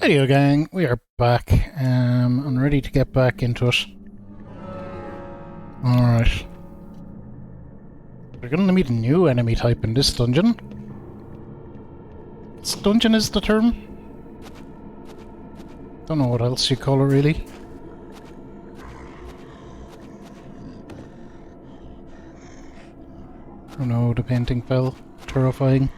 Radio gang, we are back. I'm ready to get back into it. Alright. We're gonna meet a new enemy type in this dungeon. This dungeon is the term. Don't know what else you call it really. Oh no, the painting fell. Terrifying.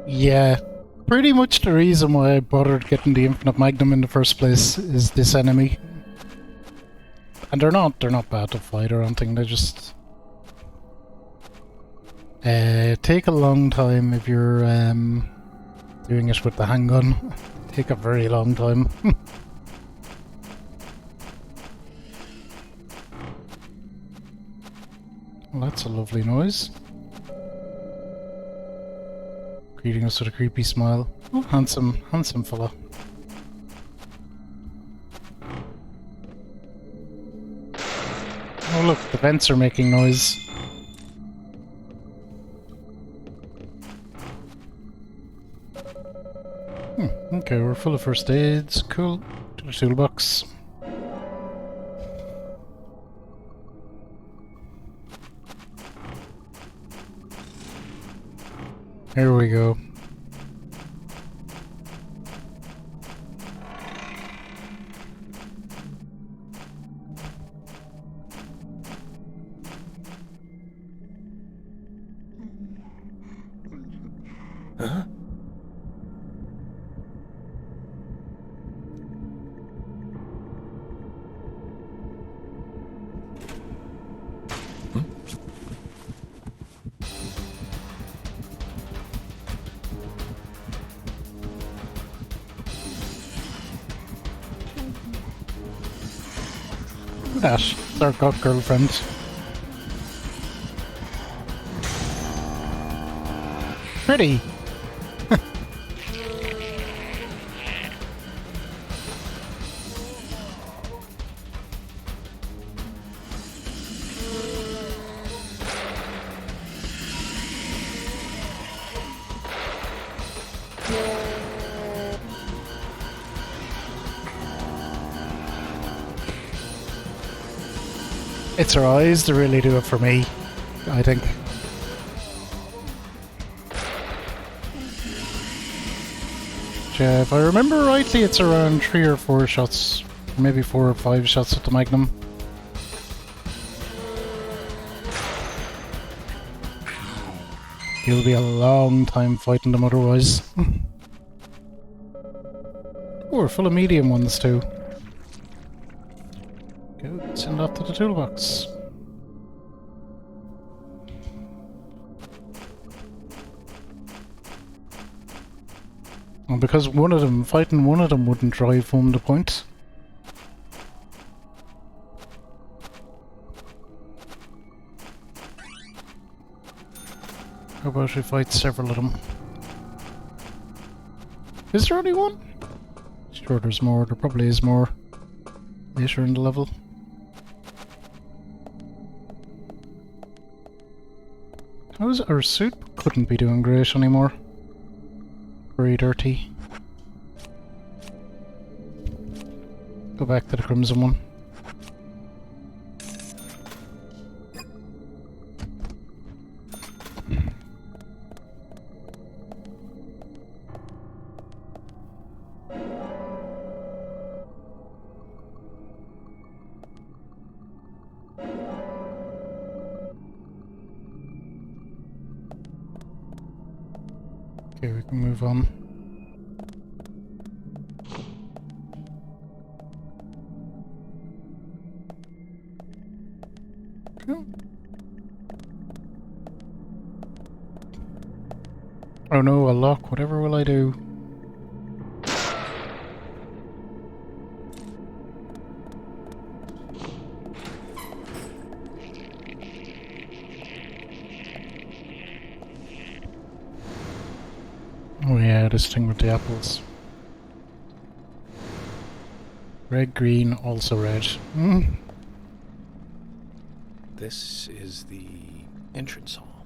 Yeah, pretty much the reason why I bothered getting the Infinite Magnum in the first place is this enemy. And they're not bad to fight or anything, they just take a long time if you're doing it with the handgun. Take a very long time. Well, that's a lovely noise. Greeting us with a creepy smile. Oh, handsome fella. Oh look, the vents are making noise. Okay, we're full of first aids. Cool. To the toolbox. Here we go. Huh? That, our god girlfriend. Pretty. It's her eyes that really do it for me, I think. Yeah, if I remember rightly, it's around 3 or 4 shots, maybe 4 or 5 shots with the Magnum. It'll be a long time fighting them otherwise. Oh, we're full of medium ones too. Go, send that to the toolbox. And because fighting one of them wouldn't drive home the point. How about if we fight several of them? Is there only one? Sure there's more, there probably is more later in the level. How's our suit couldn't be doing great anymore? Very dirty. Go back to the crimson one. Okay, we can move on. Cool. Oh no, a lock. Whatever will I do? this thing with the apples. Red, green, also red. Mm. This is the entrance hall.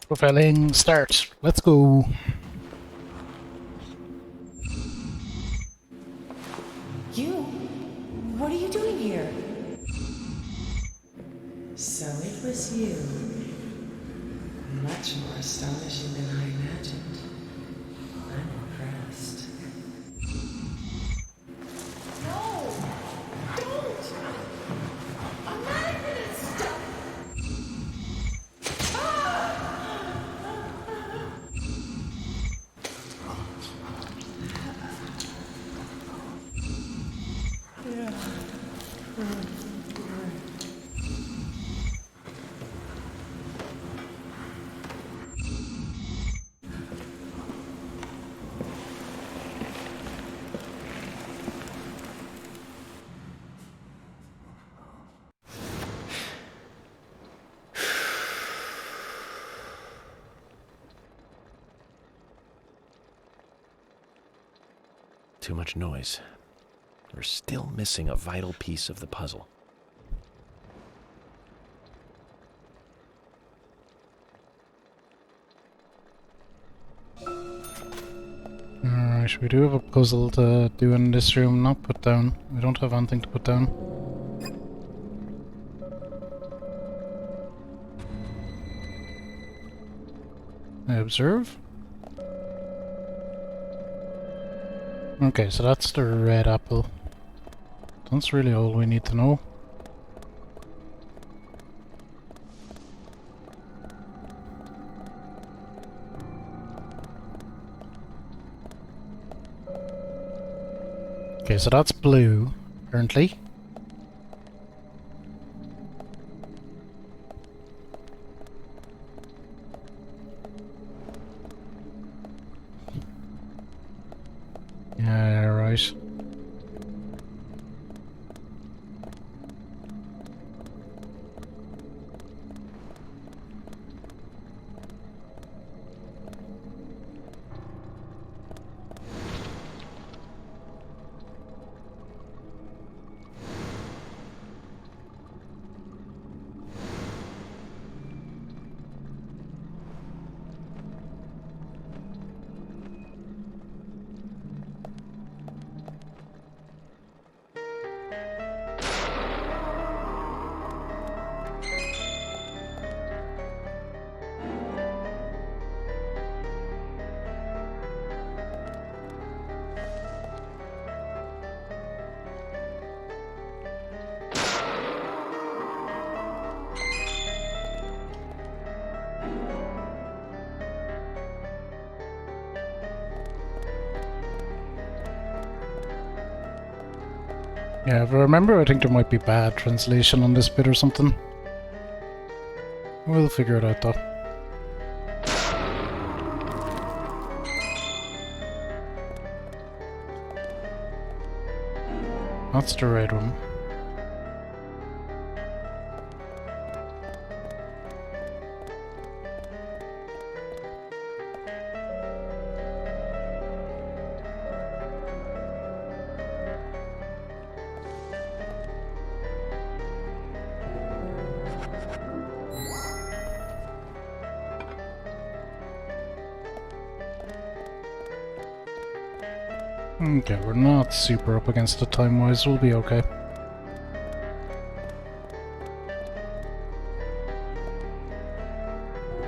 Profiling, start. Let's go. You? What are you doing here? So it was you. Much more astonishing than I imagined. I'm impressed. No! Don't! I'm not gonna stop! Too much noise. We're still missing a vital piece of the puzzle. Alright, we do have a puzzle to do in this room, not put down. We don't have anything to put down. I observe. Okay, so that's the red apple. That's really all we need to know. Okay, so that's blue, apparently. Yeah, right. Yeah, if I remember, I think there might be bad translation on this bit or something. We'll figure it out though. That's the red one. Okay, we're not super up against it time-wise, we'll be okay.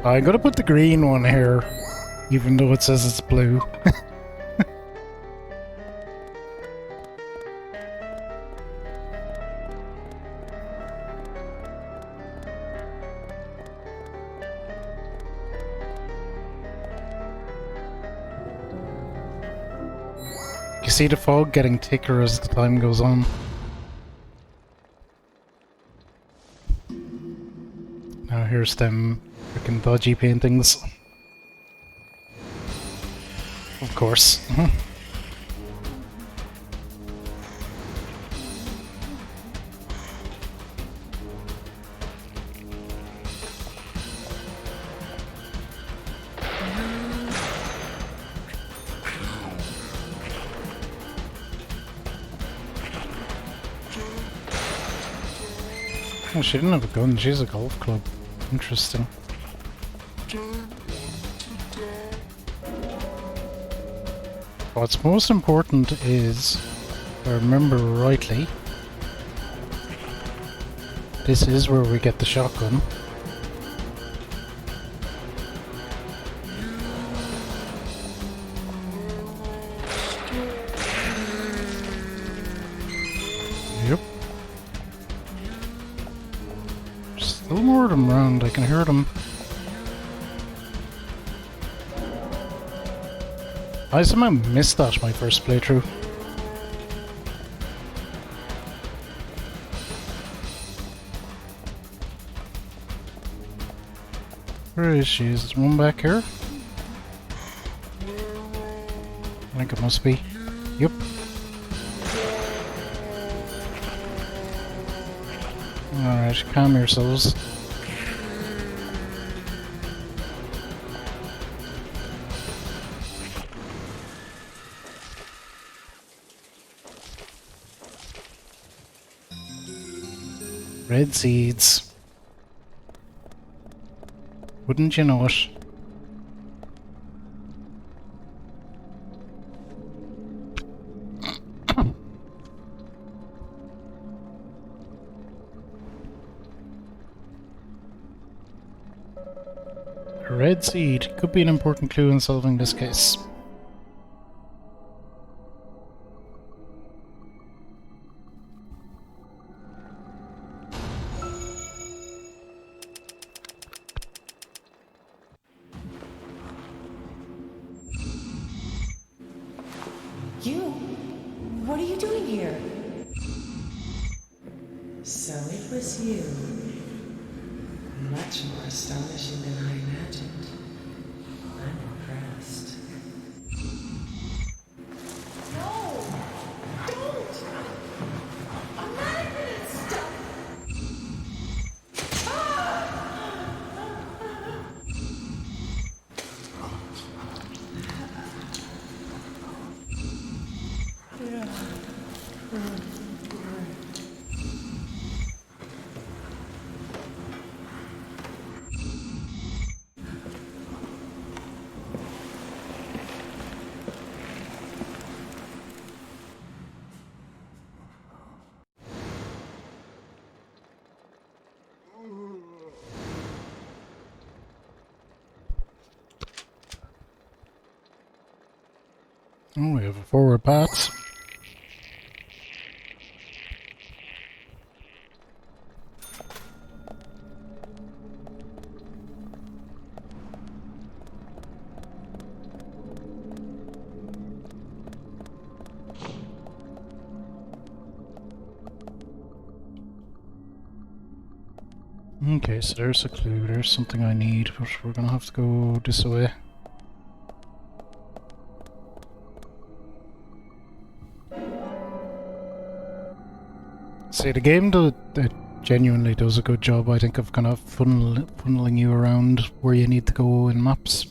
I'm gonna put the green one here, even though it says it's blue. You see the fog getting thicker as the time goes on. Now here's them freaking dodgy paintings. Of course. Oh, she didn't have a gun, she's a golf club. Interesting. What's most important is, if I remember rightly, this is where we get the shotgun. Yep. Still more of them around, I can hear them. I somehow missed that my first playthrough. Where is she? Is there one back here? I think it must be. Yep. Alright, calm yourselves. Red seeds. Wouldn't you know it? A red seed could be an important clue in solving this case. What are you doing here? So it was you. Much more astonishing than I imagined. I'm impressed. No! Don't! I'm not gonna stop! Oh, we have a forward path. Okay, so there's a clue, there's something I need, but we're gonna have to go this way. See, the game it genuinely does a good job, I think, of kind of funneling you around where you need to go in maps.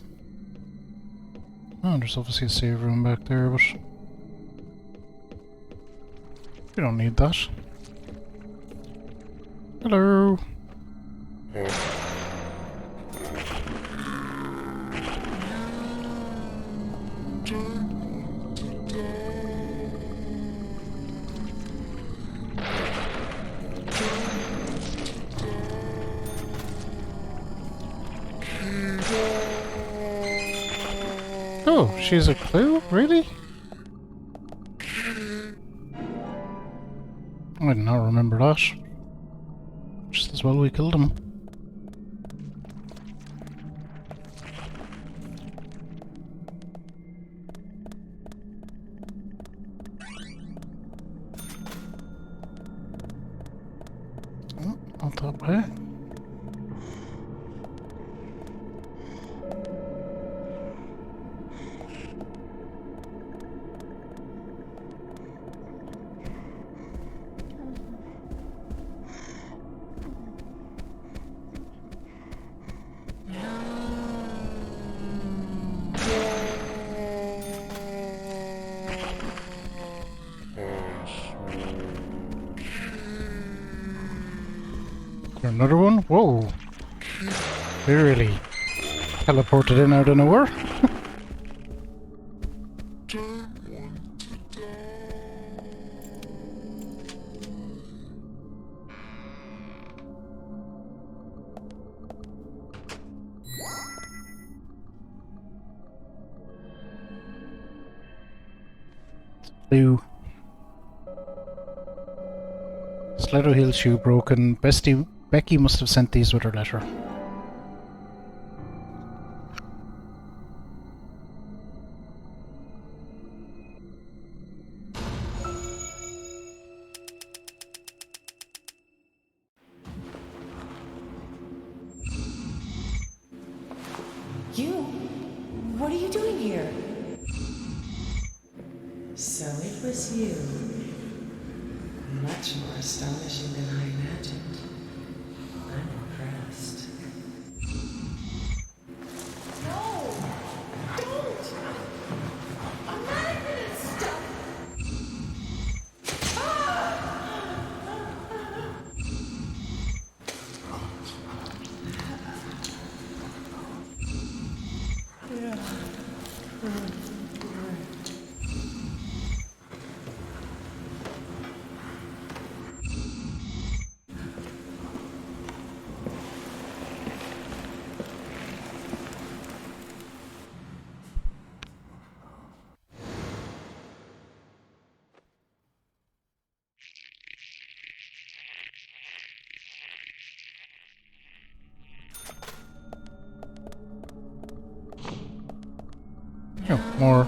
Oh, there's obviously a save room back there, but we don't need that. Hello. Oh, she's a clue? Really? I did not remember that. Just as well we killed him. Oh, not that way. Another one? Whoa. Really teleported in out of nowhere. Blue. Slider heel shoe broken. Becky must have sent these with her letter. You? What are you doing here? So it was you. Much more astonishing than I imagined. I'm impressed. No! Don't! I'm not gonna stop! Oh, more.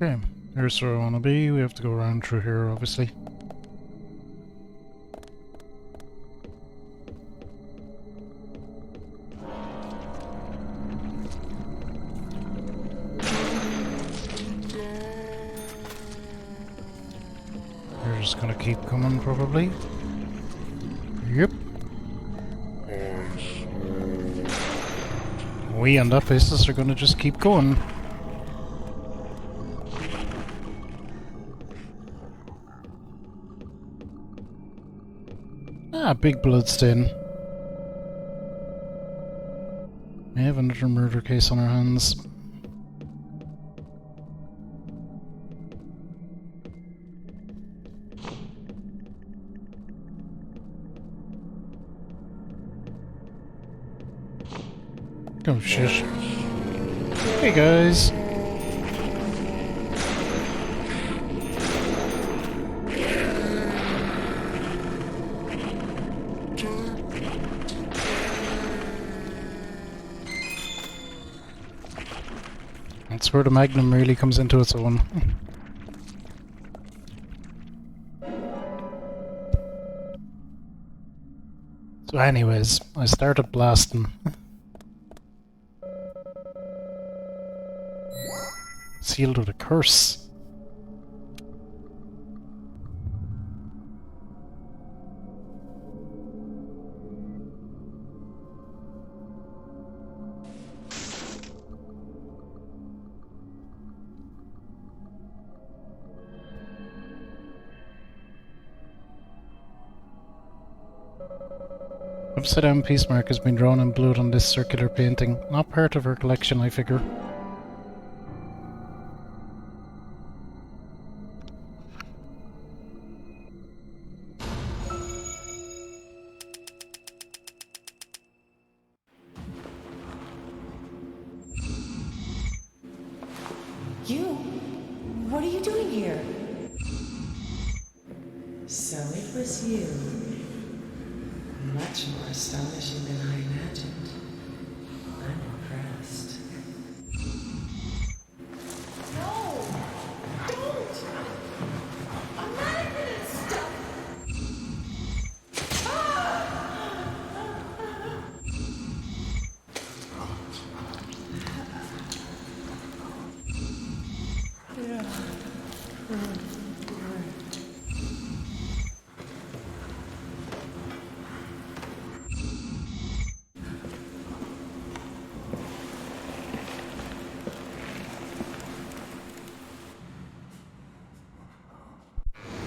Okay, here's where I want to be. We have to go around through here, obviously. We're just gonna keep coming, probably. Yep. We and that places are gonna just keep going. Ah, big bloodstain. We have another murder case on our hands. Oh shit. Hey guys. That's where the Magnum really comes into its own. So anyways, I started blasting. Sealed with a curse. Upside down peace mark has been drawn in blood on this circular painting. Not part of her collection, I figure. You? What are you doing here? So it was you. Much more astonishing than I imagined. I'm impressed. No! Don't! I'm not gonna stop!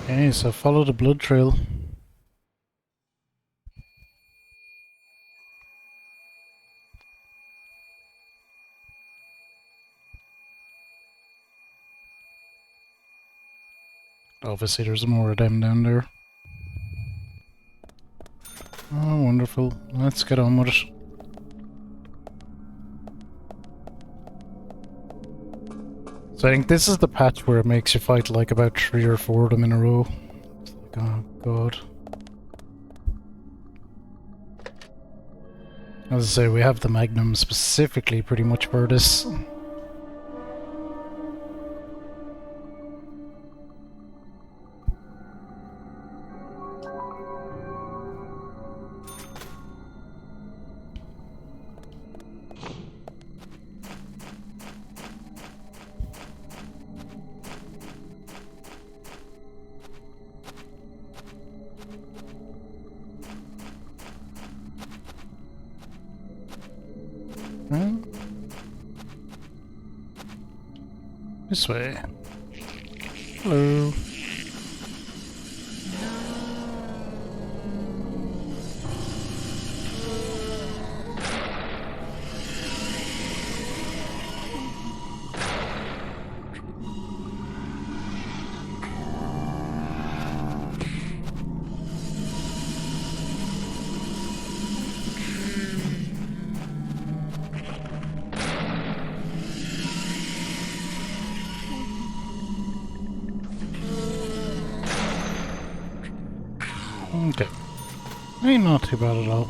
Okay, so follow the blood trail. Obviously there's more of them down there. Oh, wonderful. Let's get on with it. So I think this is the patch where it makes you fight like about 3 or 4 of them in a row. It's like, oh god. As I say, we have the Magnum specifically pretty much for this. This way. Hello. Okay. Ain't not too bad at all.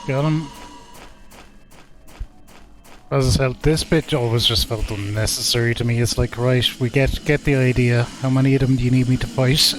Got him. As I said, this bit always just felt unnecessary to me. It's like, right, we get the idea. How many of them do you need me to fight?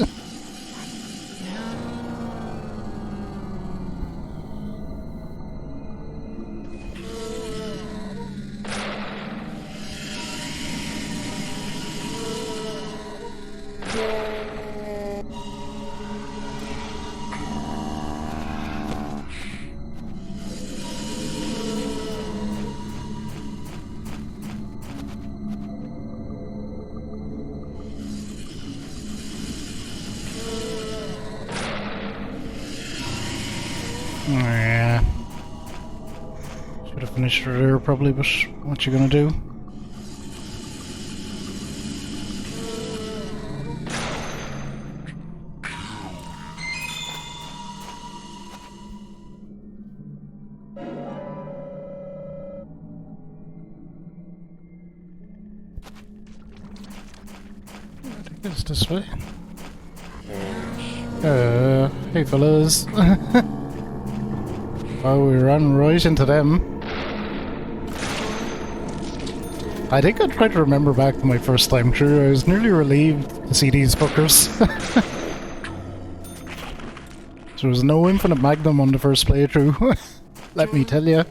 Yeah. Should have finished her there probably, but what you gonna do? I think it's this way. Hey fellas. Oh, we ran right into them. I think I tried to remember back to my first time through. I was nearly relieved to see these fuckers. There was no infinite magnum on the first playthrough. Let me tell you.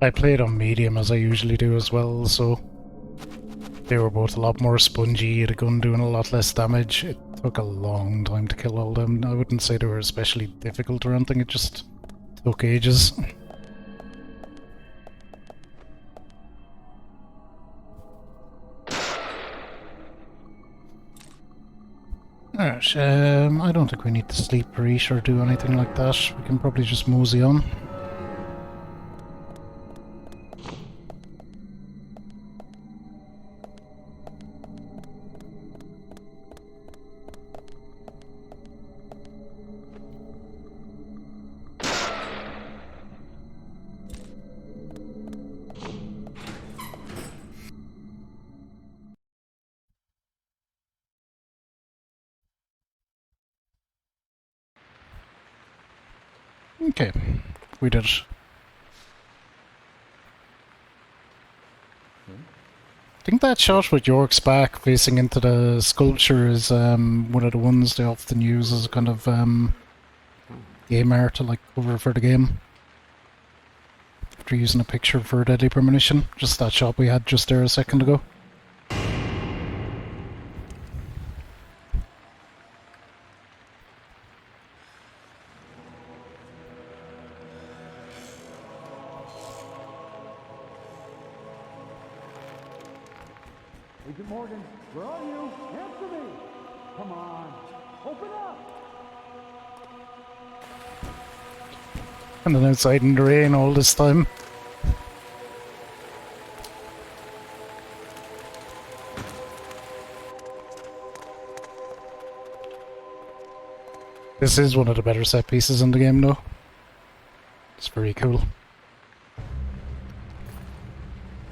I played on medium as I usually do as well, so they were both a lot more spongy, the gun doing a lot less damage. It took a long time to kill all them. I wouldn't say they were especially difficult or anything, it just took ages. Alright, I don't think we need to sleep, reach, or do anything like that. We can probably just mosey on. Okay, we did it. I think that shot with York's back facing into the sculpture is one of the ones they often use as a kind of game art to like cover for the game. After using a picture for Deadly Premonition, just that shot we had just there a second ago. Agent Morgan, where are you? Answer me! Come on, open up! And then outside in the rain all this time. This is one of the better set pieces in the game though. It's very cool.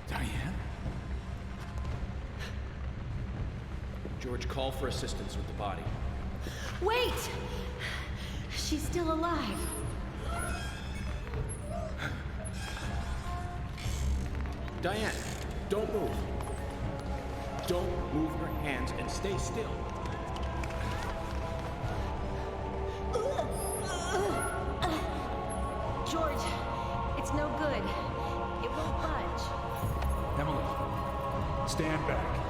Diane? George, call for assistance with the body. Wait! She's still alive. Diane, don't move. Don't move her hands and stay still. George, it's no good. It won't budge. Emily, stand back.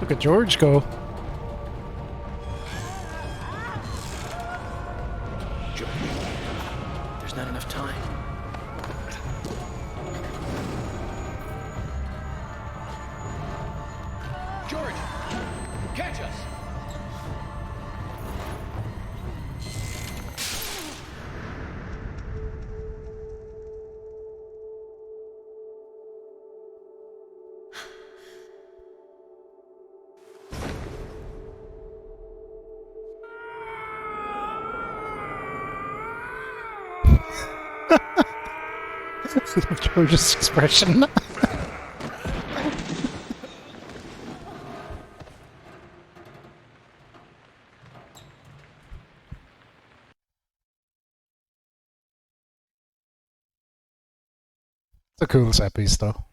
Look at George go. George, there's not enough time. George, catch us! George's expression. It's a cool set piece though.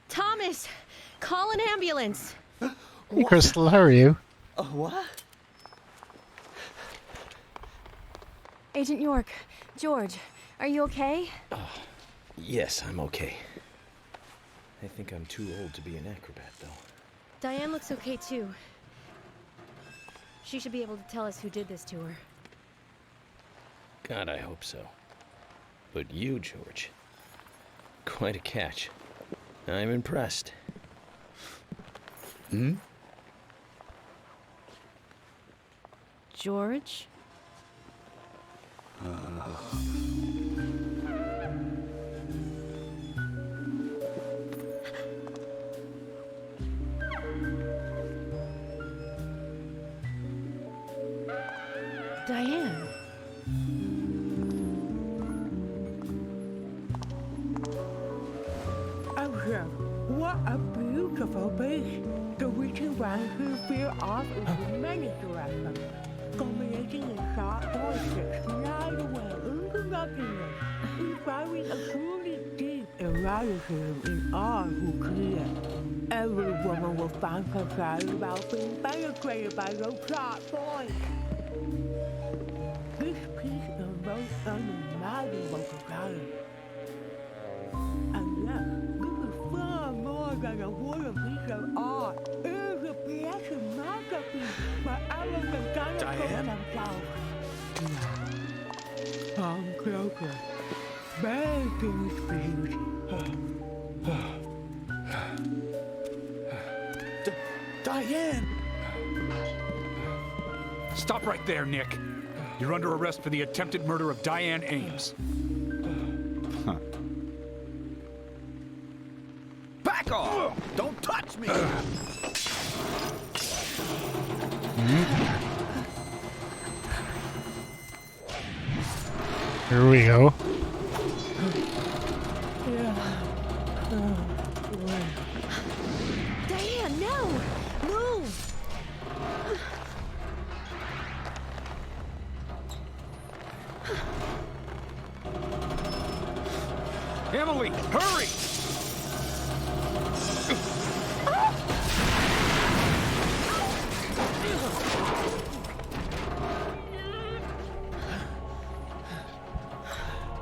Thomas! Call an ambulance! Hey Crystal, how are you? What? Agent York, George, are you okay? Yes, I'm okay. I think I'm too old to be an acrobat, though. Diane looks okay too. She should be able to tell us who did this to her. God, I hope so. But you, George, quite a catch. I'm impressed. George? Diane. Oh, what a beautiful beach. The witchy one who feel off is the many directions. Combinating the sharp voices slide away into nothingness, inspiring a truly deep eroticism in all who clear. Every woman will find herself about being penetrated by those sharp voices. This piece evokes unimaginable desire. And yet, this is far more than a wooden piece of art. It is a precious masterpiece where everyone can kind of Diane? themselves. Come closer. Bathe in its beauty. Diane! Stop right there, Nick. You're under arrest for the attempted murder of Diane Ames. Huh. Back off! Don't touch me! Here we go. Diane, no! Move! Emily, hurry!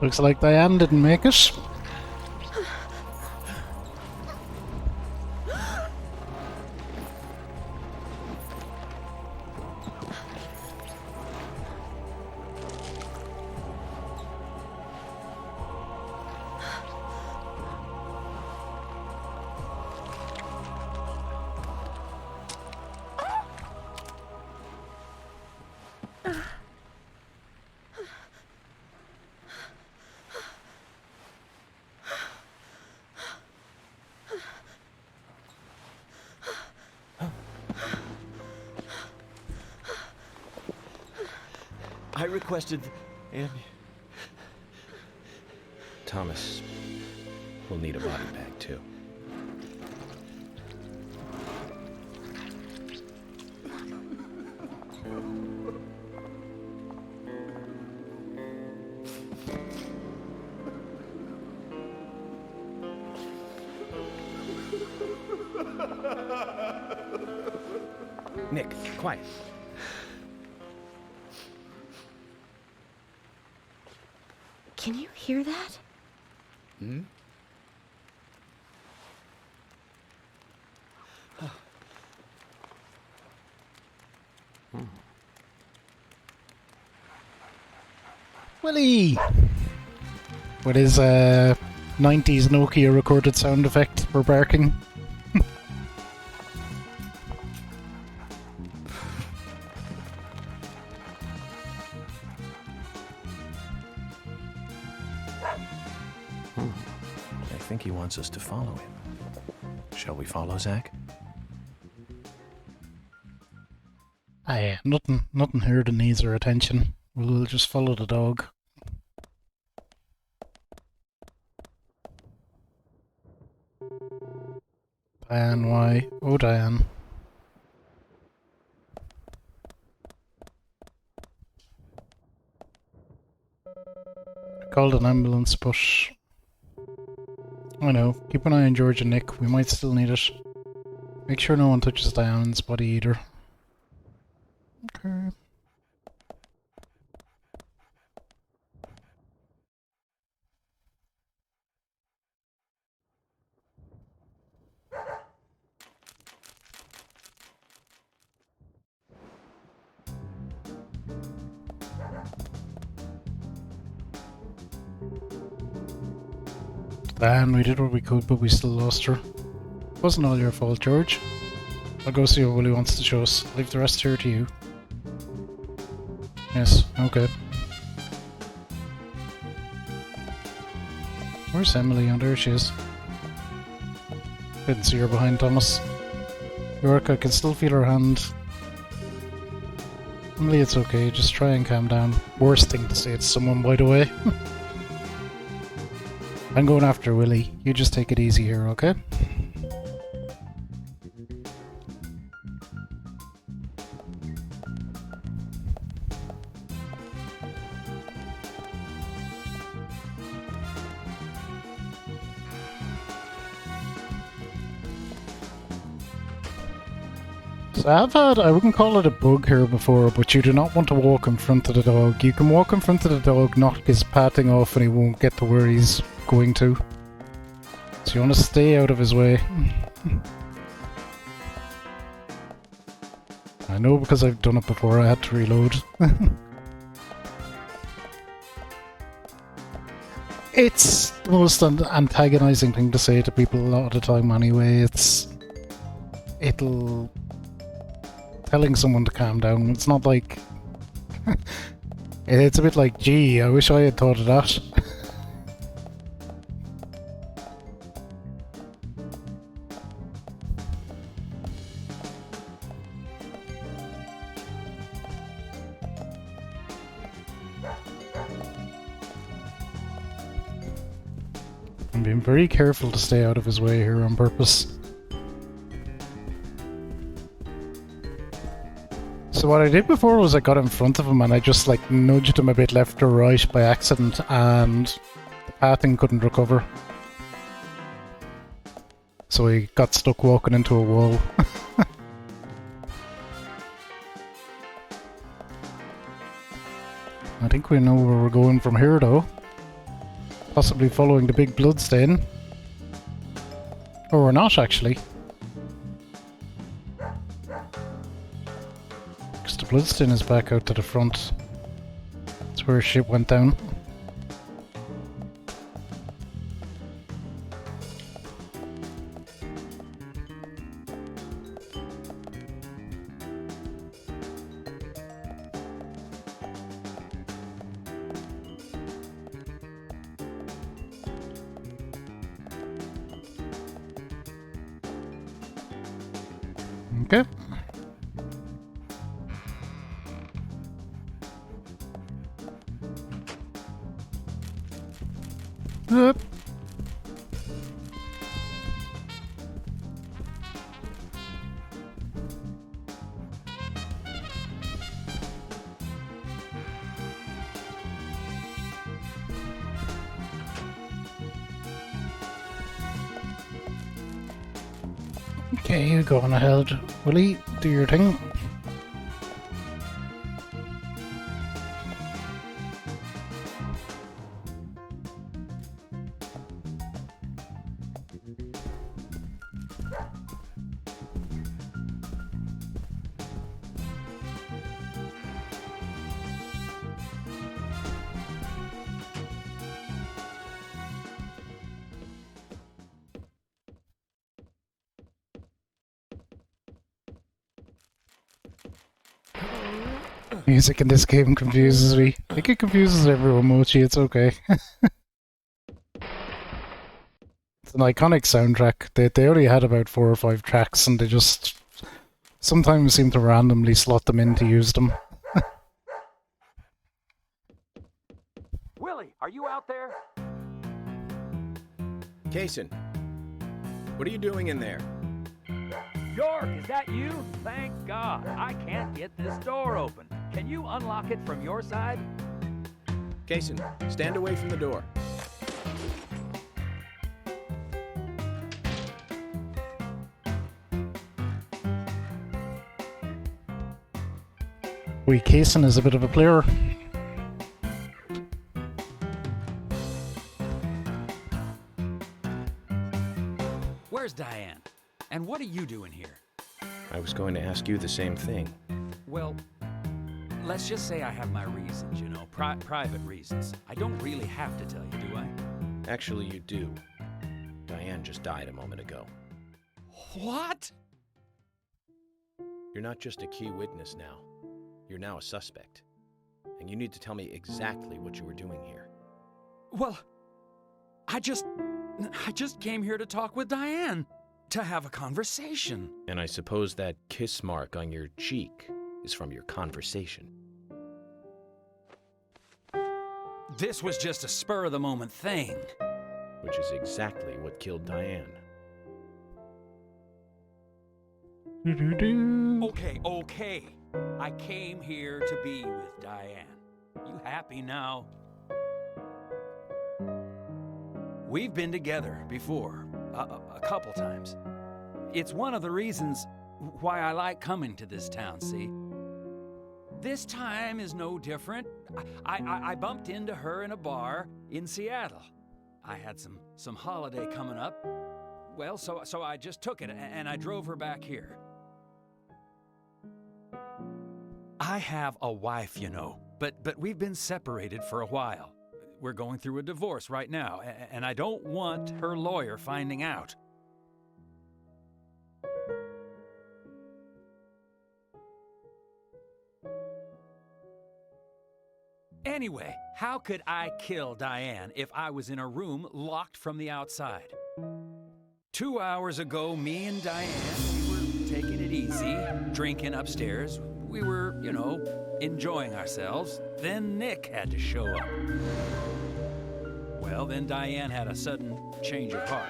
Looks like Diane didn't make it. I requested, and Thomas will need a body bag too. Nick, quiet. Can you hear that? Hmm? Willie! With his 90s Nokia recorded sound effect for barking. I think he wants us to follow him. Shall we follow, Zach? Aye, nothing here that needs our attention. We'll just follow the dog. Diane, why? Oh, Diane. I called an ambulance, but I know. Keep an eye on George and Nick. We might still need it. Make sure no one touches Diane's body either. Okay. Diane, we did what we could, but we still lost her. It wasn't all your fault, George. I'll go see what Willie wants to show us. Leave the rest here to you. Yes, okay. Where's Emily? Oh, there she is. Didn't see her behind Thomas. York, I can still feel her hand. Emily, it's okay. Just try and calm down. Worst thing to say to someone, by the way. I'm going after Willie. You just take it easy here, okay? So I wouldn't call it a bug here before, but you do not want to walk in front of the dog. You can walk in front of the dog, knock his patting off, and he won't get to where he's going to. So you want to stay out of his way. I know because I've done it before, I had to reload. It's the most antagonizing thing to say to people a lot of the time anyway. Telling someone to calm down. It's not like It's a bit like, gee, I wish I had thought of that. I'm being very careful to stay out of his way here on purpose. So what I did before was I got in front of him and I just like nudged him a bit left or right by accident, and the pathing couldn't recover. So he got stuck walking into a wall. I think we know where we're going from here though. Possibly following the big bloodstain. Or we're not actually. Because the bloodstain is back out to the front. That's where shit went down. Okay. Up. Okay, you go on ahead, Willie. Do your thing. Music in this game confuses me. I think it confuses everyone, Mochi, it's okay. It's an iconic soundtrack. They only had about 4 or 5 tracks and they just sometimes seem to randomly slot them in to use them. Willie, are you out there? Kaysen, what are you doing in there? York, is that you? Thank God. I can't get this door open. Can you unlock it from your side? Kaysen, stand away from the door. Kaysen is a bit of a player. Where's Diane? And what are you doing here? I was going to ask you the same thing. Well, let's just say I have my reasons, you know, private reasons. I don't really have to tell you, do I? Actually, you do. Diane just died a moment ago. What? You're not just a key witness now. You're now a suspect. And you need to tell me exactly what you were doing here. Well, I just came here to talk with Diane. To have a conversation. And I suppose that kiss mark on your cheek is from your conversation. This was just a spur-of-the-moment thing. Which is exactly what killed Diane. Okay. I came here to be with Diane. You happy now? We've been together before. A couple times. It's one of the reasons why I like coming to this town, see? This time is no different. I bumped into her in a bar in Seattle. I had some holiday coming up. Well, so I just took it and I drove her back here. I have a wife, you know, but we've been separated for a while. We're going through a divorce right now, and I don't want her lawyer finding out. Anyway, how could I kill Diane if I was in a room locked from the outside? 2 hours ago, me and Diane, we were taking it easy, drinking upstairs. We were, enjoying ourselves. Then Nick had to show up. Well, then Diane had a sudden change of heart.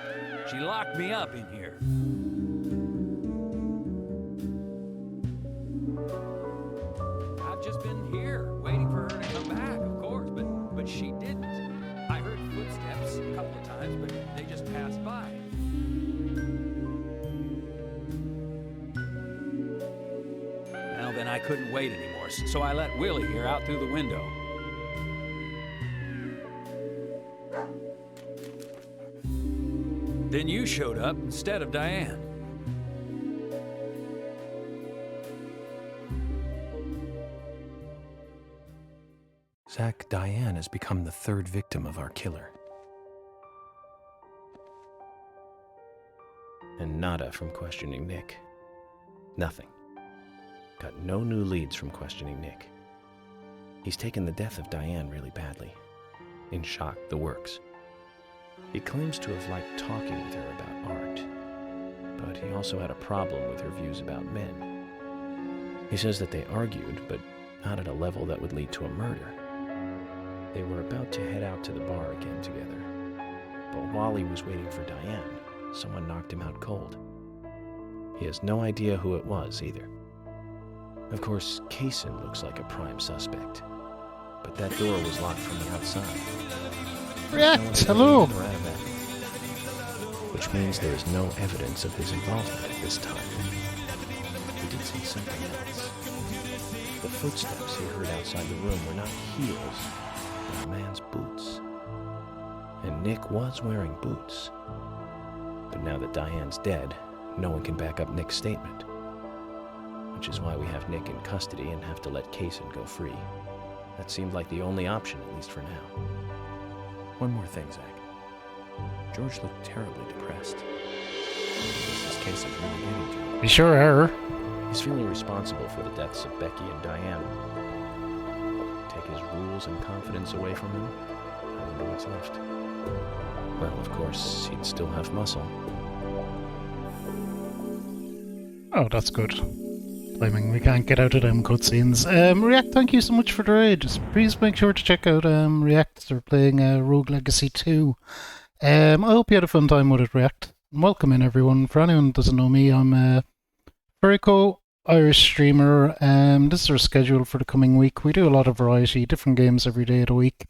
She locked me up in here. I've just been here, waiting for her to come back, of course, but she didn't. I heard footsteps a couple of times, but they just passed by. Well, then I couldn't wait anymore, so I let Willie here out through the window. Then you showed up instead of Diane. Zach, Diane has become the third victim of our killer. And nada from questioning Nick. Nothing. Got no new leads from questioning Nick. He's taken the death of Diane really badly. In shock, the works. He claims to have liked talking with her about art, but he also had a problem with her views about men. He says that they argued, but not at a level that would lead to a murder. They were about to head out to the bar again together, but while he was waiting for Diane, someone knocked him out cold. He has no idea who it was either. Of course, Kaysen looks like a prime suspect, but that door was locked from the outside. React, hello! Which means there is no evidence of his involvement at this time. He did see something else. The footsteps he heard outside the room were not heels, but a man's boots. And Nick was wearing boots. But now that Diane's dead, no one can back up Nick's statement. Which is why we have Nick in custody and have to let Kaysen go free. That seemed like the only option, at least for now. One more thing, Zach. George looked terribly depressed. This is Kaysen really getting to him. We sure are. He's feeling responsible for the deaths of Becky and Diane. Take his rules and confidence away from him? I wonder what's left. Well, of course, he'd still have muscle. Oh, that's good. Timing, we can't get out of them cutscenes. React, thank you so much for the raid. Just please make sure to check out React. They're playing Rogue Legacy 2. I hope you had a fun time with it, React. Welcome in, everyone. For anyone who doesn't know me, I'm Furico, Irish streamer. This is our schedule for the coming week. We do a lot of variety, different games every day of the week.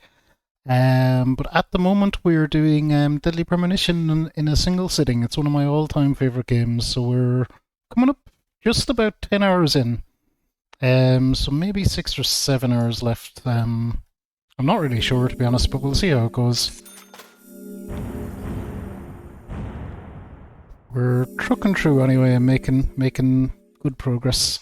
But at the moment, we're doing Deadly Premonition in a single sitting. It's one of my all-time favourite games, so we're coming up just about 10 hours in. So maybe 6 or 7 hours left. I'm not really sure, to be honest, but we'll see how it goes. We're trucking through anyway and making good progress.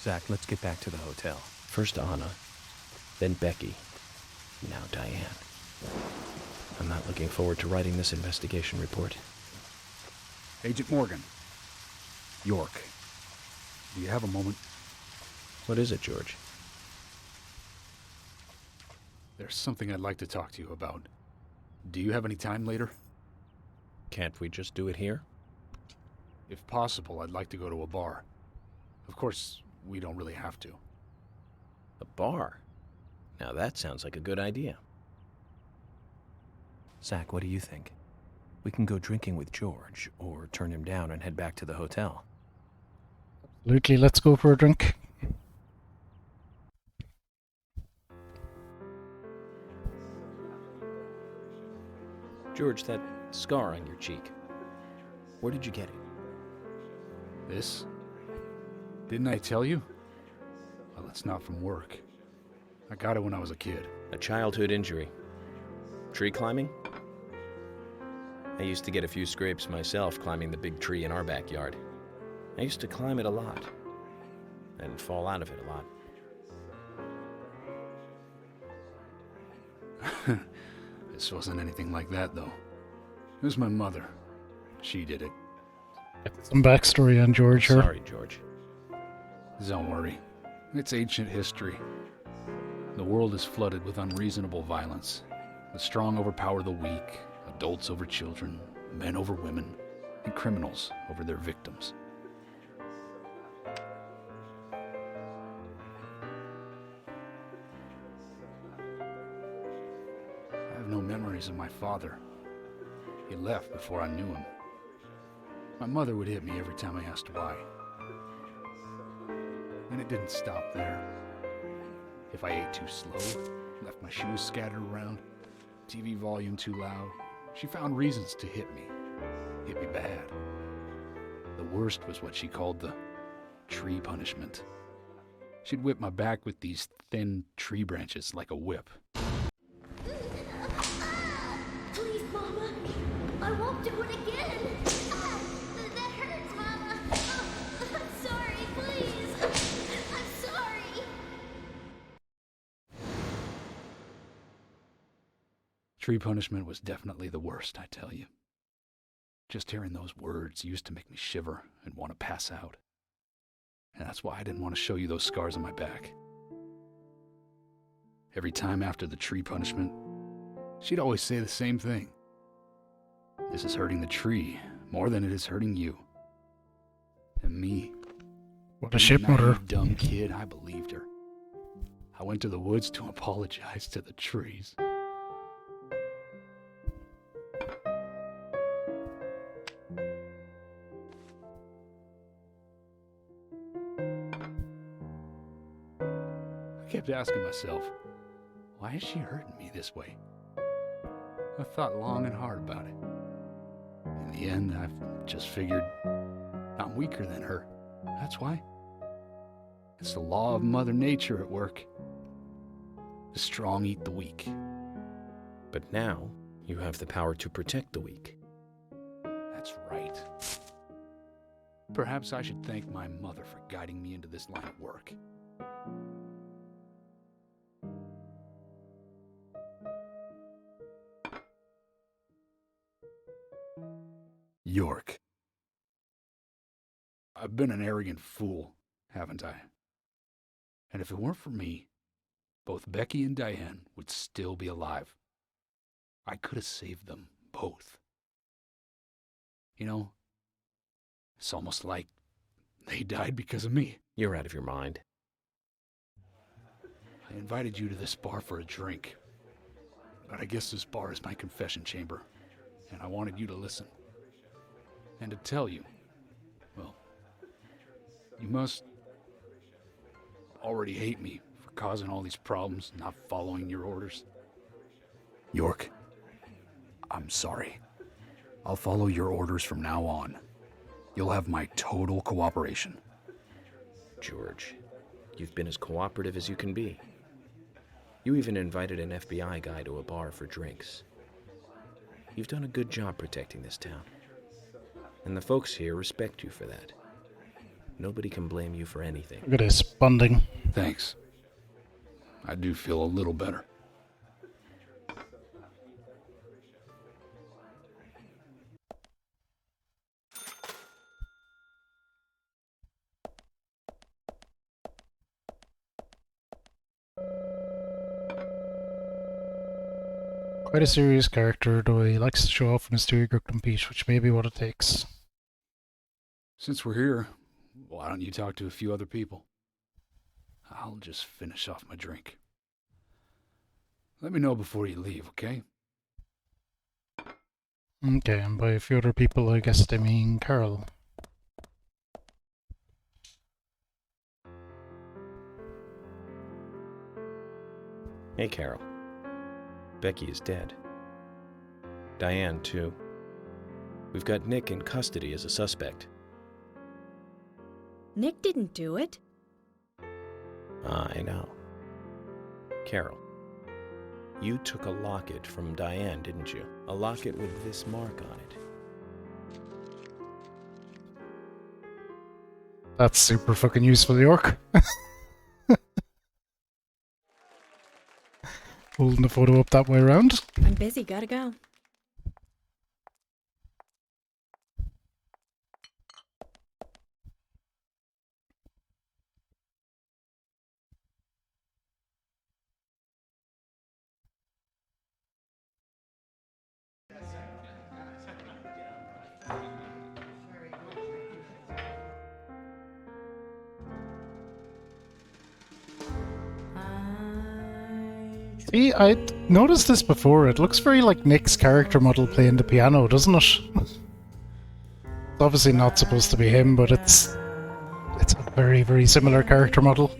Zach, let's get back to the hotel. First Anna, then Becky, now Diane. I'm not looking forward to writing this investigation report. Agent Morgan. York. Do you have a moment? What is it, George? There's something I'd like to talk to you about. Do you have any time later? Can't we just do it here? If possible, I'd like to go to a bar. Of course, we don't really have to. A bar? Now that sounds like a good idea. Zach, what do you think? We can go drinking with George, or turn him down and head back to the hotel. Absolutely, let's go for a drink. George, that scar on your cheek. Where did you get it? This? Didn't I tell you? Well, it's not from work. I got it when I was a kid. A childhood injury. Tree climbing? I used to get a few scrapes myself climbing the big tree in our backyard. I used to climb it a lot. And fall out of it a lot. This wasn't anything like that, though. It was my mother. She did it. Get some backstory on George here. Sorry, George. Don't worry. It's ancient history. The world is flooded with unreasonable violence. The strong overpower the weak, adults over children, men over women, and criminals over their victims. I have no memories of my father. He left before I knew him. My mother would hit me every time I asked why. And it didn't stop there. If I ate too slow, left my shoes scattered around, TV volume too loud, she found reasons to hit me. Hit me bad. The worst was what she called the tree punishment. She'd whip my back with these thin tree branches like a whip. Please, Mama. I won't do it again. That hurts, Mama. Oh, I'm sorry, please. I'm sorry. Tree punishment was definitely the worst, I tell you. Just hearing those words used to make me shiver and want to pass out. And that's why I didn't want to show you those scars on my back. Every time after the tree punishment, she'd always say the same thing. This is hurting the tree more than it is hurting you. And me. What a shit mother. Dumb kid, I believed her. I went to the woods to apologize to the trees. I kept asking myself, why is she hurting me this way? I thought long and hard about it. In the end, I've just figured I'm weaker than her. That's why. It's the law of Mother Nature at work. The strong eat the weak. But now, you have the power to protect the weak. That's right. Perhaps I should thank my mother for guiding me into this line of work. York. I've been an arrogant fool, haven't I? And if it weren't for me, both Becky and Diane would still be alive. I could have saved them both. You know, it's almost like they died because of me. You're out of your mind. I invited you to this bar for a drink, but I guess this bar is my confession chamber, and I wanted you to listen. And to tell you, well, you must already hate me for causing all these problems, not following your orders. York, I'm sorry. I'll follow your orders from now on. You'll have my total cooperation. George, you've been as cooperative as you can be. You even invited an FBI guy to a bar for drinks. You've done a good job protecting this town. And the folks here respect you for that. Nobody can blame you for anything. Look at this bonding. Thanks. I do feel a little better. Quite a serious character, though he likes to show off in his theory group compete, which may be what it takes. Since we're here, why don't you talk to a few other people? I'll just finish off my drink. Let me know before you leave, okay? Okay, and by a few other people, I guess they mean Carol. Hey, Carol. Becky is dead. Diane, too. We've got Nick in custody as a suspect. Nick didn't do it. I know. Carol, you took a locket from Diane, didn't you? A locket with this mark on it. That's super fucking useful, York. holding the photo up that way around. I'm busy, gotta go. See, I noticed this before. It looks very like Nick's character model playing the piano, doesn't it? It's obviously not supposed to be him, but it's a very, very similar character model.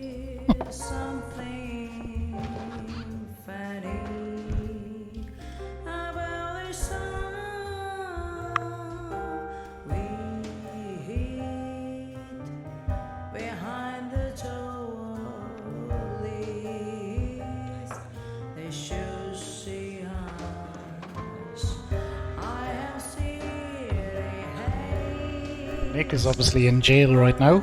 Nick is obviously in jail right now.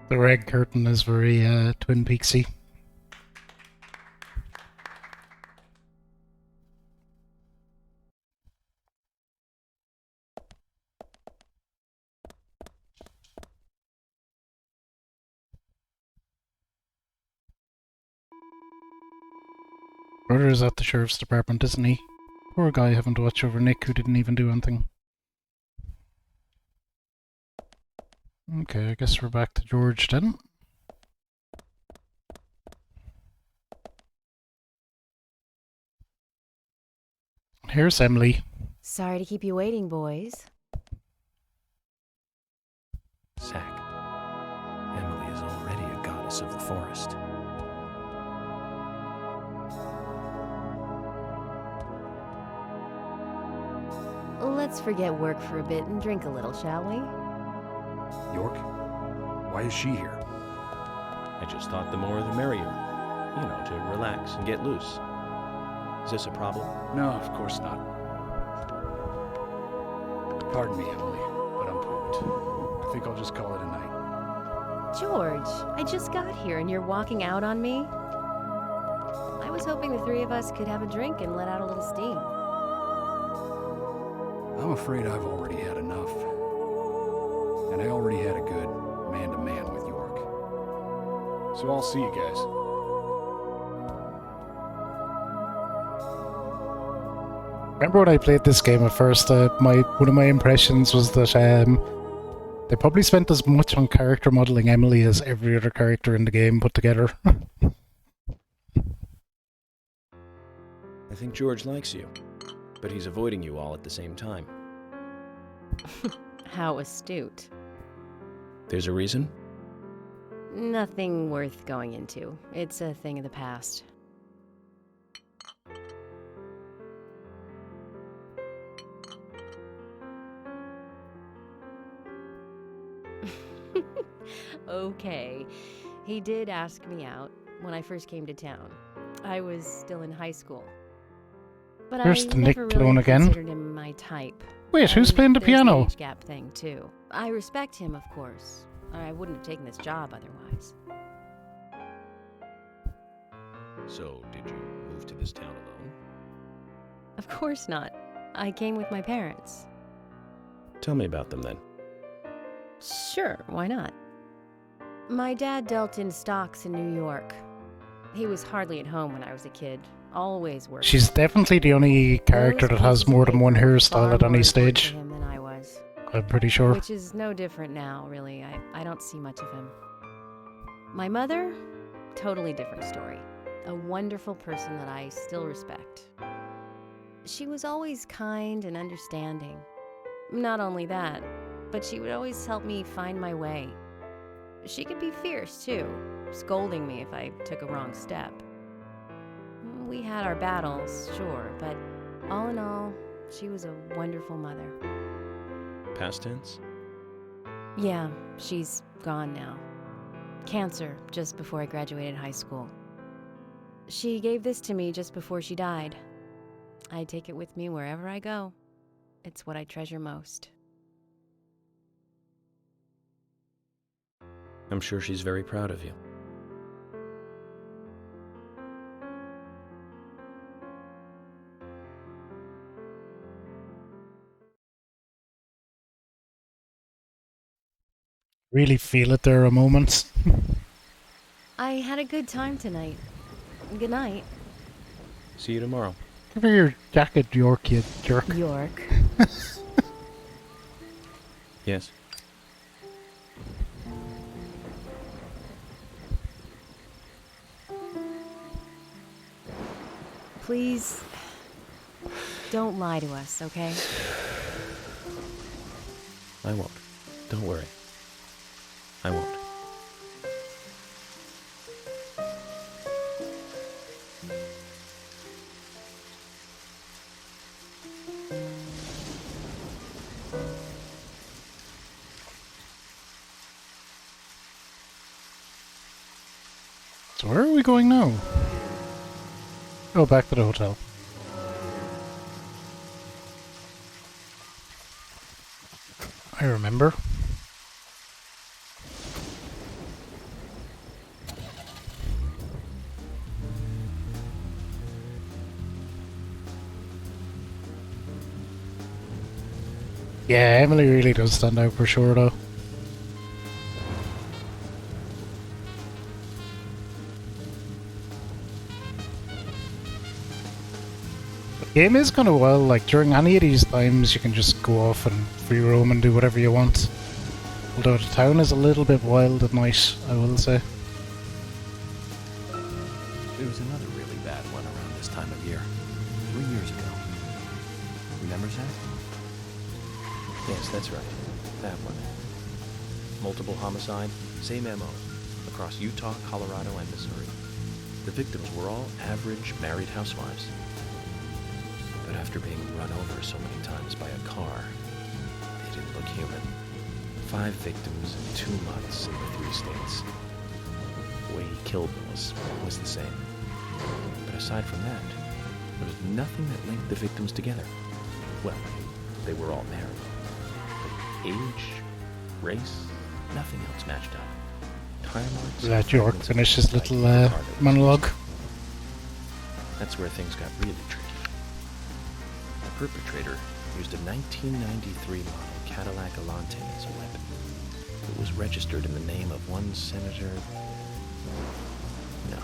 The red curtain is very Twin Peaksy. Brother is at the sheriff's department, isn't he? Poor guy having to watch over Nick, who didn't even do anything. Okay, I guess we're back to George then. Here's Emily. Sorry to keep you waiting, boys. Sack. Emily is already a goddess of the forest. Let's forget work for a bit and drink a little, shall we? York? Why is she here? I just thought the more the merrier. You know, to relax and get loose. Is this a problem? No, of course not. Pardon me, Emily, but I'm pooped. I think I'll just call it a night. George, I just got here and you're walking out on me? I was hoping the three of us could have a drink and let out a little steam. I'm afraid I've already had enough. And I already had a good man-to-man with York. So I'll see you guys. Remember when I played this game at first, one of my impressions was that they probably spent as much on character modeling Emily as every other character in the game put together. I think George likes you, but he's avoiding you all at the same time. How astute. There's a reason? Nothing worth going into. It's a thing of the past. Okay. He did ask me out when I first came to town. I was still in high school. But There's I the Nick never clone really again. considered him my type. Wait, who's And playing the there's piano? age gap thing too. I respect him, of course. I wouldn't have taken this job otherwise. So, did you move to this town alone? Of course not. I came with my parents. Tell me about them then. Sure, why not? My dad dealt in stocks in New York. He was hardly at home when I was a kid. Always working. She's definitely the only character that has more than one hairstyle at any stage. Him than I was. I'm pretty sure. Which is no different now, really. I don't see much of him. My mother, totally different story. A wonderful person that I still respect. She was always kind and understanding. Not only that, but she would always help me find my way. She could be fierce, too, scolding me if I took a wrong step. We had our battles, sure, but all in all, she was a wonderful mother. Past tense? Yeah, she's gone now. Cancer, just before I graduated high school. She gave this to me just before she died. I take it with me wherever I go. It's what I treasure most. I'm sure she's very proud of you. Really feel it there a moment. I had a good time tonight. Good night. See you tomorrow. Give her your jacket, York, you jerk. York. Yes. Please, don't lie to us, okay? I won't. Don't worry. I won't. So where are we going now? Oh, back to the hotel. I remember. Yeah, Emily really does stand out for sure, though. The game is kind of wild, like during any of these times you can just go off and free roam and do whatever you want. Although the town is a little bit wild at night, I will say. There was another really bad one around this time of year. 3 years ago. Remember that? Yes, that's right. That one. Multiple homicide, same MO. Across Utah, Colorado, and Missouri. The victims were all average married housewives. But after being run over so many times by a car, they didn't look human. 5 victims in 2 months in the 3 states. The way he killed them was the same. But aside from that, there was nothing that linked the victims together. Well, they were all married. But age, race, nothing else matched up. Tire marks. Let York finish his little monologue. That's where things got really tricky. The perpetrator used a 1993 model Cadillac Elante as a weapon. It was registered in the name of one senator. No,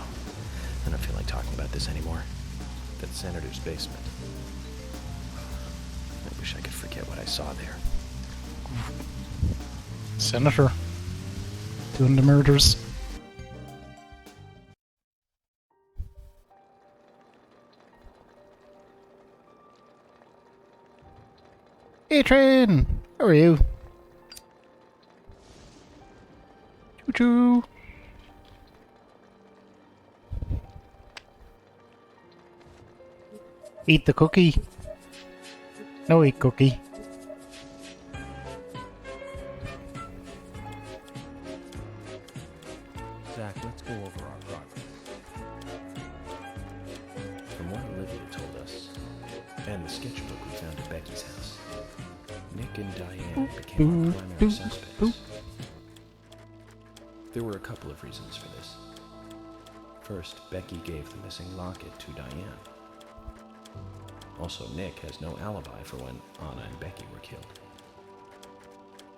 I don't feel like talking about this anymore. That senator's basement. I wish I could forget what I saw there. Senator doing the murders. Hey train, how are you? Choo choo. Eat the cookie. No, eat cookie. Zach, let's go over our progress. From what Olivia told us, and the sketchbook we found at Becky's house, Nick and Diane became our primary suspects. There were a couple of reasons for this. First, Becky gave the missing locket to Diane. Also, Nick has no alibi for when Anna and Becky were killed.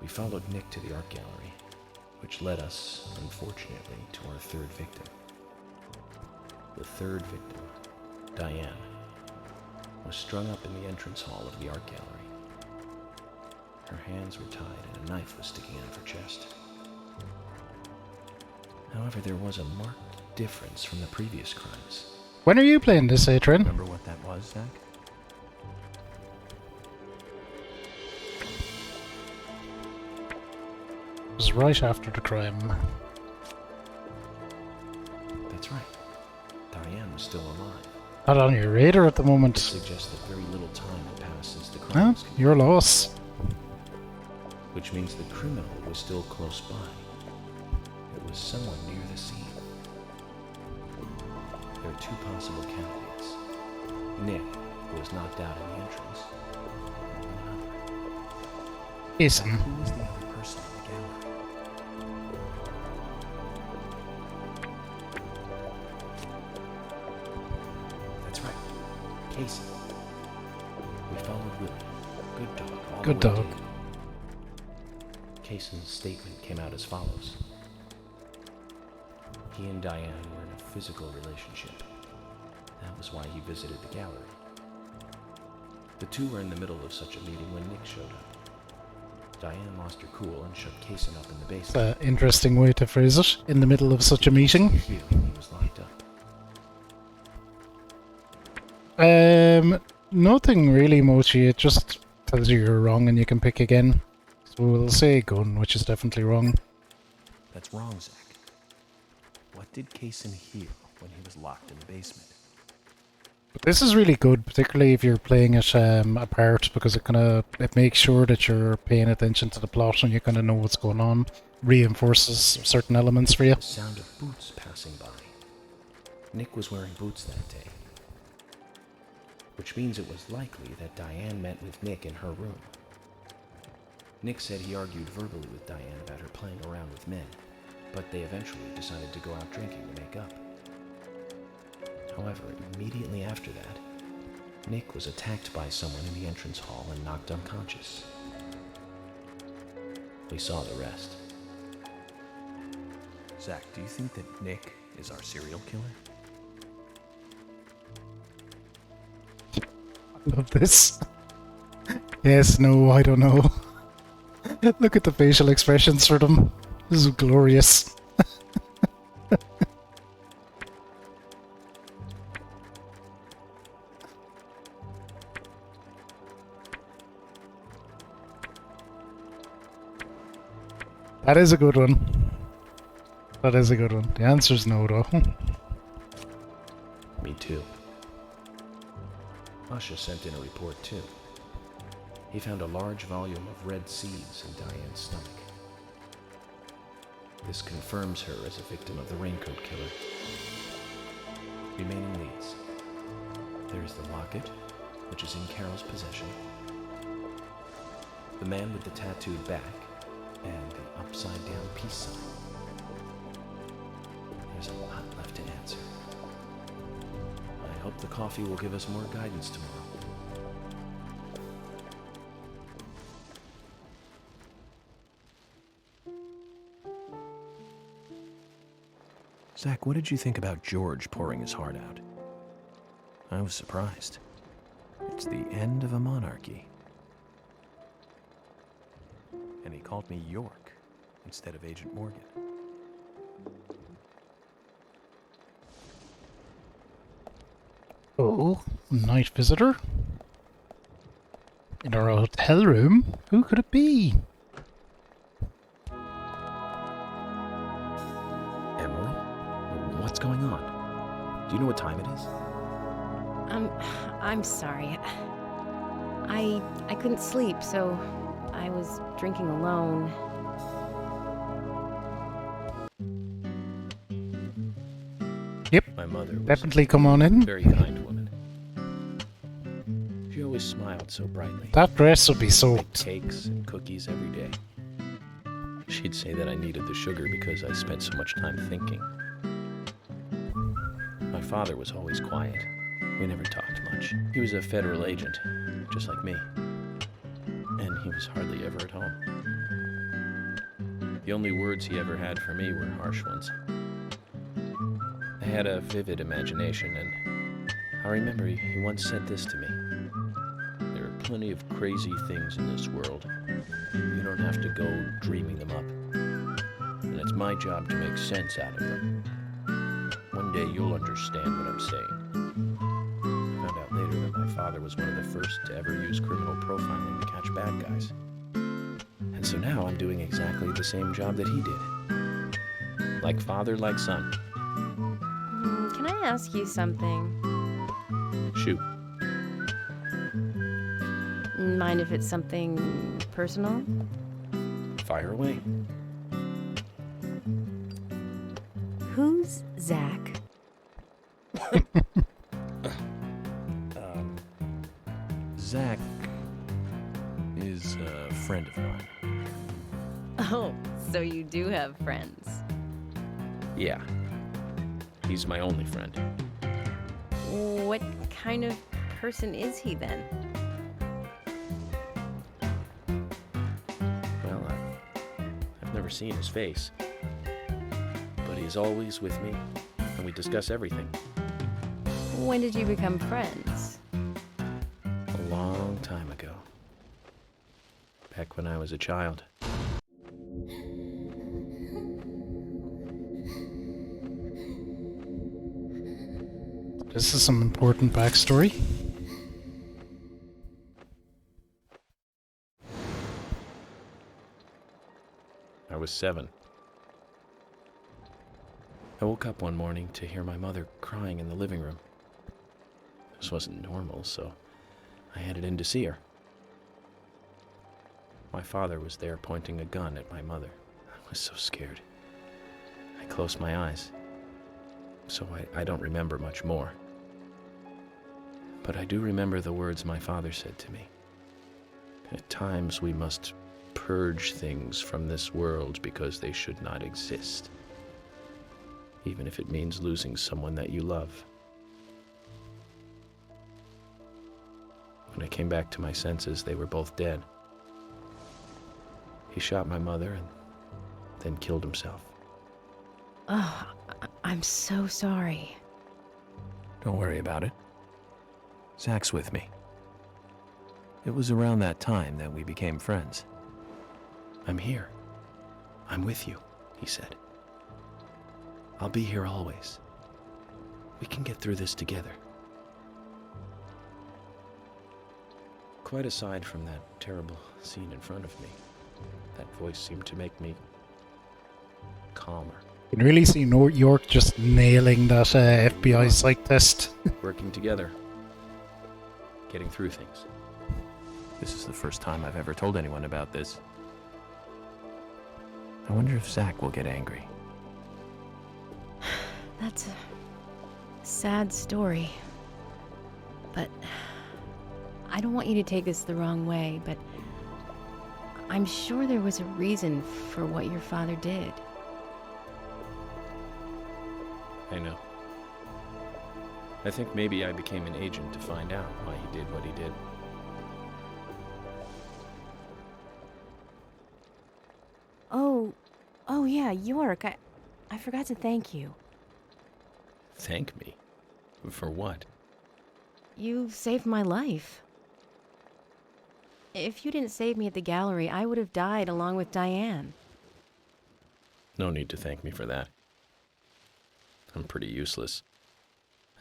We followed Nick to the art gallery, which led us, unfortunately, to our third victim. The third victim, Diane, was strung up in the entrance hall of the art gallery. Her hands were tied and a knife was sticking out of her chest. However, there was a marked difference from the previous crimes. When are you playing this, Adrian? Remember what that was, Zach? It was right after the crime. That's right. Diane was still alive. Not on your radar at the It moment. suggests that very little time had passed since the crime Huh? was committed, Your loss. which means the criminal was still close by. It was someone near the scene. There are two possible candidates. Nick, who was knocked out in the entrance, and one other. Jason. Who was the other person in the gallery? That's right, Casey. We followed Willie. Good dog. All Good the way dog. to- Cason's statement came out as follows. He and Diane were in a physical relationship. That was why he visited the gallery. The two were in the middle of such a meeting when Nick showed up. Diane lost her cool and shoved Cason up in the basement. Interesting way to phrase it. In the middle of such a meeting. He was locked up. Nothing really, Mochi. It just tells you you're wrong and you can pick again. So we'll say gun, which is definitely wrong. That's wrong, Zach. What did Cason hear when he was locked in the basement? But this is really good, particularly if you're playing it apart, because it makes sure that you're paying attention to the plot and you kind of know what's going on. Reinforces certain elements for you. The sound of boots passing by. Nick was wearing boots that day. Which means it was likely that Diane met with Nick in her room. Nick said he argued verbally with Diane about her playing around with men, but they eventually decided to go out drinking to make up. However, immediately after that, Nick was attacked by someone in the entrance hall and knocked unconscious. We saw the rest. Zach, do you think that Nick is our serial killer? Love this. Yes, no, I don't know. Look at the facial expressions for them. This is glorious. That is a good one. That is a good one. The answer's no, though. Me too. Usha sent in a report too. He found a large volume of red seeds in Diane's stomach. This confirms her as a victim of the Raincoat Killer. Remaining leads. There is the locket, which is in Carol's possession, the man with the tattooed back, and the upside-down peace sign. There's a lot left to answer. I hope the coffee will give us more guidance tomorrow. Zach, what did you think about George pouring his heart out? I was surprised. It's the end of a monarchy. And he called me York instead of Agent Morgan. Oh, night visitor? In our hotel room? Who could it be? Emily? What's going on? Do you know what time it is? I'm sorry. I couldn't sleep, so I was drinking alone. Yep, My mother was definitely come on in. a very kind woman. She always smiled so brightly. That dress would be soaked. Cakes and cookies every day. She'd say that I needed the sugar because I spent so much time thinking. father was always quiet. We never talked much. He was a federal agent, just like me. And he was hardly ever at home. The only words he ever had for me were harsh ones. I had a vivid imagination, and I remember he once said this to me. There are plenty of crazy things in this world. You don't have to go dreaming them up. And it's my job to make sense out of them. One day you'll understand what I'm saying. I found out later that my father was one of the first to ever use criminal profiling to catch bad guys. And so now I'm doing exactly the same job that he did. Like father, like son. Can I ask you something? Shoot. Mind if it's something personal? Fire away. Who's Zach? Zach is a friend of mine. Oh, so you do have friends. Yeah. He's my only friend. What kind of person is he then? Well, I've never seen his face. But he's always with me, and we discuss everything. When did you become friends? A long time ago. Back when I was a child. This is some important backstory. I was 7. I woke up one morning to hear my mother crying in the living room. This wasn't normal, so I headed in to see her. My father was there pointing a gun at my mother. I was so scared. I closed my eyes, so I don't remember much more. But I do remember the words my father said to me. At times we must purge things from this world because they should not exist, even if it means losing someone that you love. When I came back to my senses, they were both dead. He shot my mother and then killed himself. Oh, I'm so sorry. Don't worry about it. Zach's with me. It was around that time that we became friends. I'm here. I'm with you, he said. I'll be here always. We can get through this together. Quite aside from that terrible scene in front of me, that voice seemed to make me calmer. You can really see York just nailing that FBI psych test. Working together. Getting through things. This is the first time I've ever told anyone about this. I wonder if Zach will get angry. That's a sad story. But I don't want you to take this the wrong way, but I'm sure there was a reason for what your father did. I know. I think maybe I became an agent to find out why he did what he did. Oh yeah, York, I forgot to thank you. Thank me? For what? You saved my life. If you didn't save me at the gallery, I would have died along with Diane. No need to thank me for that. I'm pretty useless.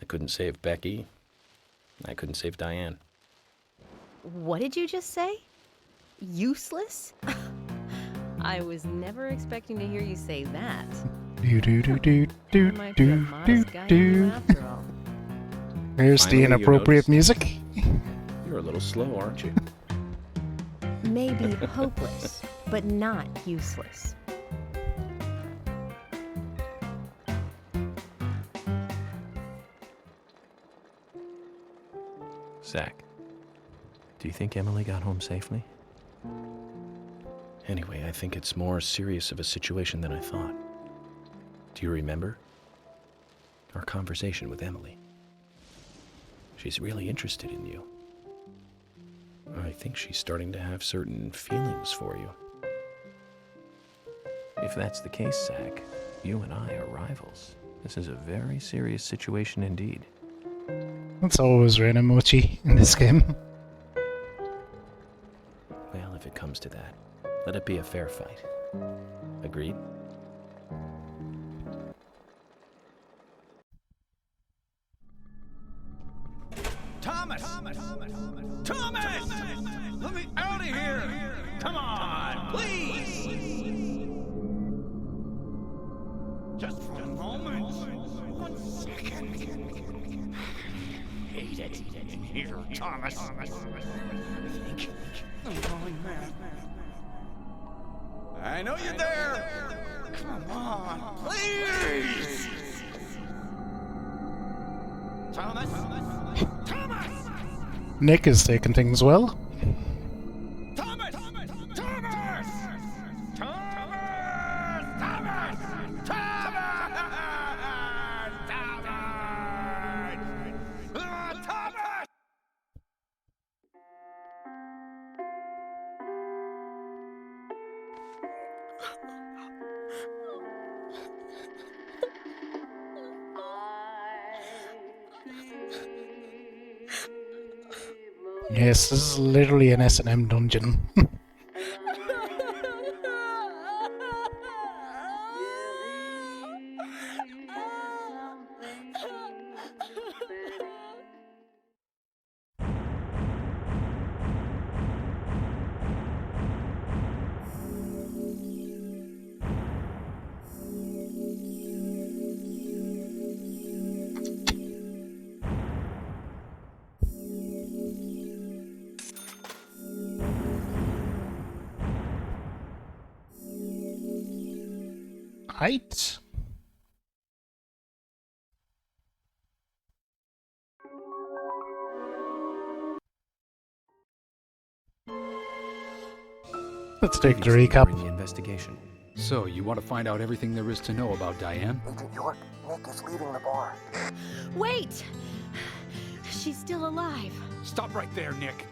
I couldn't save Becky. I couldn't save Diane. What did you just say? Useless? I was never expecting to hear you say that. Do do do do do I might be a do modest do guy do. after all. Here's the Finally, you inappropriate noticed. music. You're a little slow, aren't you? Maybe hopeless, but not useless. Zach, do you think Emily got home safely? Anyway, I think it's more serious of a situation than I thought. Do you remember? our conversation with Emily. She's really interested in you. I think she's starting to have certain feelings for you. If that's the case, Zach, you and I are rivals. This is a very serious situation indeed. It's always rain emoji in this game. Well, if it comes to that, let it be a fair fight. Agreed? Thomas! Thomas! Let me out of here! Come on, please! Just for a moment. 1 second. Hate it in here, Thomas. I think I'm going mad. I know you're there! Come on, please! Thomas! Thomas! Nick is taking things well. Thomas! Thomas! Thomas! Thomas! Thomas! Thomas! Thomas! Yes, this is literally an S&M dungeon. Right. Let's take the Previously recap. during the investigation. So, you want to find out everything there is to know about Diane? Agent York, Nick is leaving the bar. Wait! She's still alive. Stop right there, Nick.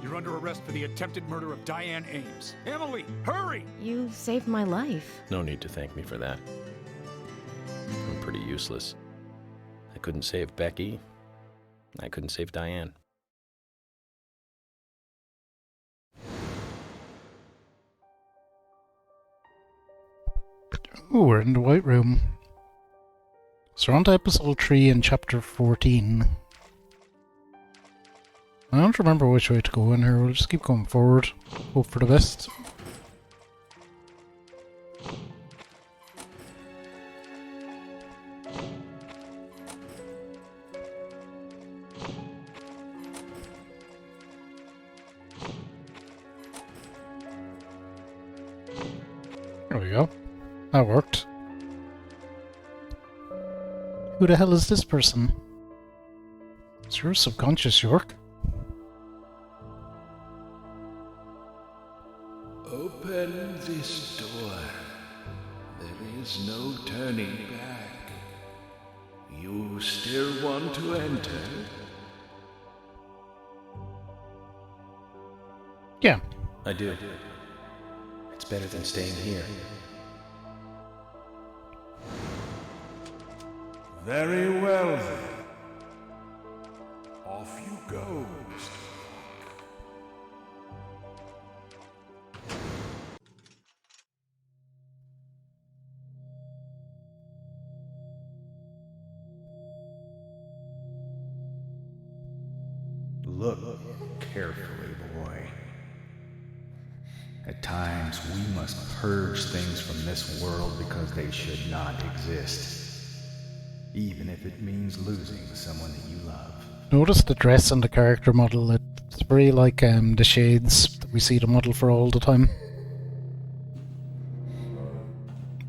You're under arrest for the attempted murder of Diane Ames. Emily, hurry! You saved my life. No need to thank me for that. I'm pretty useless. I couldn't save Becky. I couldn't save Diane. Ooh, we're in the White Room. So we're on to episode 3 and chapter 14. I don't remember which way to go in here. We'll just keep going forward. Hope for the best. There we go. That worked. Who the hell is this person? It's your subconscious, York. Open this door. There is no turning back. You still want to enter? Yeah. I do. It's better than staying here. Very well then. Off you go, Mr. Look carefully, boy. At times, we must purge things from this world because they should not exist. Even if it means losing someone that you love. Notice the dress and the character model. It's very like the shades that we see the model for all the time.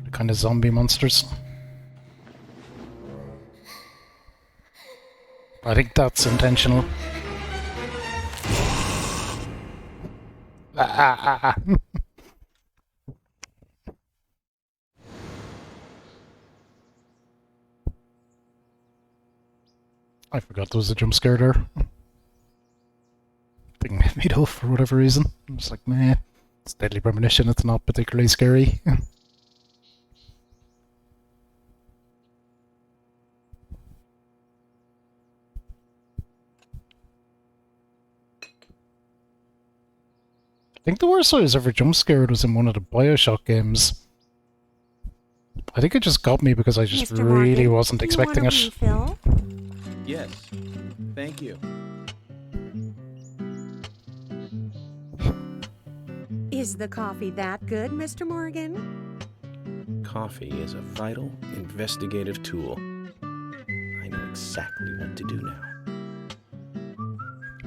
The kind of zombie monsters. I think that's intentional. I forgot there was a jump scare there. Thing made me dull for whatever reason. I was like, meh. It's Deadly Premonition, it's not particularly scary. I think the worst I was ever jump scared was in one of the BioShock games. I think it just got me because I just Mr. really Morgan, wasn't do you expecting want a it. refill? Yes. Thank you. Is the coffee that good, Mr. Morgan? Coffee is a vital, investigative tool. I know exactly what to do now.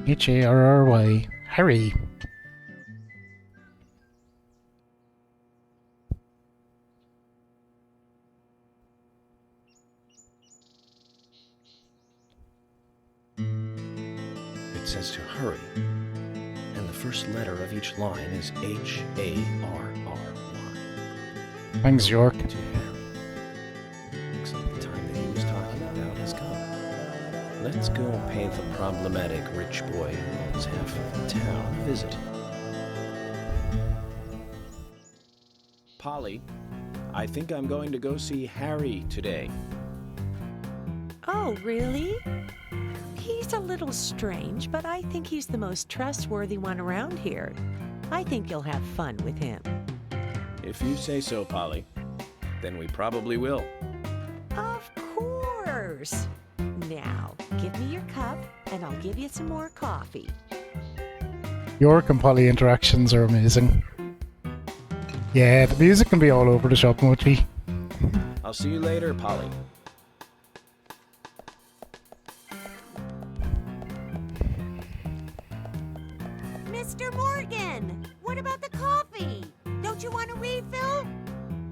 Harry. Harry. It says to hurry, and the first letter of each line is Harry. Thanks, York. To Harry. Looks like the time that he was talking about has come. Let's go pay the problematic rich boy who owns half of the town a visit. Polly, I think I'm going to go see Harry today. Oh, really? He's a little strange, but I think he's the most trustworthy one around here. I think you'll have fun with him. If you say so, Polly, then we probably will. Of course. Now, give me your cup, and I'll give you some more coffee. York and Polly interactions are amazing. Yeah, the music can be all over the shop, Mochi. I'll see you later, Polly. Mr. Morgan, what about the coffee? Don't you want a refill?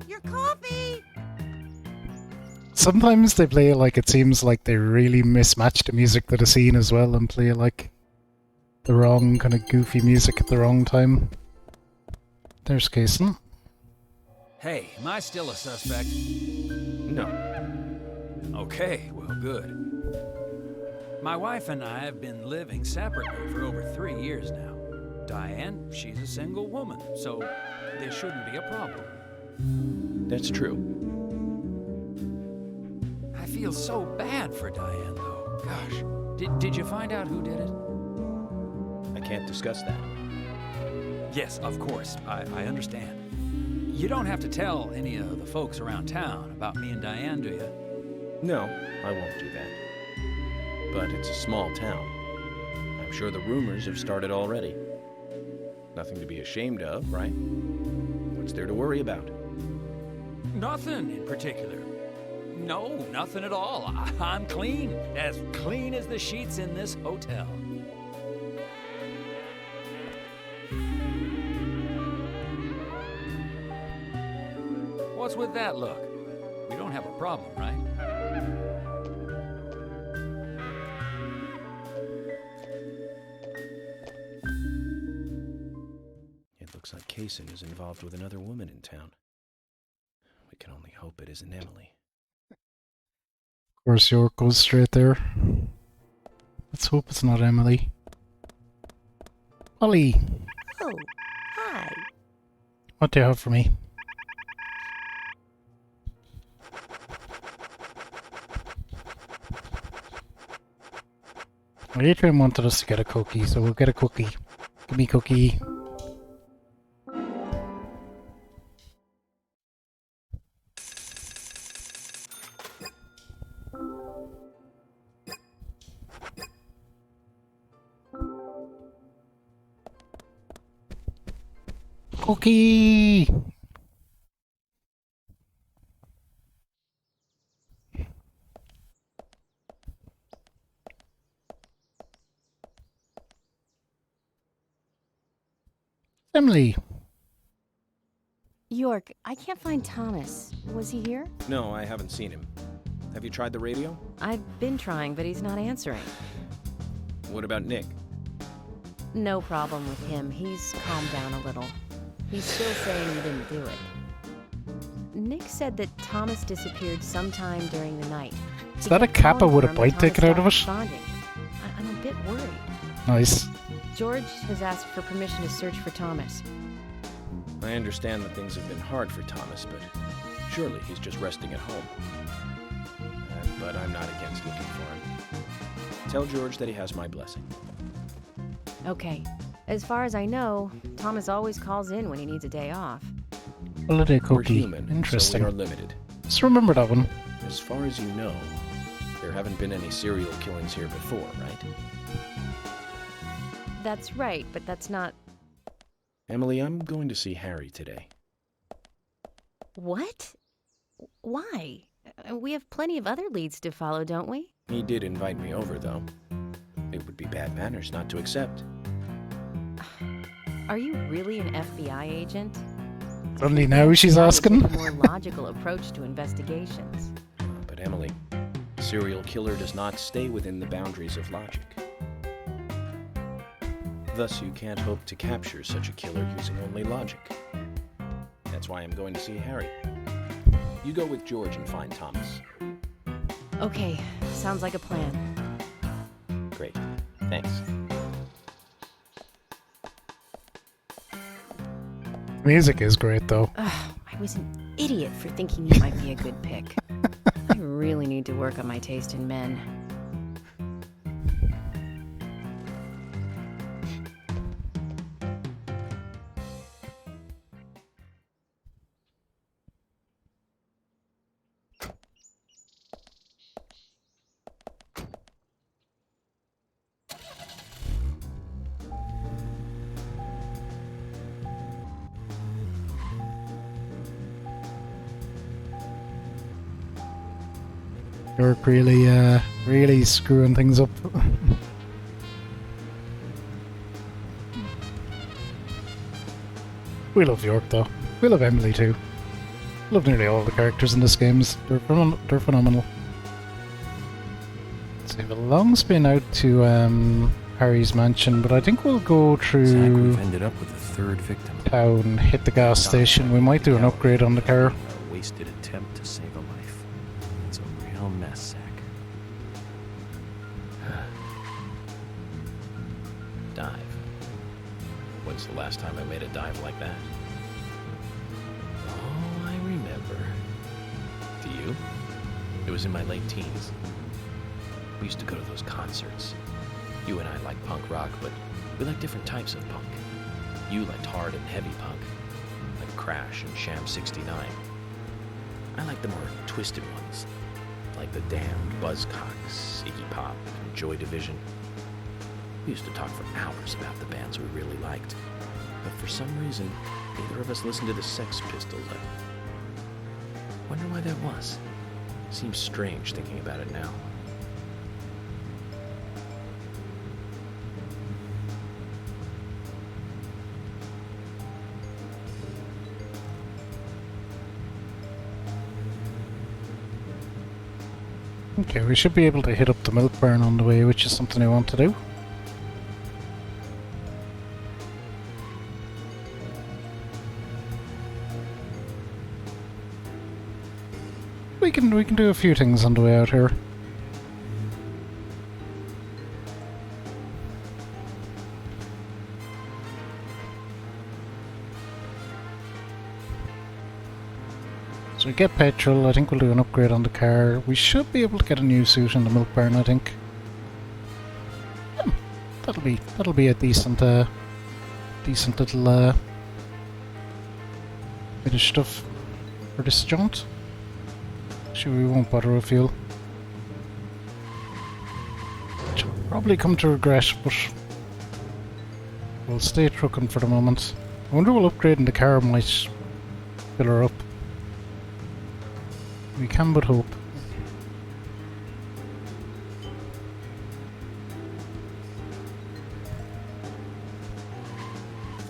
Your coffee! Sometimes they play it like it seems like they really mismatch the music to the scene as well and play like the wrong kind of goofy music at the wrong time. There's Kason. Hey, am I still a suspect? No. Okay, well, good. My wife and I have been living separately for over 3 years now. Diane, she's a single woman, so there shouldn't be a problem. That's true. I feel so bad for Diane, though. Gosh, did you find out who did it? I can't discuss that. Yes, of course. I understand. You don't have to tell any of the folks around town about me and Diane, do you? No, I won't do that. But it's a small town. I'm sure the rumors have started already. Nothing to be ashamed of, right? What's there to worry about? Nothing in particular. No, nothing at all. I'm clean as the sheets in this hotel. What's with that look? We don't have a problem, right? It looks like Kaysen is involved with another woman in town. We can only hope it isn't Emily. Of course, York goes straight there. Let's hope it's not Emily. Polly, Oh, hi. what do you have for me? Adrian wanted us to get a cookie, so we'll get a cookie. Give me a cookie. Cookie! Emily! York, I can't find Thomas. Was he here? No, I haven't seen him. Have you tried the radio? I've been trying, but he's not answering. What about Nick? No problem with him. He's calmed down a little. He's still saying he didn't do it. Nick said that Thomas disappeared sometime during the night. Is that a kappa with a bite taken out of it? I'm a bit worried. Nice. George has asked for permission to search for Thomas. I understand that things have been hard for Thomas, but surely he's just resting at home. But I'm not against looking for him. Tell George that he has my blessing. Okay. As far as I know, Thomas always calls in when he needs a day off. Holiday We're cookie. human, Interesting. so we are limited. Just remember that one. As far as you know, there haven't been any serial killings here before, right? That's right, but that's not... Emily, I'm going to see Harry today. What? Why? We have plenty of other leads to follow, don't we? He did invite me over, though. It would be bad manners not to accept. Are you really an FBI agent? Only now she's asking. A more logical approach to investigations. But Emily, a serial killer does not stay within the boundaries of logic. Thus, you can't hope to capture such a killer using only logic. That's why I'm going to see Harry. You go with George and find Thomas. Okay, sounds like a plan. Great. Thanks. Music is great, though. Ugh, I was an idiot for thinking you might be a good pick. I really need to work on my taste in men. York really screwing things up. We love York, though. We love Emily, too. Love nearly all the characters in this game. They're phenomenal. So we have a long spin out to Harry's mansion, but I think we'll go through Zach, we've ended up with a third victim. Town, hit the gas station. We might do an upgrade on the car. A wasted attempt to save a life. It's a real mess, Zach. Dive. When's the last time I made a dive like that? Oh, I remember. Do you? It was in my late teens. We used to go to those concerts. You and I like punk rock, but we like different types of punk. You liked hard and heavy punk, like Crash and Sham 69. I like the more twisted ones, like The Damned, Buzzcocks, Iggy Pop, and Joy Division. We used to talk for hours about the bands we really liked, but for some reason, neither of us listened to the Sex Pistols. I wonder why that was. Seems strange thinking about it now. Okay, we should be able to hit up the milk barn on the way, which is something I want to do. We can do a few things on the way out here. So we get petrol. I think we'll do an upgrade on the car. We should be able to get a new suit in the milk barn, I think. That'll be a decent little bit of stuff for this jaunt. Sure, we won't bother with fuel. Which I'll probably come to regret, but we'll stay trucking for the moment. I wonder will upgrading the car might fill her up. We can but hope.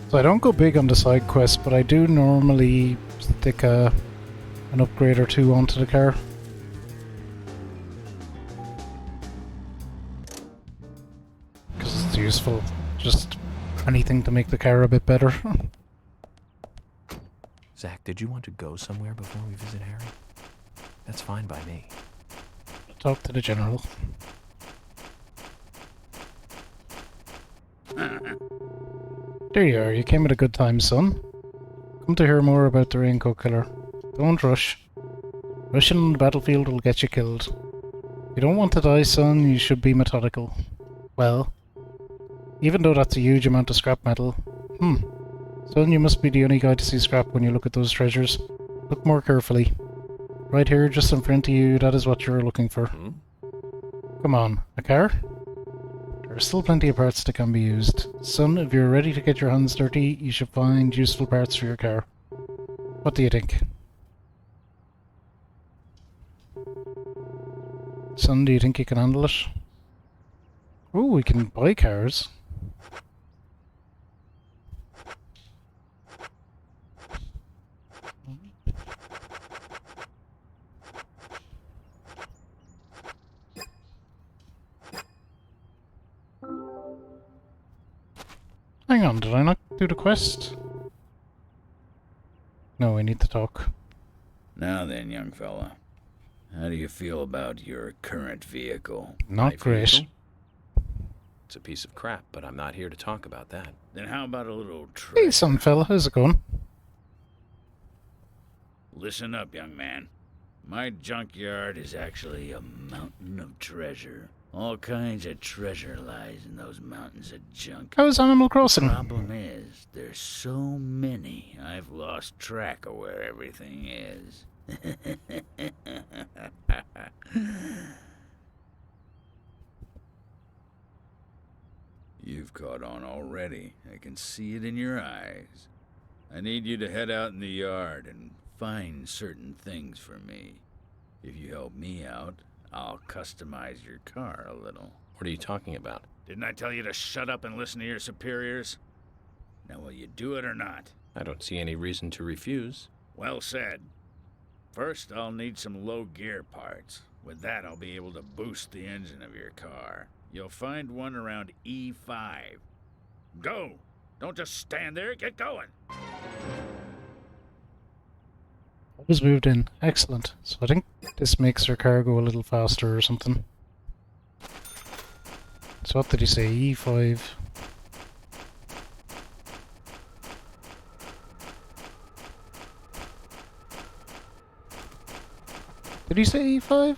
So I don't go big on the side quests, but I do normally stick an upgrade or two onto the car. Because it's useful. Just anything to make the car a bit better. Zach, did you want to go somewhere before we visit Harry? That's fine by me. talk to the general. There you are, you came at a good time, son. Come to hear more about the Raincoat Killer. Don't rush. Rushing on the battlefield will get you killed. You don't want to die, son, you should be methodical. Well, even though that's a huge amount of scrap metal. Son, you must be the only guy to see scrap when you look at those treasures. Look more carefully. Right here, just in front of you, that is what you're looking for. Come on, a car? There are still plenty of parts that can be used. Son, if you're ready to get your hands dirty, you should find useful parts for your car. What do you think? Son, do you think you can handle it? Oh, we can buy cars. Hang on, did I not do the quest? No, I need to talk. Now then, young fella. How do you feel about your current vehicle? Not great. It's a piece of crap, but I'm not here to talk about that. Then how about a little Hey, some fella, how's it going? Listen up, young man. My junkyard is actually a mountain of treasure. All kinds of treasure lies in those mountains of junk. How is Animal Crossing? The problem is, there's so many, I've lost track of where everything is. You've caught on already. I can see it in your eyes. I need you to head out in the yard and find certain things for me. If you help me out, I'll customize your car a little. What are you talking about? Didn't I tell you to shut up and listen to your superiors? Now, will you do it or not? I don't see any reason to refuse. Well said. First, I'll need some low gear parts. With that, I'll be able to boost the engine of your car. You'll find one around E5. Go! Don't just stand there, get going! Was moved in. Excellent. So I think this makes our car go a little faster or something. So what did he say? E5. Did he say E5?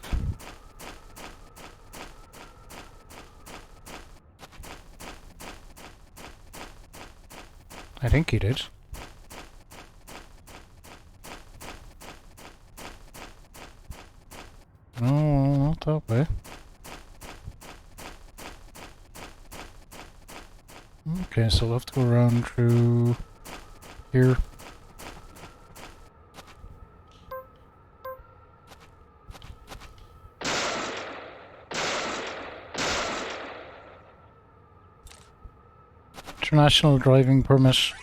I think he did. No, not that way. Okay, so we'll have to go around through here. International driving permit.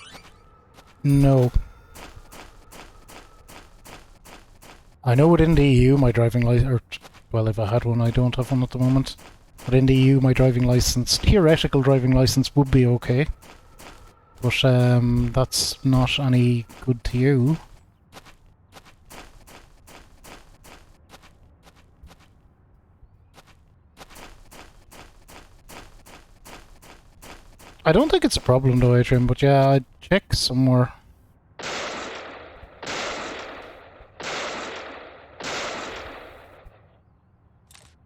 No. I know within the EU my driving license, well, if I had one, I don't have one at the moment. But in the EU my driving license, theoretical driving license would be okay. But that's not any good to you. I don't think it's a problem though, Adrian, but yeah, I'd check somewhere.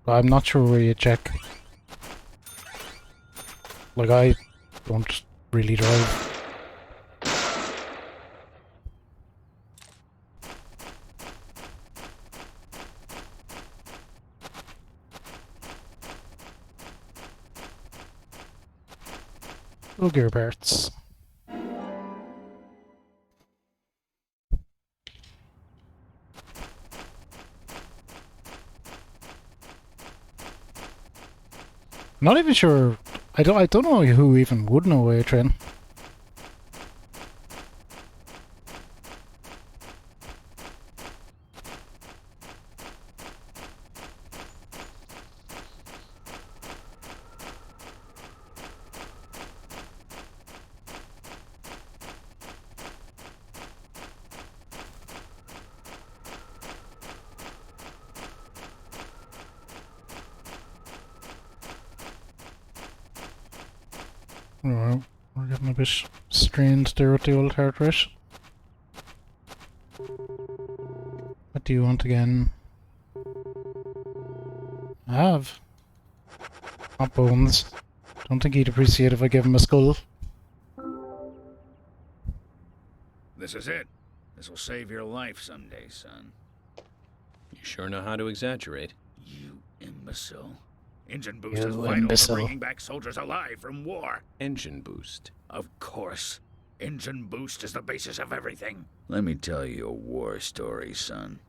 I'm not sure where you check. Like, I don't really drive. Low gear parts. Not even sure. I don't know who even would know A-Train. Oh, we're getting a bit strained there with the old heart rate. What do you want again? I have. Not bones. Don't think he'd appreciate if I gave him a skull. This is it. This will save your life someday, son. You sure know how to exaggerate. You imbecile. Engine boost You is vital imbecile. for bringing back soldiers alive from war. Engine boost. Of course. Engine boost is the basis of everything. Let me tell you a war story, son.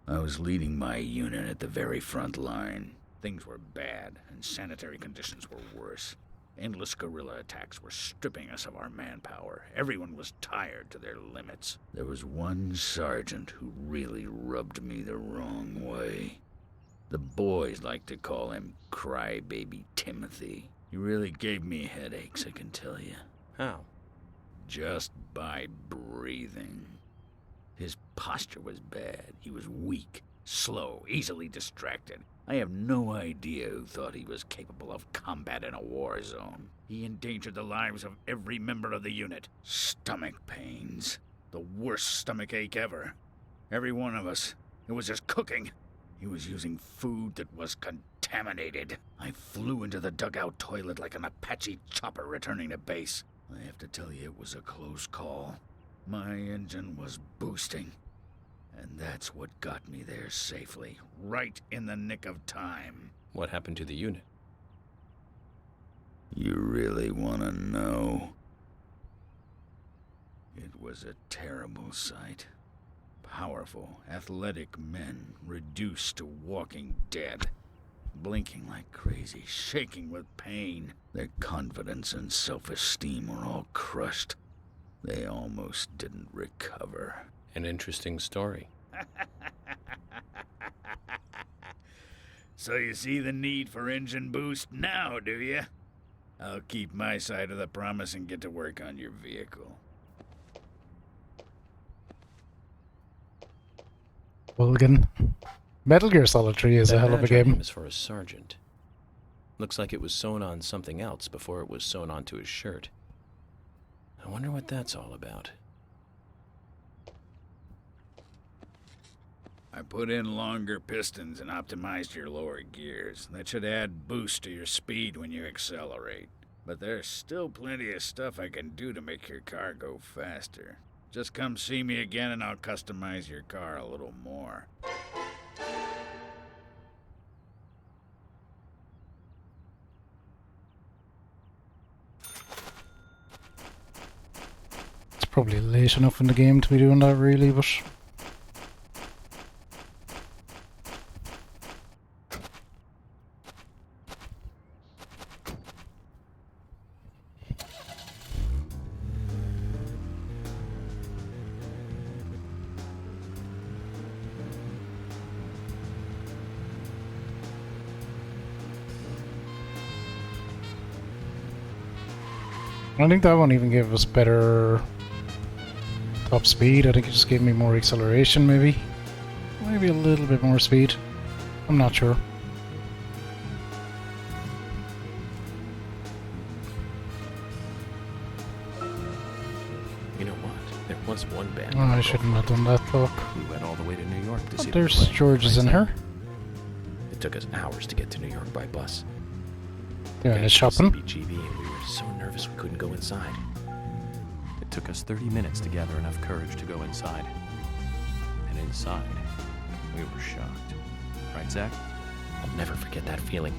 I was leading my unit at the very front line. Things were bad, and sanitary conditions were worse. Endless guerrilla attacks were stripping us of our manpower. Everyone was tired to their limits. There was one sergeant who really rubbed me the wrong way. The boys like to call him Crybaby Timothy. He really gave me headaches, I can tell you. How? Just by breathing. His posture was bad. He was weak, slow, easily distracted. I have no idea who thought he was capable of combat in a war zone. He endangered the lives of every member of the unit. Stomach pains. The worst stomach ache ever. Every one of us. It was just cooking. He was using food that was contaminated. I flew into the dugout toilet like an Apache chopper returning to base. I have to tell you, it was a close call. My engine was boosting. And that's what got me there safely, right in the nick of time. What happened to the unit? You really want to know? It was a terrible sight. Powerful, athletic men reduced to walking dead. Blinking like crazy, shaking with pain. Their confidence and self-esteem were all crushed. They almost didn't recover. An interesting story. So you see the need for engine boost now, do you? I'll keep my side of the promise and get to work on your vehicle. Wilgan. Metal Gear Solid 3 is a hell of a That badge on game. him is for a sergeant. Looks like it was sewn on something else before it was sewn onto his shirt. I wonder what that's all about. I put in longer pistons and optimized your lower gears. That should add boost to your speed when you accelerate. But there's still plenty of stuff I can do to make your car go faster. Just come see me again and I'll customize your car a little more. It's probably late enough in the game to be doing that really, but... I think that one even gave us better top speed. I think it just gave me more acceleration, maybe. Maybe a little bit more speed. I'm not sure. You know what? There was one band. Oh, I shouldn't have done that, though. We went all the way to New York to see Oh, them there's play. George's in her. It took us hours to get to New York by bus. Yeah, Got it's to shopping. CBGB and we were so nervous we couldn't go inside. It took us 30 minutes to gather enough courage to go inside. And inside, we were shocked. Right, Zach? I'll never forget that feeling.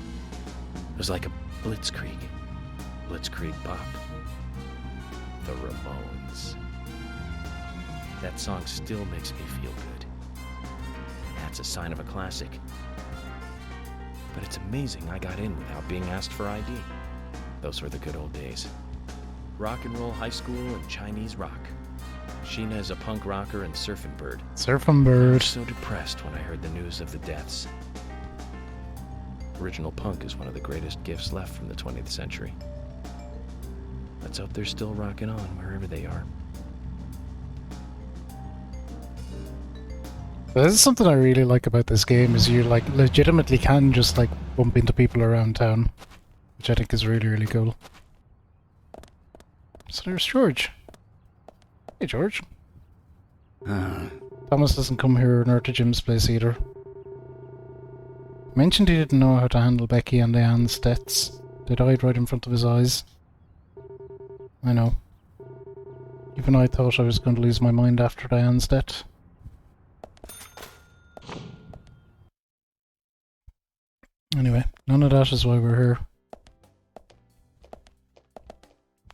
It was like a blitzkrieg. Blitzkrieg pop. The Ramones. That song still makes me feel good. That's a sign of a classic. But it's amazing I got in without being asked for ID. Those were the good old days. Rock and roll high school and Chinese rock. Sheena is a punk rocker and surfing bird. Surfing I bird. was so depressed when I heard the news of the deaths. Original punk is one of the greatest gifts left from the 20th century. Let's hope they're still rocking on wherever they are. This is something I really like about this game, is you like legitimately can just like bump into people around town, which I think is really, really cool. So there's George. Hey, George. Thomas doesn't come here nor to Jim's place either. Mentioned he didn't know how to handle Becky and Diane's deaths. They died right in front of his eyes. I know. Even I thought I was going to lose my mind after Diane's death. Anyway, none of that is why we're here.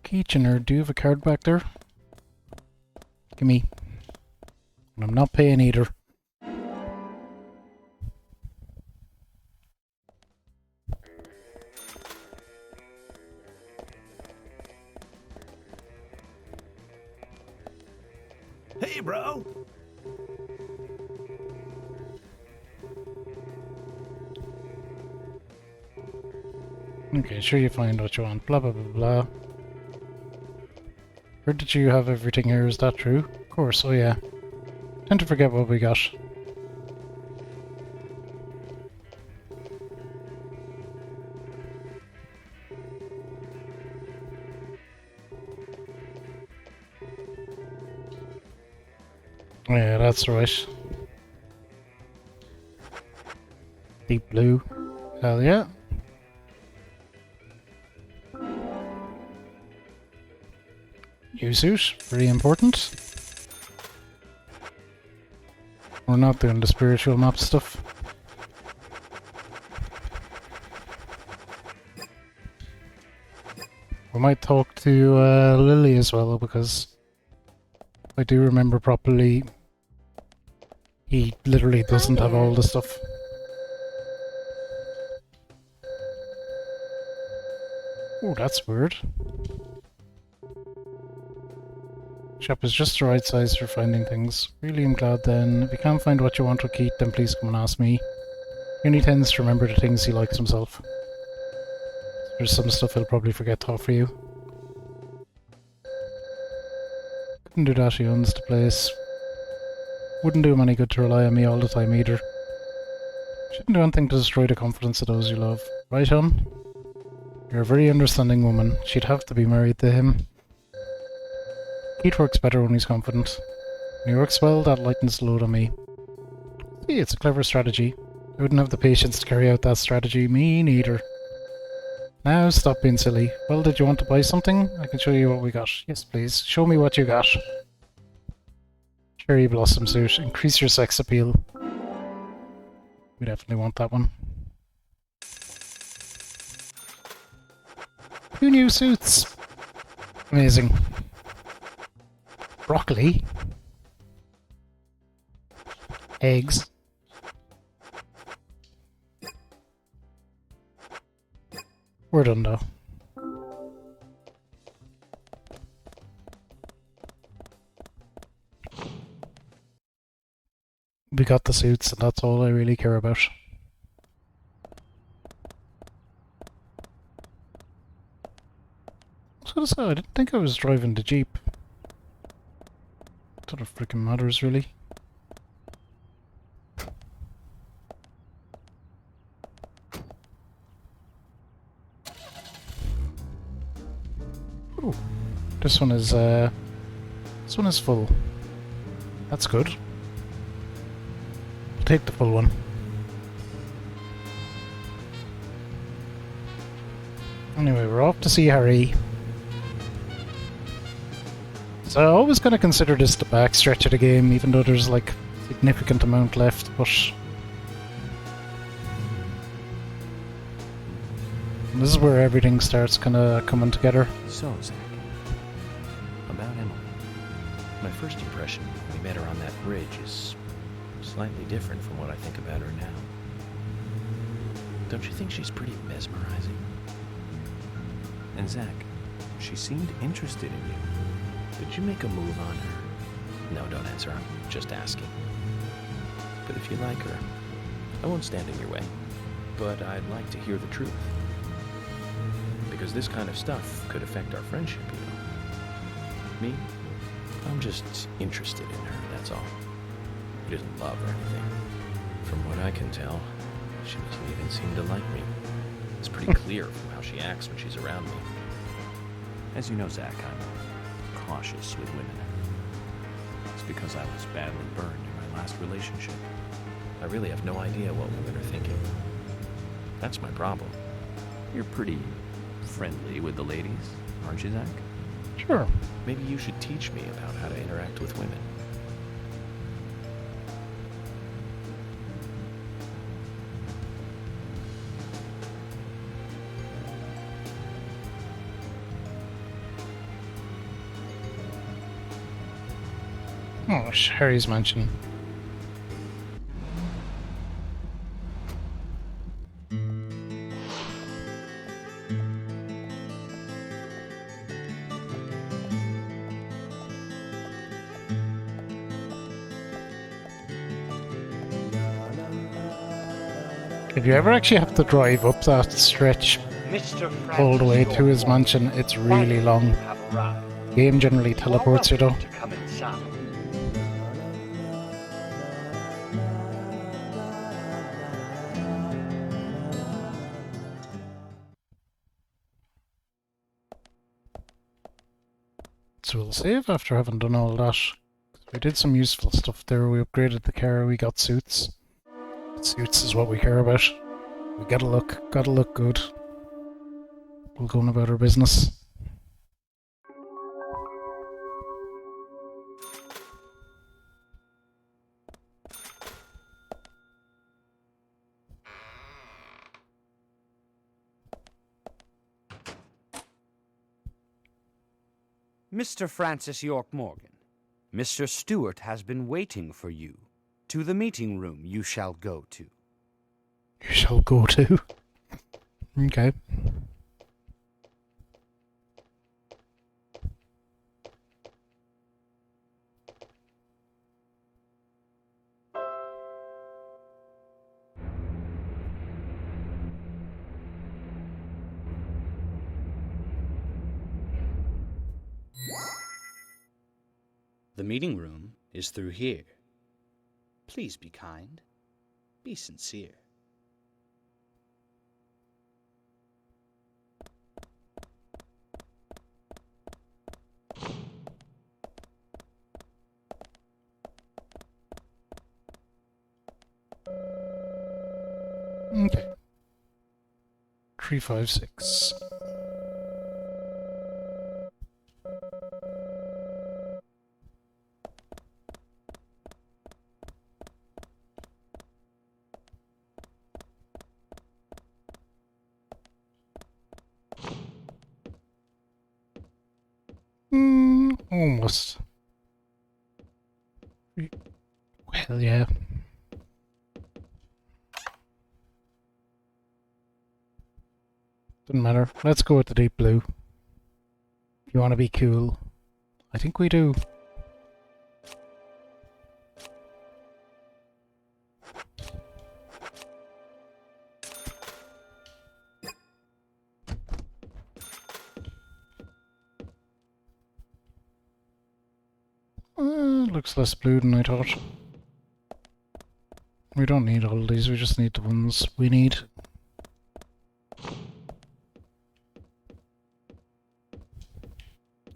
Kitchener, do you have a card back there? Gimme. And I'm not paying either. Hey, bro! Okay, sure you find what you want. Blah blah blah blah. Heard that you have everything here, is that true? Of course, oh yeah. Tend to forget what we got. Yeah, that's right. Deep blue. Hell yeah. New suit, very important. We're not doing the spiritual map stuff. We might talk to Lily as well, because if I do remember properly, he literally doesn't have all the stuff. Oh, that's weird. Shop is just the right size for finding things. Really am glad then. If you can't find what you want with Keith, then please come and ask me. He only tends to remember the things he likes himself. There's some stuff he'll probably forget to offer you. Couldn't do that, he owns the place. Wouldn't do him any good to rely on me all the time either. Shouldn't do anything to destroy the confidence of those you love. Right, hon? You're a very understanding woman. She'd have to be married to him. Keith works better when he's confident. When he works well, that lightens the load on me. See, it's a clever strategy. I wouldn't have the patience to carry out that strategy. Me neither. Now, stop being silly. Well, did you want to buy something? I can show you what we got. Yes, please. Show me what you got. Cherry blossom suit. Increase your sex appeal. We definitely want that one. 2 new suits. Amazing. Broccoli. Eggs. We're done though. We got the suits and that's all I really care about. I was gonna say, I didn't think I was driving the Jeep. Sort of freaking matters, really. Ooh, this one is full. That's good. I'll take the full one. Anyway, we're off to see Harry. So I always kind of consider this the back stretch of the game, even though there's like a significant amount left, but this is where everything starts kind of coming together. So, Zach, about Emily. My first impression when we met her on that bridge is slightly different from what I think about her now. Don't you think she's pretty mesmerizing? And Zach, she seemed interested in you. Did you make a move on her? No, don't answer. I'm just asking. But if you like her, I won't stand in your way. But I'd like to hear the truth. Because this kind of stuff could affect our friendship, you know. Me? I'm just interested in her, that's all. He doesn't love or anything. From what I can tell, she doesn't even seem to like me. It's pretty clear from how she acts when she's around me. As you know, Zach, I'm cautious with women. It's because I was badly burned in my last relationship. I really have no idea what women are thinking. That's my problem. You're pretty friendly with the ladies, aren't you, Zach? Sure. Maybe you should teach me about how to interact with women. Oh, Harry's mansion. If you ever actually have to drive up that stretch all the way to his mansion, it's really long. Game generally teleports you though. To come inside. So we'll save after having done all that. We did some useful stuff there. We upgraded the car, we got suits. Suits is what we care about. We gotta look good. We'll go on about our business. Mr. Francis York Morgan, Mr. Stewart has been waiting for you. To the meeting room you shall go to. You shall go to? Okay. The meeting room is through here. Please be kind. Be sincere. Okay. 356. Almost. Well, yeah. Doesn't matter. Let's go with the deep blue. If you want to be cool. I think we do. Looks less blue than I thought. We don't need all these, we just need the ones we need.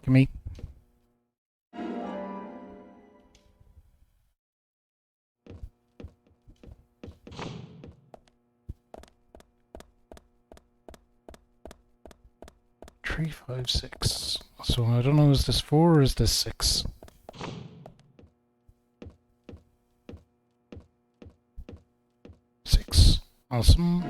Gimme. Three, 5, 6. So I don't know, is this 4 or is this 6? Awesome.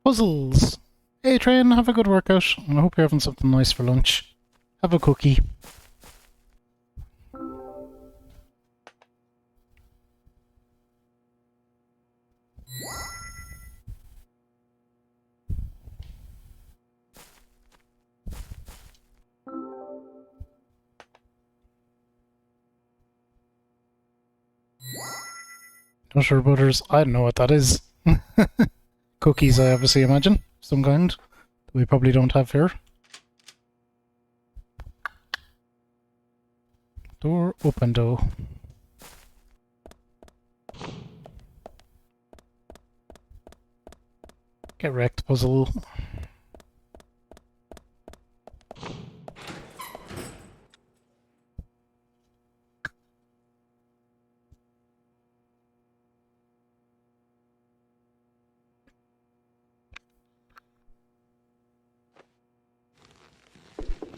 Puzzles! Hey Train, have a good workout, and I hope you're having something nice for lunch. Have a cookie. Nutter butters. I don't know what that is. Cookies, I obviously imagine. Some kind. That we probably don't have here. Door open though. Get wrecked, puzzle.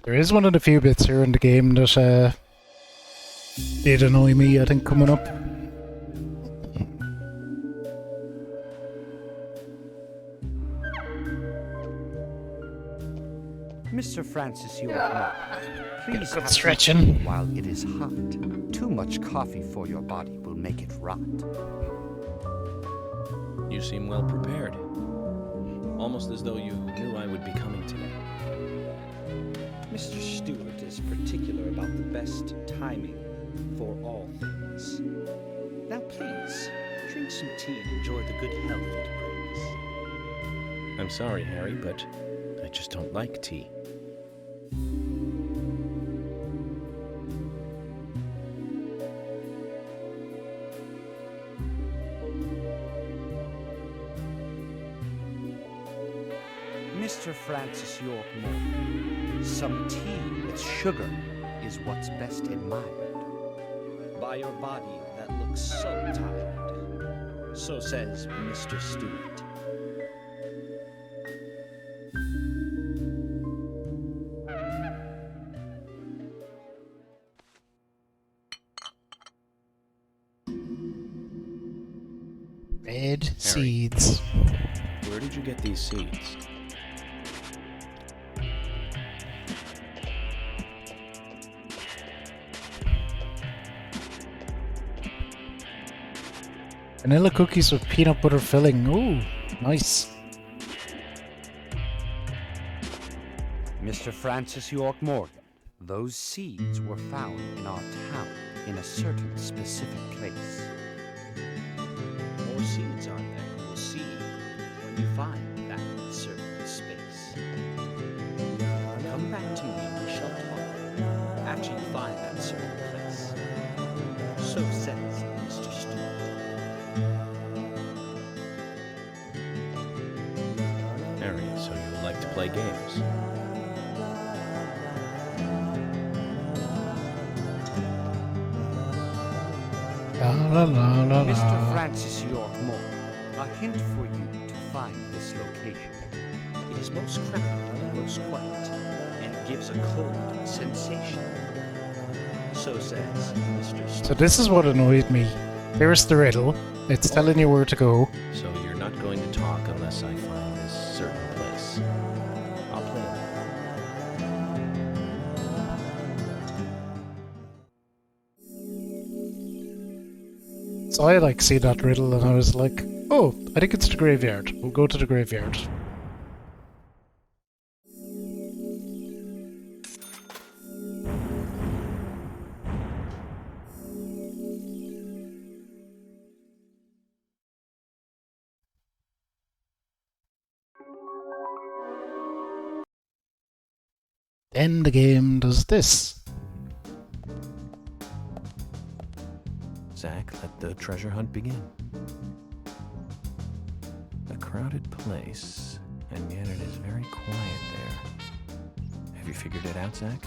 There is one of the few bits here in the game that did annoy me, I think, coming up. Mr. Francis York Morgan, please good have stretching. some tea while it is hot. Too much coffee for your body will make it rot. You seem well prepared. Almost as though you knew I would be coming today. Mr. Stewart is particular about the best timing for all things. Now please, drink some tea and enjoy the good health it brings. I'm sorry, Harry, but I just don't like tea. Mr. Francis York Morgan, some tea with sugar is what's best admired by your body that looks so tired. So says Mr. Stewart. Red Harry, seeds. Where did you get these seeds? Vanilla cookies with peanut butter filling. Ooh, nice. Mr. Francis York Morgan, those seeds were found in our town in a certain specific place. More seeds, aren't there? We'll see when you find that certain space. Come back to me and we shall talk after you find that certain place. So says Mr. Stewart. Harry, so you like to play games? Mr. Francis York Morgan, a hint for you to find this location. It is most crowded and most quiet, and it gives a cold sensation. So says Mr. Stewart. So this is what annoyed me. There's the riddle. It's telling you where to go. So you're not going to talk unless I find this certain place. I'll play along. So I like see that riddle and I was like, oh, I think it's the graveyard. We'll go to the graveyard. Then the game does this. Zach, let the treasure hunt begin. A crowded place, and yet it is very quiet there. Have you figured it out, Zach?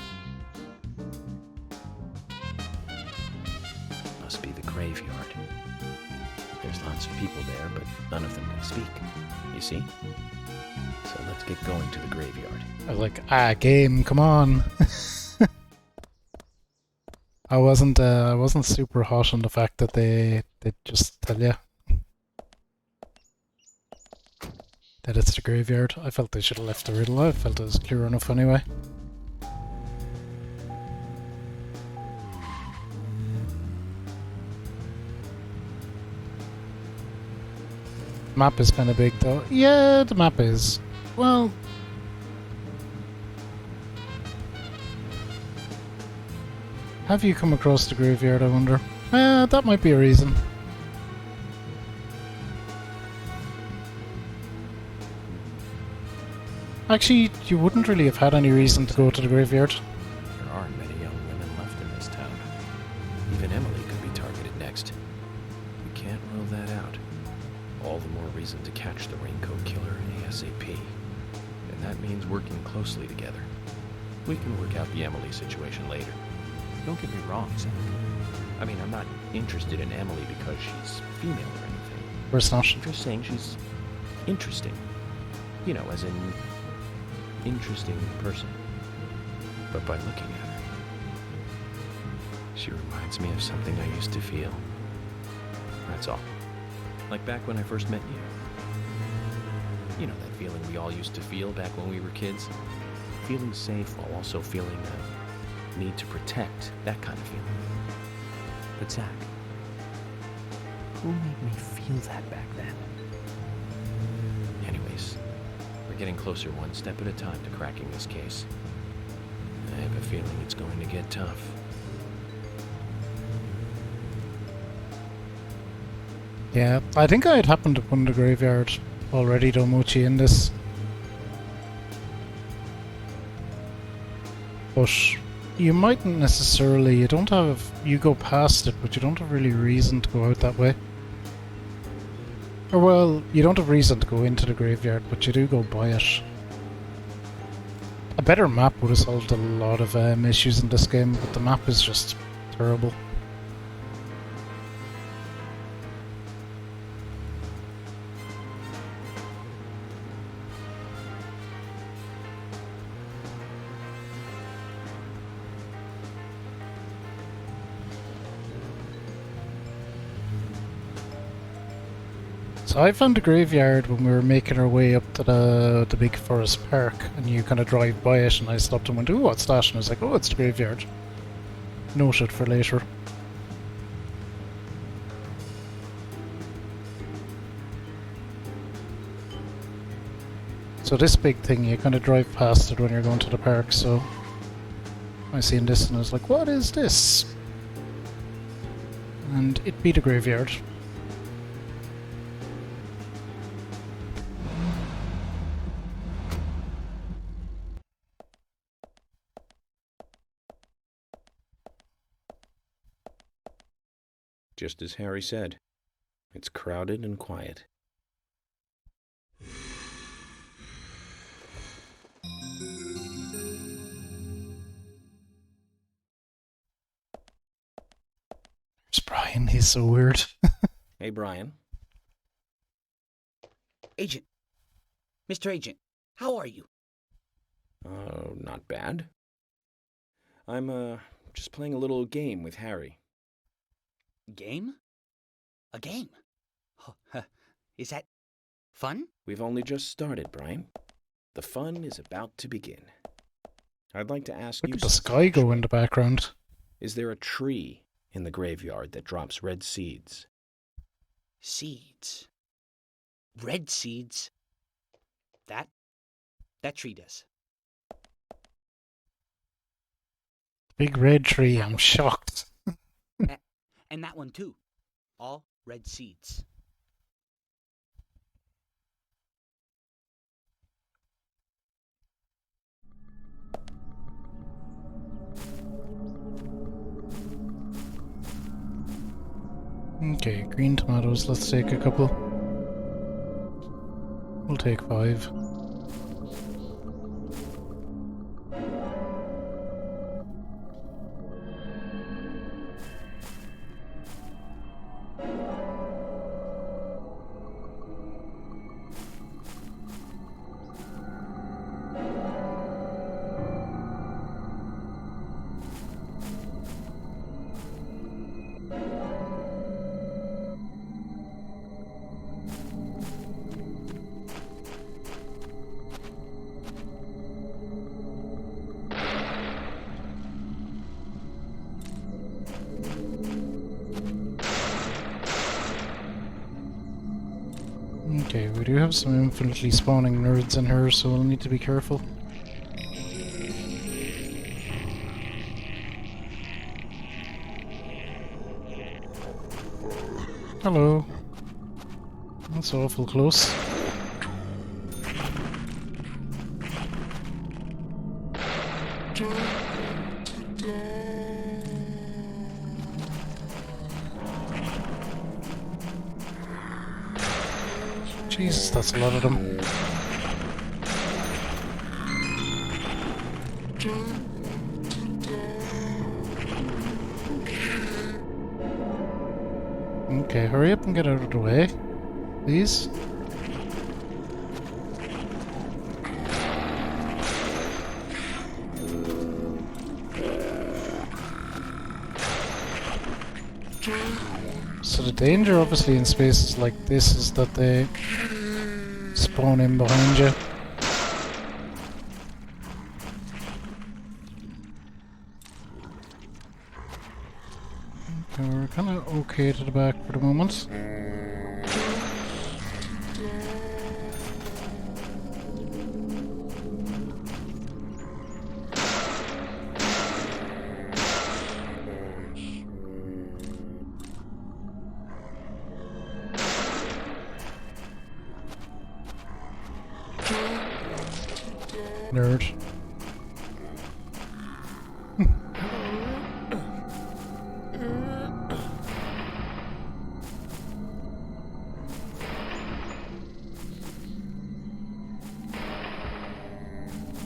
Must be the graveyard. There's lots of people there, but none of them can speak. You see? So let's get going to the graveyard. I was like, game, come on. I wasn't super hot on the fact that they just tell you that it's the graveyard. I felt they should have left the riddle. I felt it was clear enough anyway. Map is kind of big though. Yeah, the map is. Well, have you come across the graveyard, I wonder? That might be a reason. Actually, you wouldn't really have had any reason to go to the graveyard. There aren't many young women left in this town. Even Emily could be targeted next. We can't rule that out. All the more reason to catch the Raincoat Killer ASAP. And that means working closely together. We can work out the Emily situation later. Don't get me wrong, Zach. I mean, I'm not interested in Emily because she's female or anything. Of course not. I'm just saying she's interesting. You know, as in interesting person. But by looking at her, she reminds me of something I used to feel. That's all. Like back when I first met you. You know, that feeling we all used to feel back when we were kids? Feeling safe while also feeling a need to protect, that kind of feeling. But Zach, who made me feel that back then? Anyways, we're getting closer one step at a time to cracking this case. I have a feeling it's going to get tough. Yeah, I think I had happened upon the graveyard already, though, Mochi, in this. But you mightn't necessarily, you go past it, but you don't have really reason to go out that way. Or well, you don't have reason to go into the graveyard, but you do go by it. A better map would have solved a lot of issues in this game, but the map is just terrible. So I found the graveyard when we were making our way up to the big forest park, and you kind of drive by it, and I stopped and went, "Ooh, what's that?" And I was like, "Oh, it's the graveyard." Noted for later. So this big thing, you kind of drive past it when you're going to the park, so I seen this and I was like, "What is this?" And it be the graveyard. Just as Harry said, it's crowded and quiet. There's Brian, he's so weird. Hey, Brian. Agent. Mr. Agent, how are you? Not bad. I'm, just playing a little game with Harry. Game? A game? Is that fun? We've only just started, Brian. The fun is about to begin. I'd like to ask you... Look at the sky go in the background. Is there a tree in the graveyard that drops red seeds? Seeds? Red seeds? That tree does. Big red tree, I'm shocked. And that one too. All red seeds. Okay, green tomatoes, let's take a couple. We'll take 5. Okay, we do have some infinitely spawning nerds in here, so we'll need to be careful. Hello. That's awful close. Jesus, that's a lot of them. Okay, hurry up and get out of the way, please. So the danger obviously in spaces like this is that they spawn in behind you. Okay, we're kind of okay to the back for the moment. Nerd.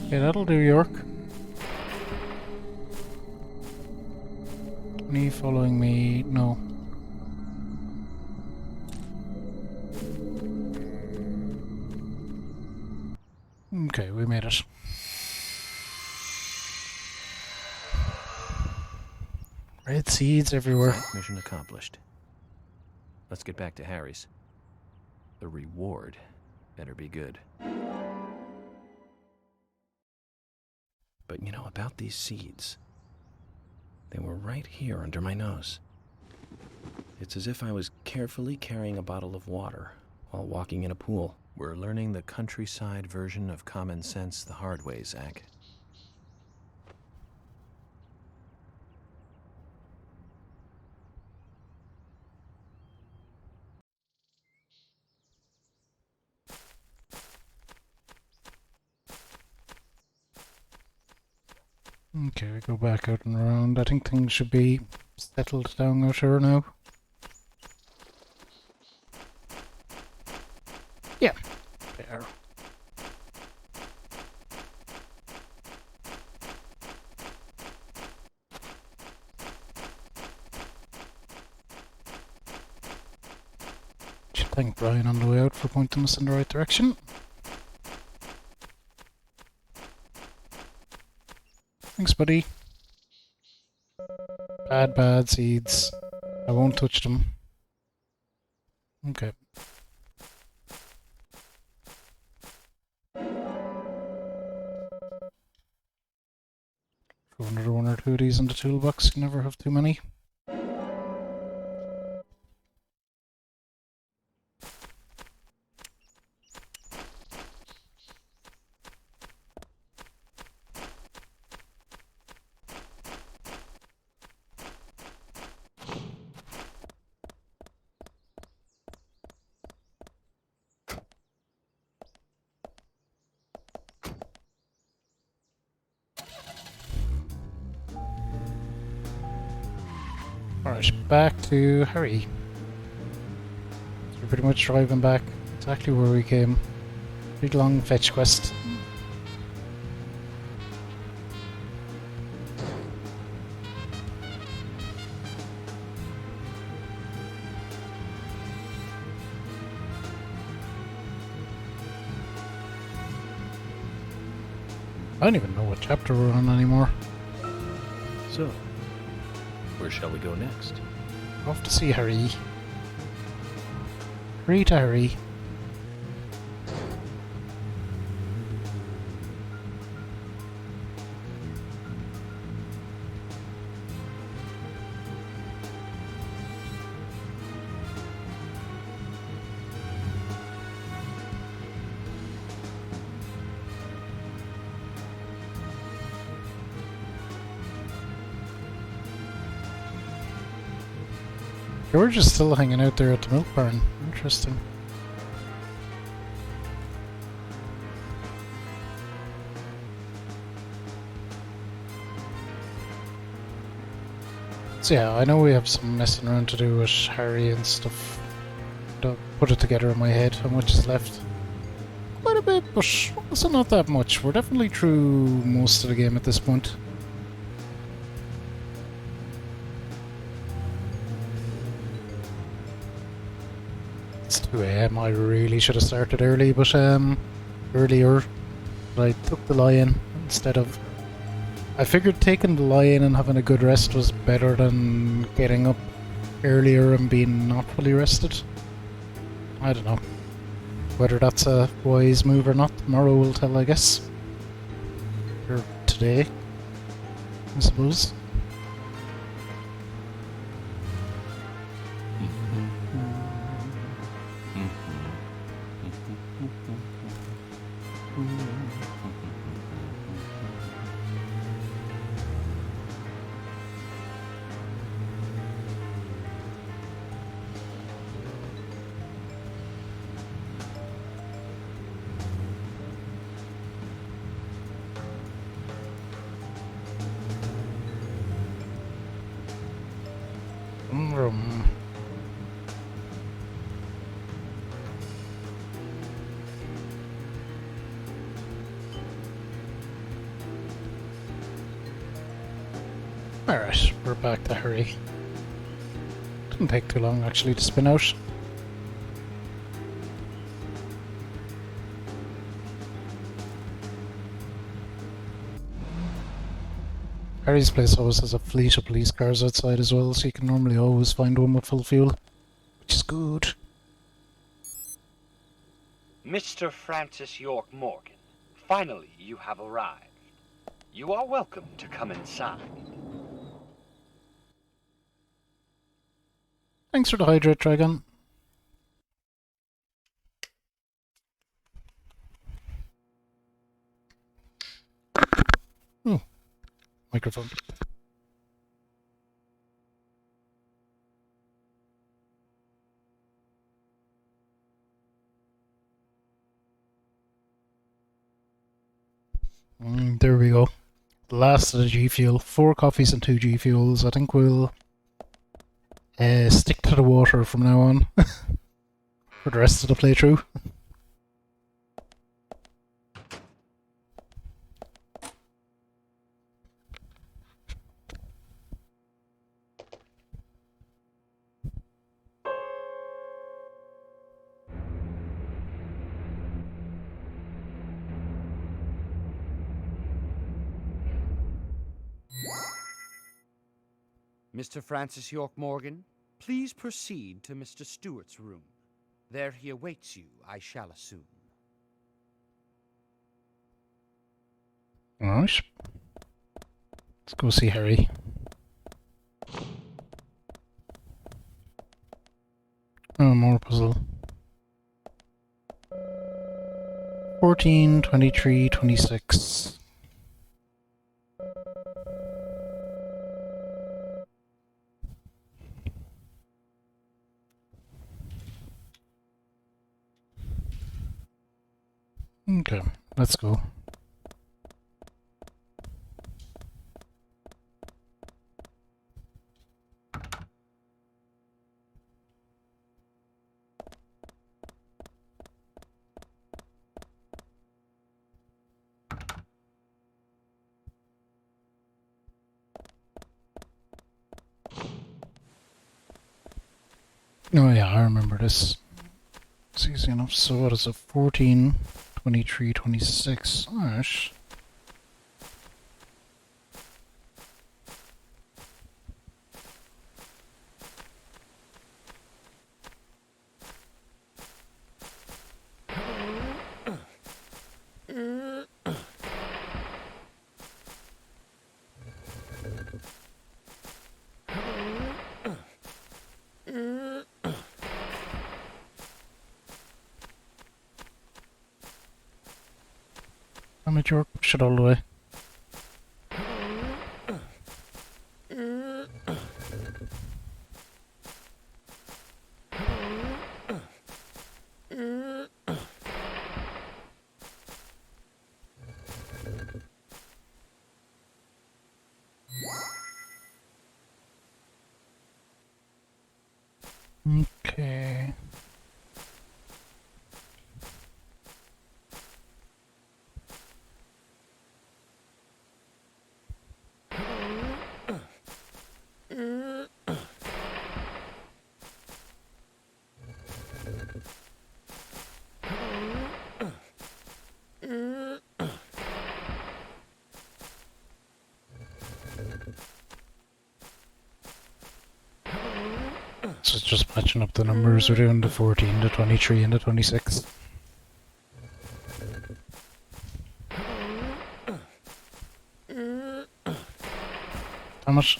Okay, that'll do, York. Any following me? No. Okay, we made it. Red seeds everywhere. Mission accomplished. Let's get back to Harry's. The reward better be good. But you know about these seeds? They were right here under my nose. It's as if I was carefully carrying a bottle of water while walking in a pool. We're learning the countryside version of common sense the hard way, Zach. Okay, we go back out and around. I think things should be settled down out here now. Yeah, there. Should thank Brian on the way out for pointing us in the right direction. Thanks, buddy. Bad seeds. I won't touch them. Okay. Throw another one or two of these in the toolbox. You never have too many. Alright, back to Harry. So we're pretty much driving back exactly where we came. Big long fetch quest. I don't even know what chapter we're on anymore. So, where shall we go next? Off to see Harry. Free to Harry. George is still hanging out there at the milk barn. Interesting. So yeah, I know we have some messing around to do with Harry and stuff, but put it together in my head how much is left. Quite a bit, but also not that much. We're definitely through most of the game at this point. It's 2 AM. I really should have started early, but earlier. But I took the lie-in instead of... I figured taking the lie-in and having a good rest was better than getting up earlier and being not fully rested. I don't know. Whether that's a wise move or not, tomorrow will tell, I guess. Or today, I suppose. Alright, we're back to hurry. Didn't take too long actually to spin out. Harry's place always has a fleet of police cars outside as well, so you can normally always find one with full fuel, which is good. Mr. Francis York Morgan, finally you have arrived. You are welcome to come inside. Thanks for the hydrate, Dragon. Oh, microphone. There we go. The last of the G Fuel. 4 coffees and 2 G Fuels. I think we'll stick to the water from now on for the rest of the playthrough. Mr. Francis York Morgan, please proceed to Mr. Stewart's room. There he awaits you, I shall assume. Alright. Let's go see Harry. Oh, more puzzle. 14, 23, 26. Okay, let's go. Oh yeah, I remember this. It's easy enough. So what is it? 14, 23, 26. Gosh. York, push it all the way. Okay. So it's just matching up the numbers. We're doing the 14, the 23, and the 26. How much?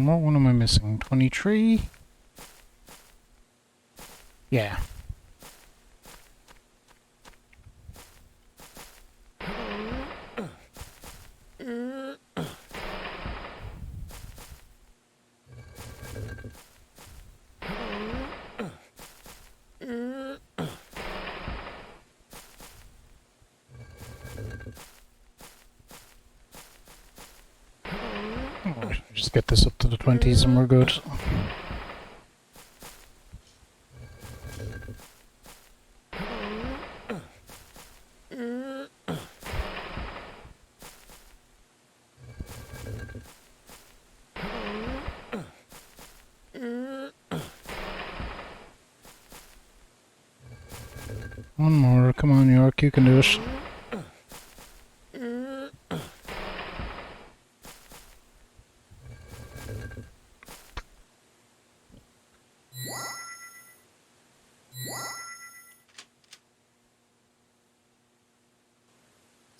What one am I missing? 23? Yeah. Just get this up to the 20s and we're good. One more, come on York, you can do it.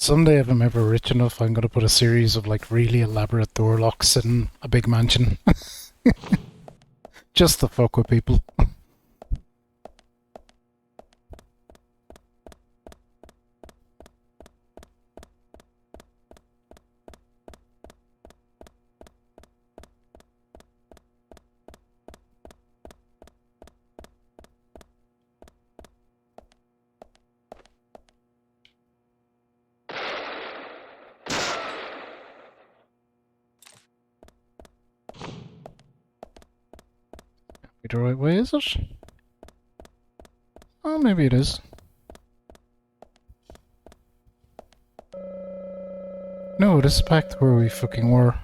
Someday if I'm ever rich enough, I'm gonna put a series of like really elaborate door locks in a big mansion. Just to fuck with people. The right way, is it? Oh, maybe it is. No, this is back to where we fucking were.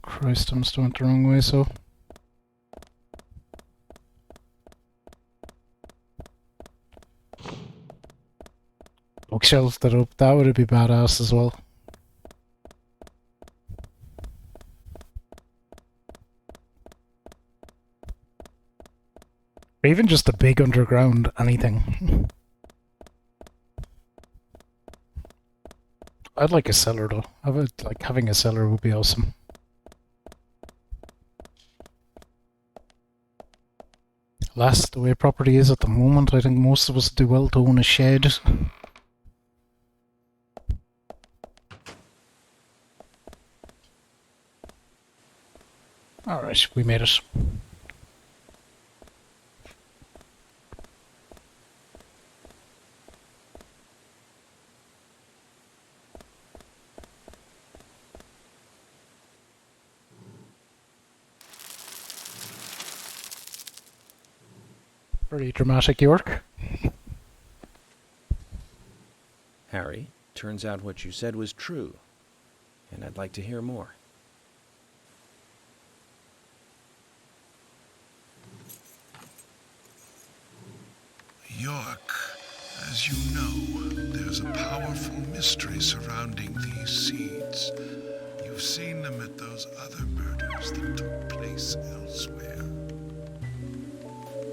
Christ, I'm still went the wrong way, so... Bookshelf that up, that would be badass as well. Or even just a big underground anything. I'd like a cellar though. Like having a cellar would be awesome. Last, the way property is at the moment, I think most of us do well to own a shed. Alright, we made it. Very dramatic, York. Harry, turns out what you said was true, and I'd like to hear more. York, as you know, there's a powerful mystery surrounding these seeds. You've seen them at those other murders that took place elsewhere.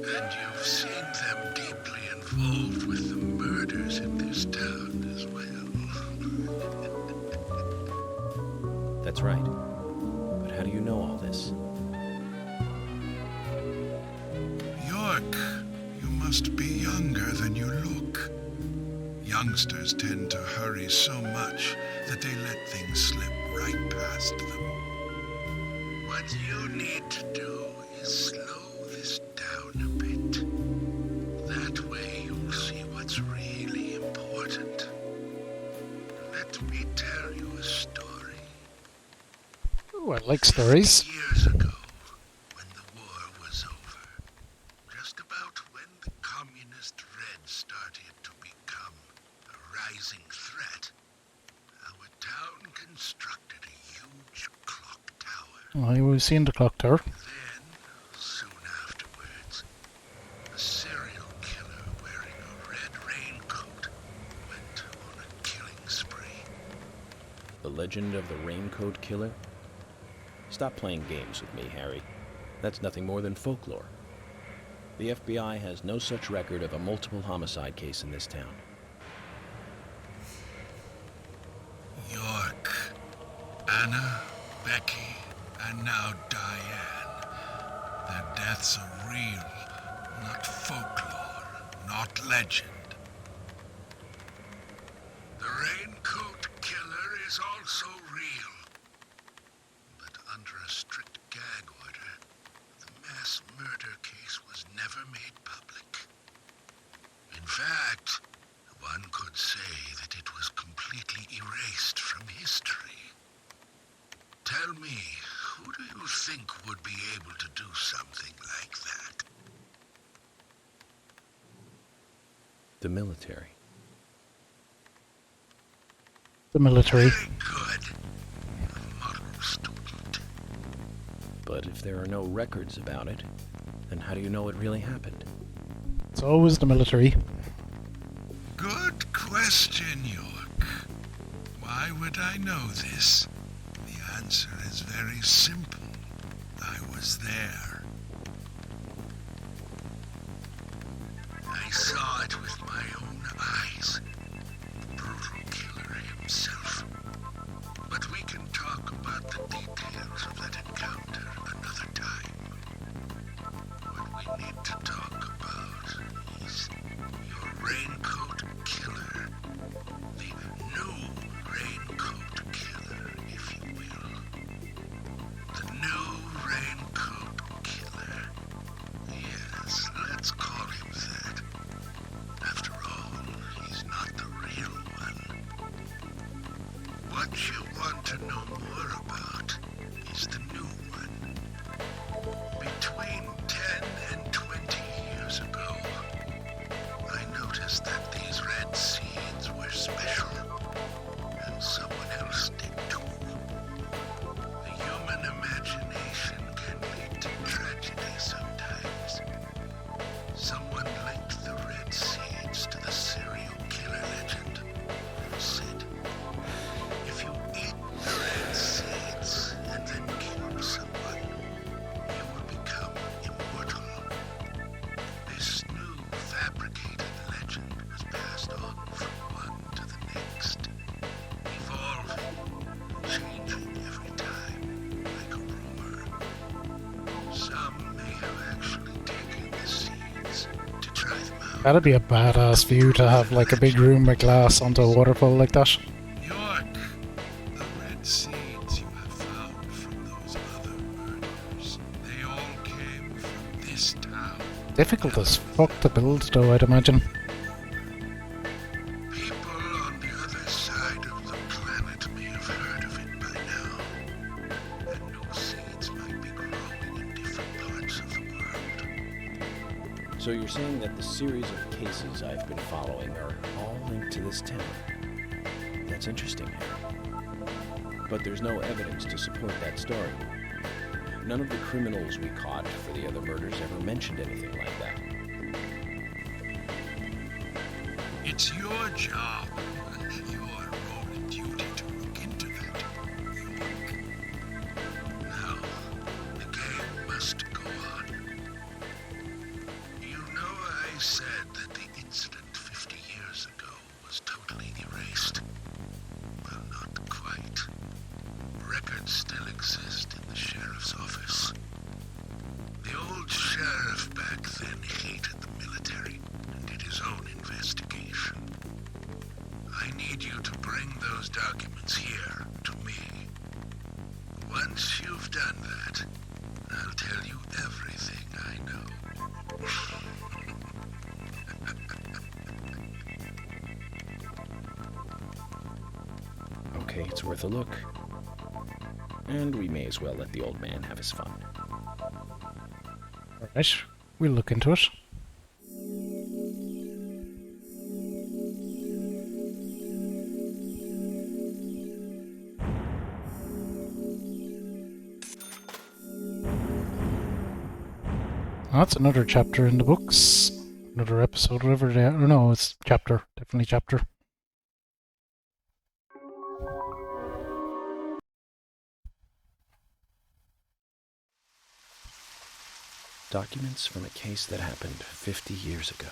And you've seen them deeply involved with the murders in this town as well. That's right. But how do you know all this? York, you must be younger than you look. Youngsters tend to hurry so much that they let things slip right past them. What you need to do is slow this down a bit. That way you'll see what's really important. Let me tell you a story. Ooh, I like stories. Years ago, when the war was over, just about when the communist Reds started to become a rising threat, our town I was seeing the clock tower. Soon afterwards, a serial killer wearing a red raincoat went on a killing spree. The legend of the Raincoat Killer? Stop playing games with me, Harry. That's nothing more than folklore. The FBI has no such record of a multiple homicide case in this town. York, Anna, Becky, and now Diane. Their deaths are real, not folklore, not legend. The Raincoat Killer is also real. But under a strict gag order, the mass murder case was never made public. In fact, one could say that it was completely erased from history. Tell me, who do you think would be able to do something like that? The military. The military. Good. A model student. But if there are no records about it, then how do you know it really happened? It's always the military. Good question, York. Why would I know this? The answer is very simple. I was there. I saw it with my own eyes. The brutal killer himself. But we can talk about the details of that encounter another time. What we need to talk about is your Raincoat Killer. The new Raincoat Killer, if you will. The new Raincoat Killer. Yes, let's call him that. After all, he's not the real one. What you want to know more about is the new one. Between 10 and 20 years ago, I noticed that these red seeds were special, and someone else did too. The human imagination can lead to tragedy sometimes. Someone linked the red seeds to the serial killer legend and said, if you eat the red seeds and then kill someone, you will become immortal. This new fabricated legend was passed on from one to the next, evolving, changing every time, like a rumor. Some may have actually taken the seeds to try them out. That'd be a badass view to have like a big room with glass onto a waterfall like that. York, the red seeds you have found from those other murders, they all came from this town. Difficult as fuck to build though, I'd imagine. People on the other side of the planet may have heard of it by now, and new seeds might be growing in different parts of the world. So you're saying that the series of cases I've been following are all linked to this town? That's interesting, Harry. But there's no evidence to support that story. None of the criminals we caught for the other murders ever mentioned anything like that. It's your job, your role and duty to look into that, York. Now, the game must go on. You know I said that the incident 50 years ago was totally erased. Well, not quite. Records still exist in the sheriff's office. The old sheriff back then hated the military and did his own investigation. I need you to bring those documents here to me. Once you've done that, I'll tell you everything I know. Okay, it's worth a look. And we may as well let the old man have his fun. Alright, we'll look into it. That's another chapter in the books. Another episode, whatever they are. Or no, it's chapter. Definitely chapter. Documents from a case that happened 50 years ago.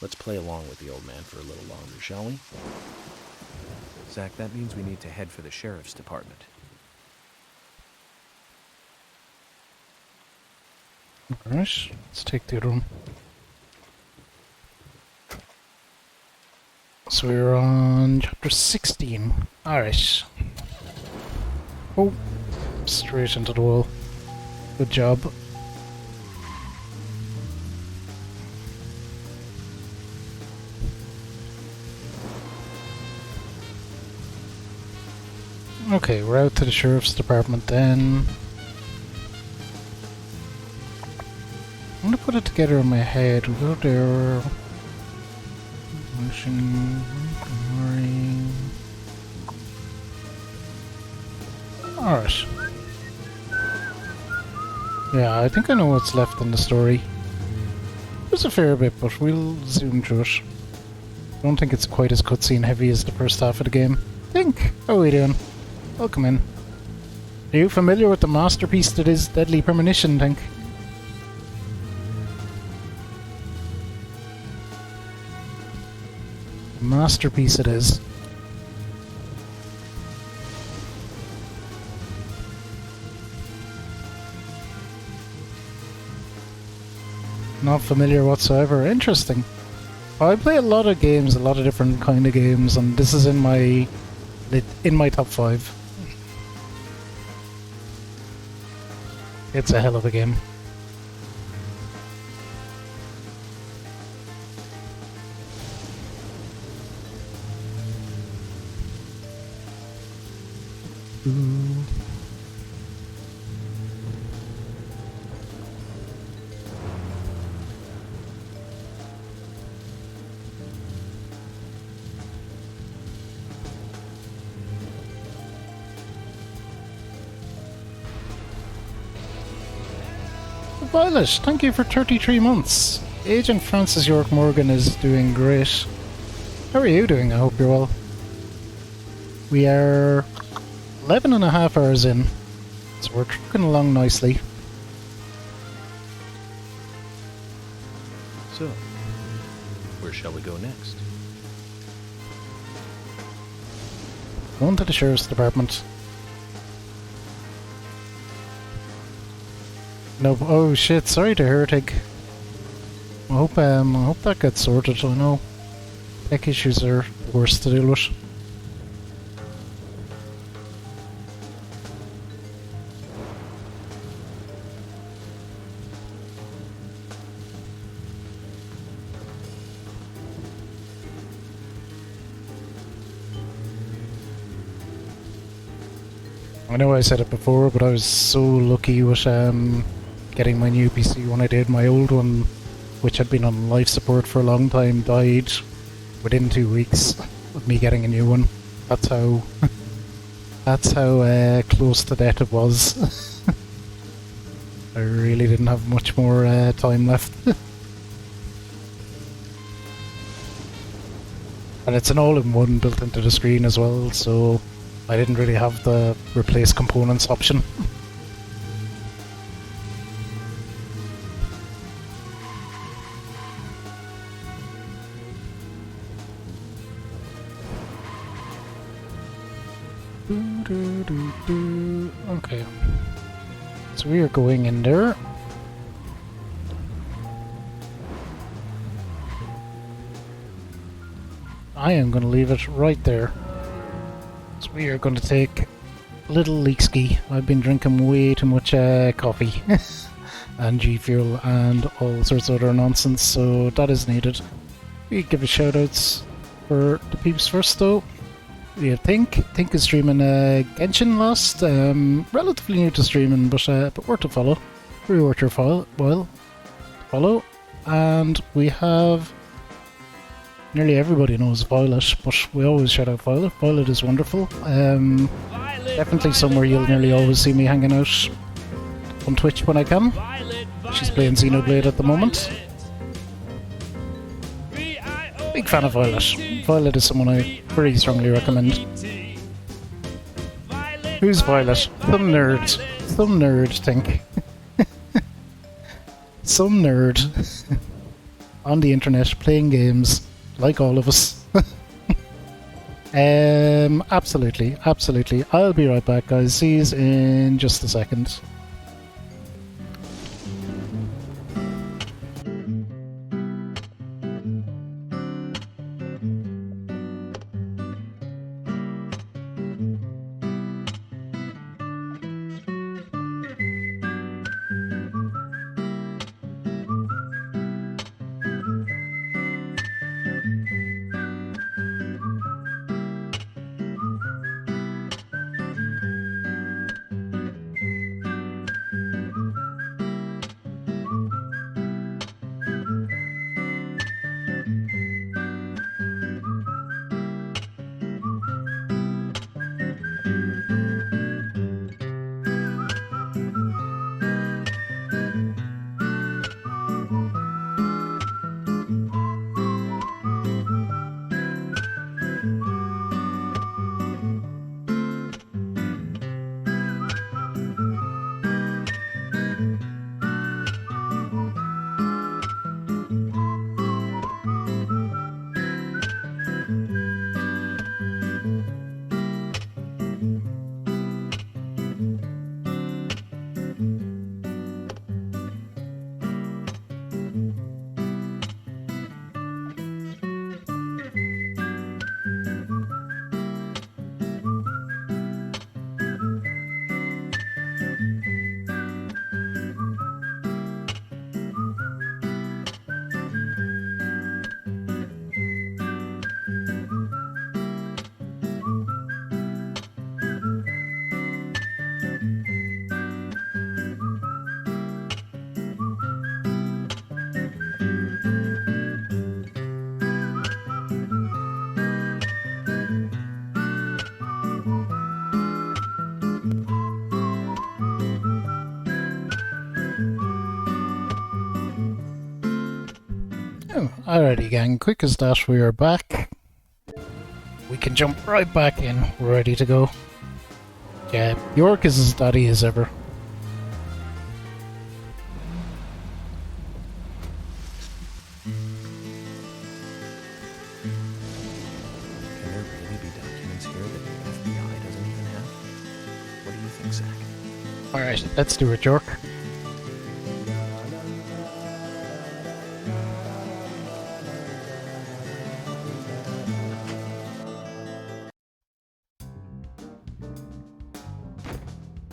Let's play along with the old man for a little longer, shall we? Zach, that means we need to head for the sheriff's department. Alright, let's take the other one. So we're on chapter 16. Alright. Oh, straight into the wall. Good job. Okay, we're out to the sheriff's department then. I'm gonna put it together in my head. We go there. Motion. Alright. Yeah, I think I know what's left in the story. There's a fair bit, but we'll zoom through it. I don't think it's quite as cutscene heavy as the first half of the game. Think, how are we doing? Welcome in. Are you familiar with the masterpiece that is Deadly Premonition, Think? Masterpiece it is. Not familiar whatsoever. Interesting. I play a lot of games, a lot of different kind of games, and this is in my top 5. It's a hell of a game. Violet, thank you for 33 months. Agent Francis York Morgan is doing great. How are you doing? I hope you're well. We are 11 and a half hours in, so we're trucking along nicely. So, where shall we go next? Going to the sheriff's department. No, oh shit, sorry to hear, Tig. I hope that gets sorted. I know tech issues are the worst to deal with. I know I said it before, but I was so lucky with getting my new PC when I did. My old one, which had been on life support for a long time, died within 2 weeks of me getting a new one. That's how close to death it was. I really didn't have much more time left. And it's an all-in-one built into the screen as well, so I didn't really have the replace components option. Okay. So we are going in there. I am going to leave it right there. So we are going to take a little leak ski. I've been drinking way too much coffee and G Fuel and all sorts of other nonsense, so that is needed. We give a shout outs for the peeps first though. We have Think is streaming Genshin Lost, relatively new to streaming, but worth a follow. Very worth your follow. And we have nearly everybody knows Violet, but we always shout out Violet. Violet is wonderful. Definitely somewhere you'll nearly always see me hanging out on Twitch when I can. She's playing Xenoblade at the moment. Big fan of Violet. Violet is someone I very strongly recommend. Who's Violet? Some nerd. Some nerd, think. Some nerd on the internet playing games like all of us. Absolutely, absolutely. I'll be right back, guys. See you in just a second. Alrighty gang, quick as that, we are back. We can jump right back in, we're ready to go. Yeah, York is as daddy as ever. Can there really be documents here that the FBI doesn't even have? What do you think, Zach? Alright, let's do it, York.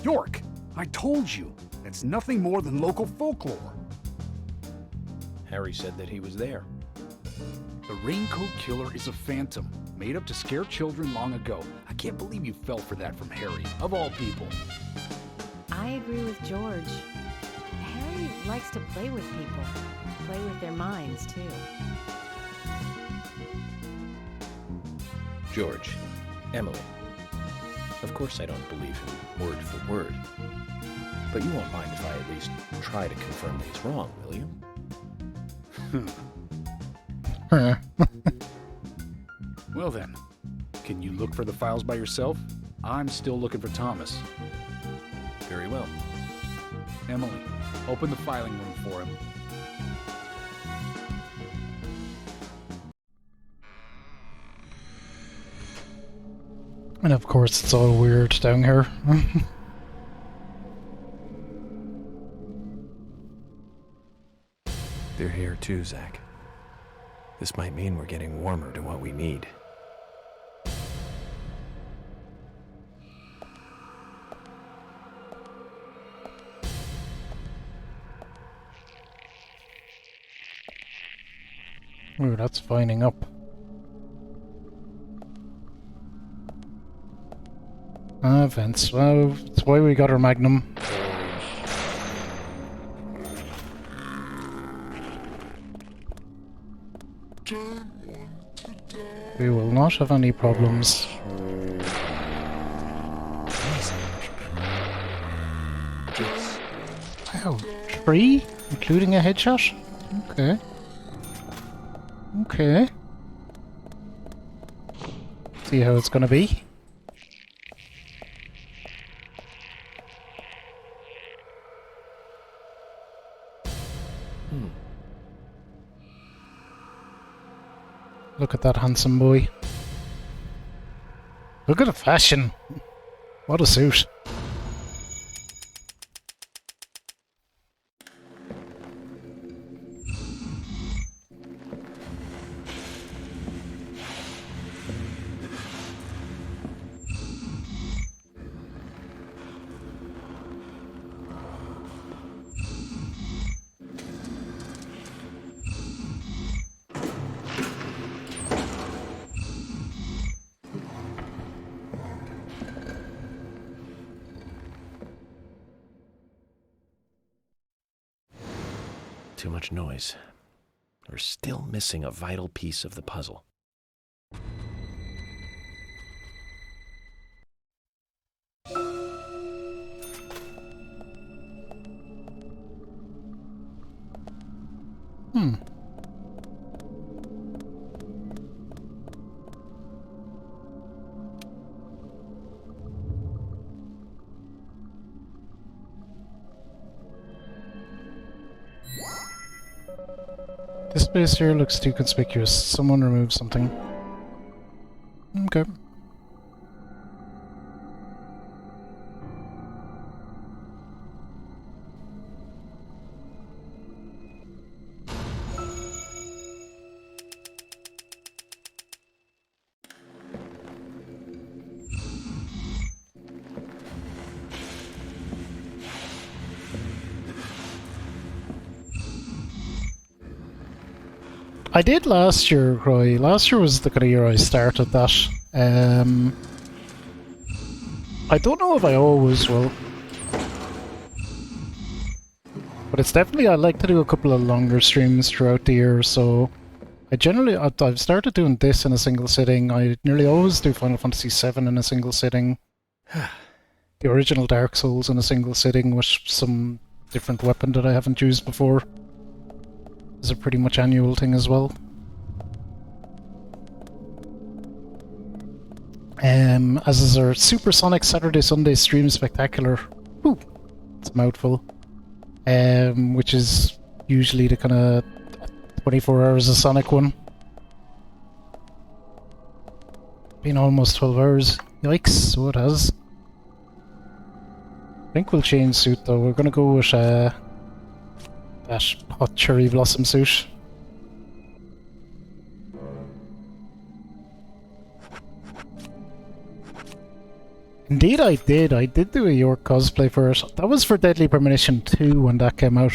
York, I told you, it's nothing more than local folklore. Harry said that he was there. The Raincoat Killer is a phantom, made up to scare children long ago. I can't believe you fell for that from Harry, of all people. I agree with George. Harry likes to play with people. Play with their minds, too. George, Emily. Of course I don't believe him word for word. But you won't mind if I at least try to confirm that he's wrong, will you? Well then, can you look for the files by yourself? I'm still looking for Thomas. Very well. Emily, open the filing room for him. And of course it's all weird down here. They're here too, Zach. This might mean we're getting warmer to what we need. Ooh, that's fining up. Vents. Well, that's why we got our Magnum. We will not have any problems. Ouch. 3, including a headshot? Okay. Okay. See how it's gonna be. Look at that handsome boy. Look at the fashion. What a suit. Too much noise. We're still missing a vital piece of the puzzle. This space here looks too conspicuous. Someone remove something. Okay. I did last year, Roy. Last year was the kind of year I started that. I don't know if I always will. But it's definitely, I like to do a couple of longer streams throughout the year, so I've started doing this in a single sitting. I nearly always do Final Fantasy VII in a single sitting. The original Dark Souls in a single sitting with some different weapon that I haven't used before. Is a pretty much annual thing as well. As is our Supersonic Saturday Sunday Stream Spectacular. Ooh, it's a mouthful. Which is usually the kind of 24 hours of Sonic one. Been almost 12 hours. Yikes, so it has. I think we'll change suit though. We're gonna go with that hot cherry blossom suit. Indeed I did. I did do a York cosplay for it. That was for Deadly Premonition 2 when that came out.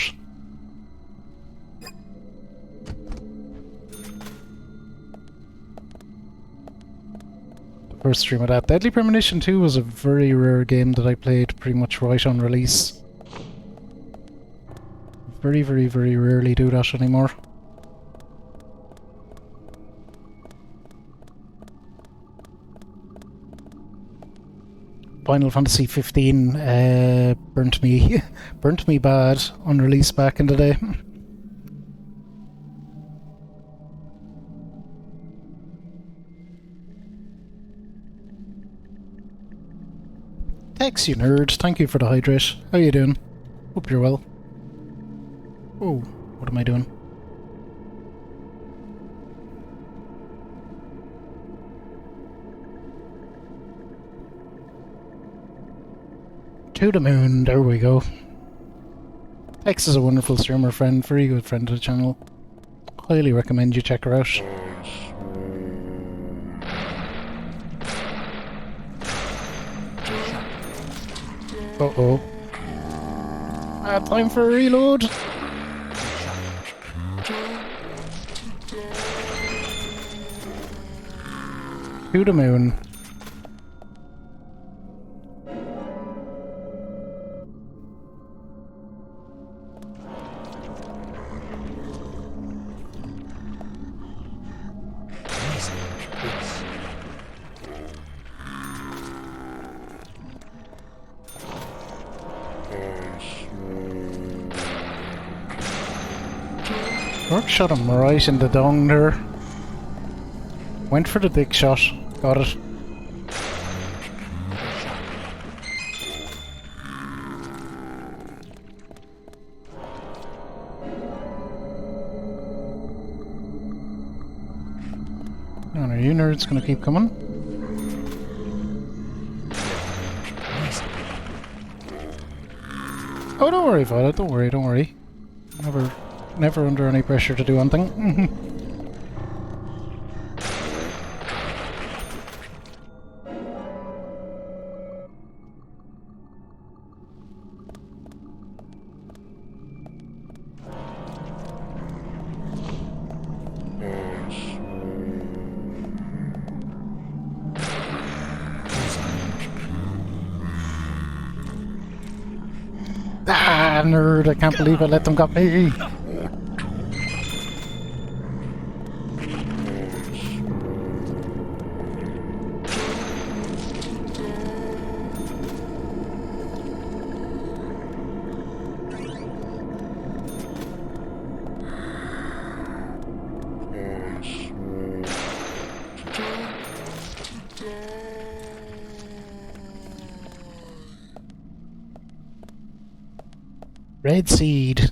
The first stream of that. Deadly Premonition 2 was a very rare game that I played pretty much right on release. Very, very, very rarely do that anymore. Final Fantasy 15 burnt me bad on release back in the day. Tex, you nerd. Thank you for the hydrate. How you doing? Hope you're well. Oh, what am I doing? To the moon, there we go. X is a wonderful streamer friend, very good friend of the channel. Highly recommend you check her out. Uh-oh. Time for a reload. To the moon. Rourke shot him right in the dong there. Went for the dick shot. Got it. And are you nerds gonna keep coming? Oh, don't worry about it. Don't worry, don't worry. Never under any pressure to do anything. Ah, nerd, I can't believe I let them got me. Red seed.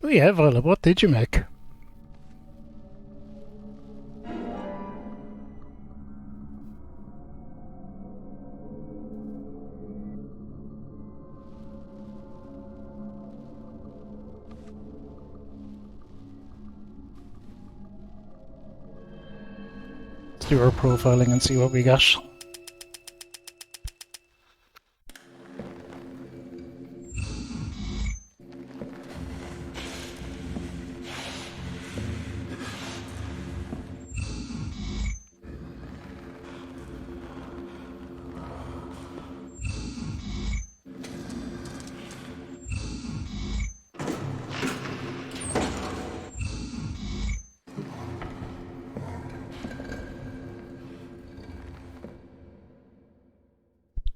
Oh yeah, Violet, what did you make? Let's do our profiling and see what we got.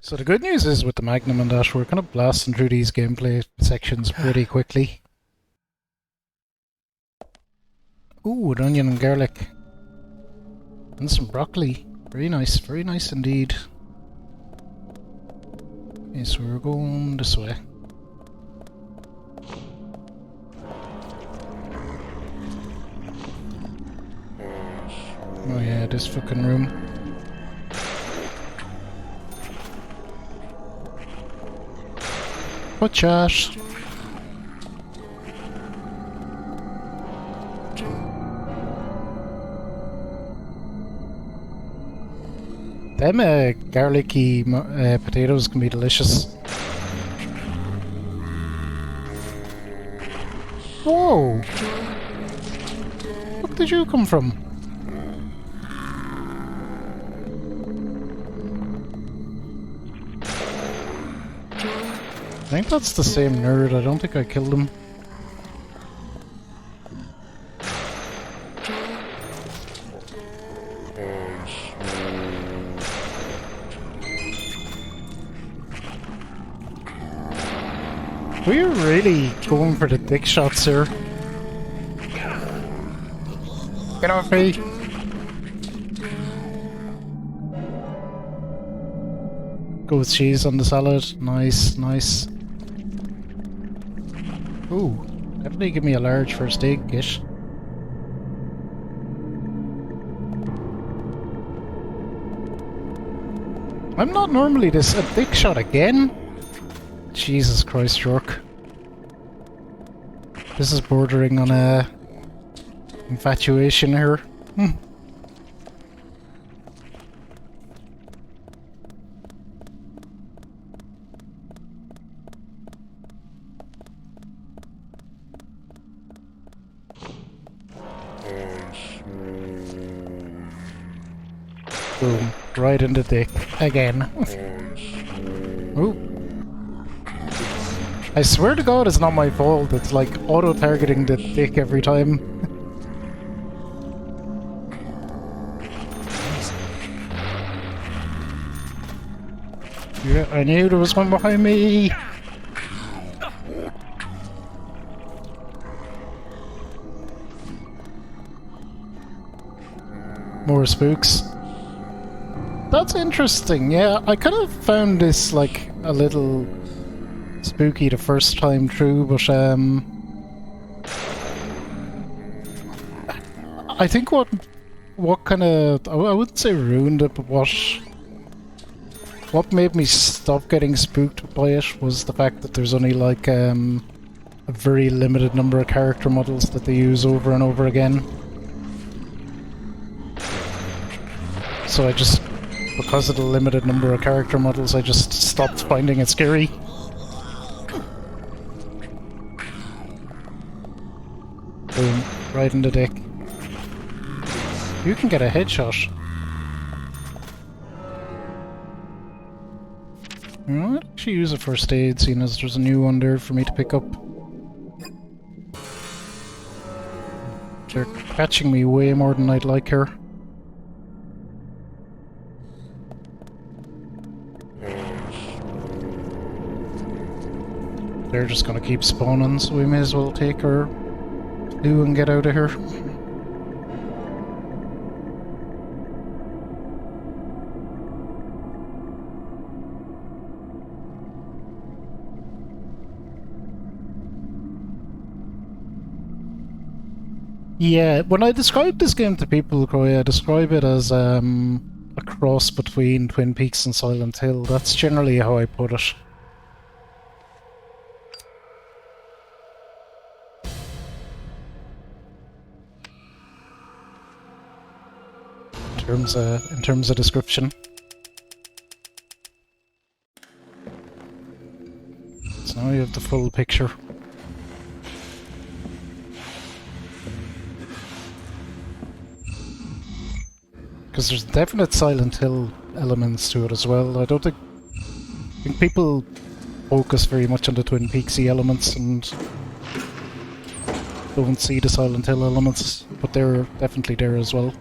So the good news is with the Magnum and that, we're kind of blasting through these gameplay sections pretty quickly. Ooh, an onion and garlic. And some broccoli. Very nice indeed. Okay, so we're going this way. Oh yeah, this fucking room. What chat? Them garlicky potatoes can be delicious. Whoa! Where did you come from? I think that's the same nerd. I don't think I killed him. We're really going for the dick shots here. Get off me! Go with cheese on the salad. Nice, nice. Ooh, definitely give me a large first aid kit. I'm not normally this. A dick shot again? Jesus Christ, Rourke. This is bordering on a infatuation here. Boom. Right in the dick. Again. Ooh. I swear to God it's not my fault. It's like auto-targeting the dick every time. Yeah, I knew there was one behind me! More spooks. That's interesting, yeah. I kind of found this, like, a little spooky the first time through, but, I think what kind of... I wouldn't say ruined it, but what made me stop getting spooked by it was the fact that there's only, like, a very limited number of character models that they use over and over again. So I just, because of the limited number of character models, I just stopped finding it scary. Boom, right in the dick. You can get a headshot. I might actually use a first aid, seeing as there's a new one there for me to pick up. They're catching me way more than I'd like here. They're just gonna keep spawning, so we may as well take our clue and get out of here. Yeah, when I describe this game to people, Croy, I describe it as a cross between Twin Peaks and Silent Hill. That's generally how I put it. In terms of description. So now you have the full picture. Because there's definite Silent Hill elements to it as well. I think people focus very much on the Twin Peaksy elements and don't see the Silent Hill elements, but they're definitely there as well.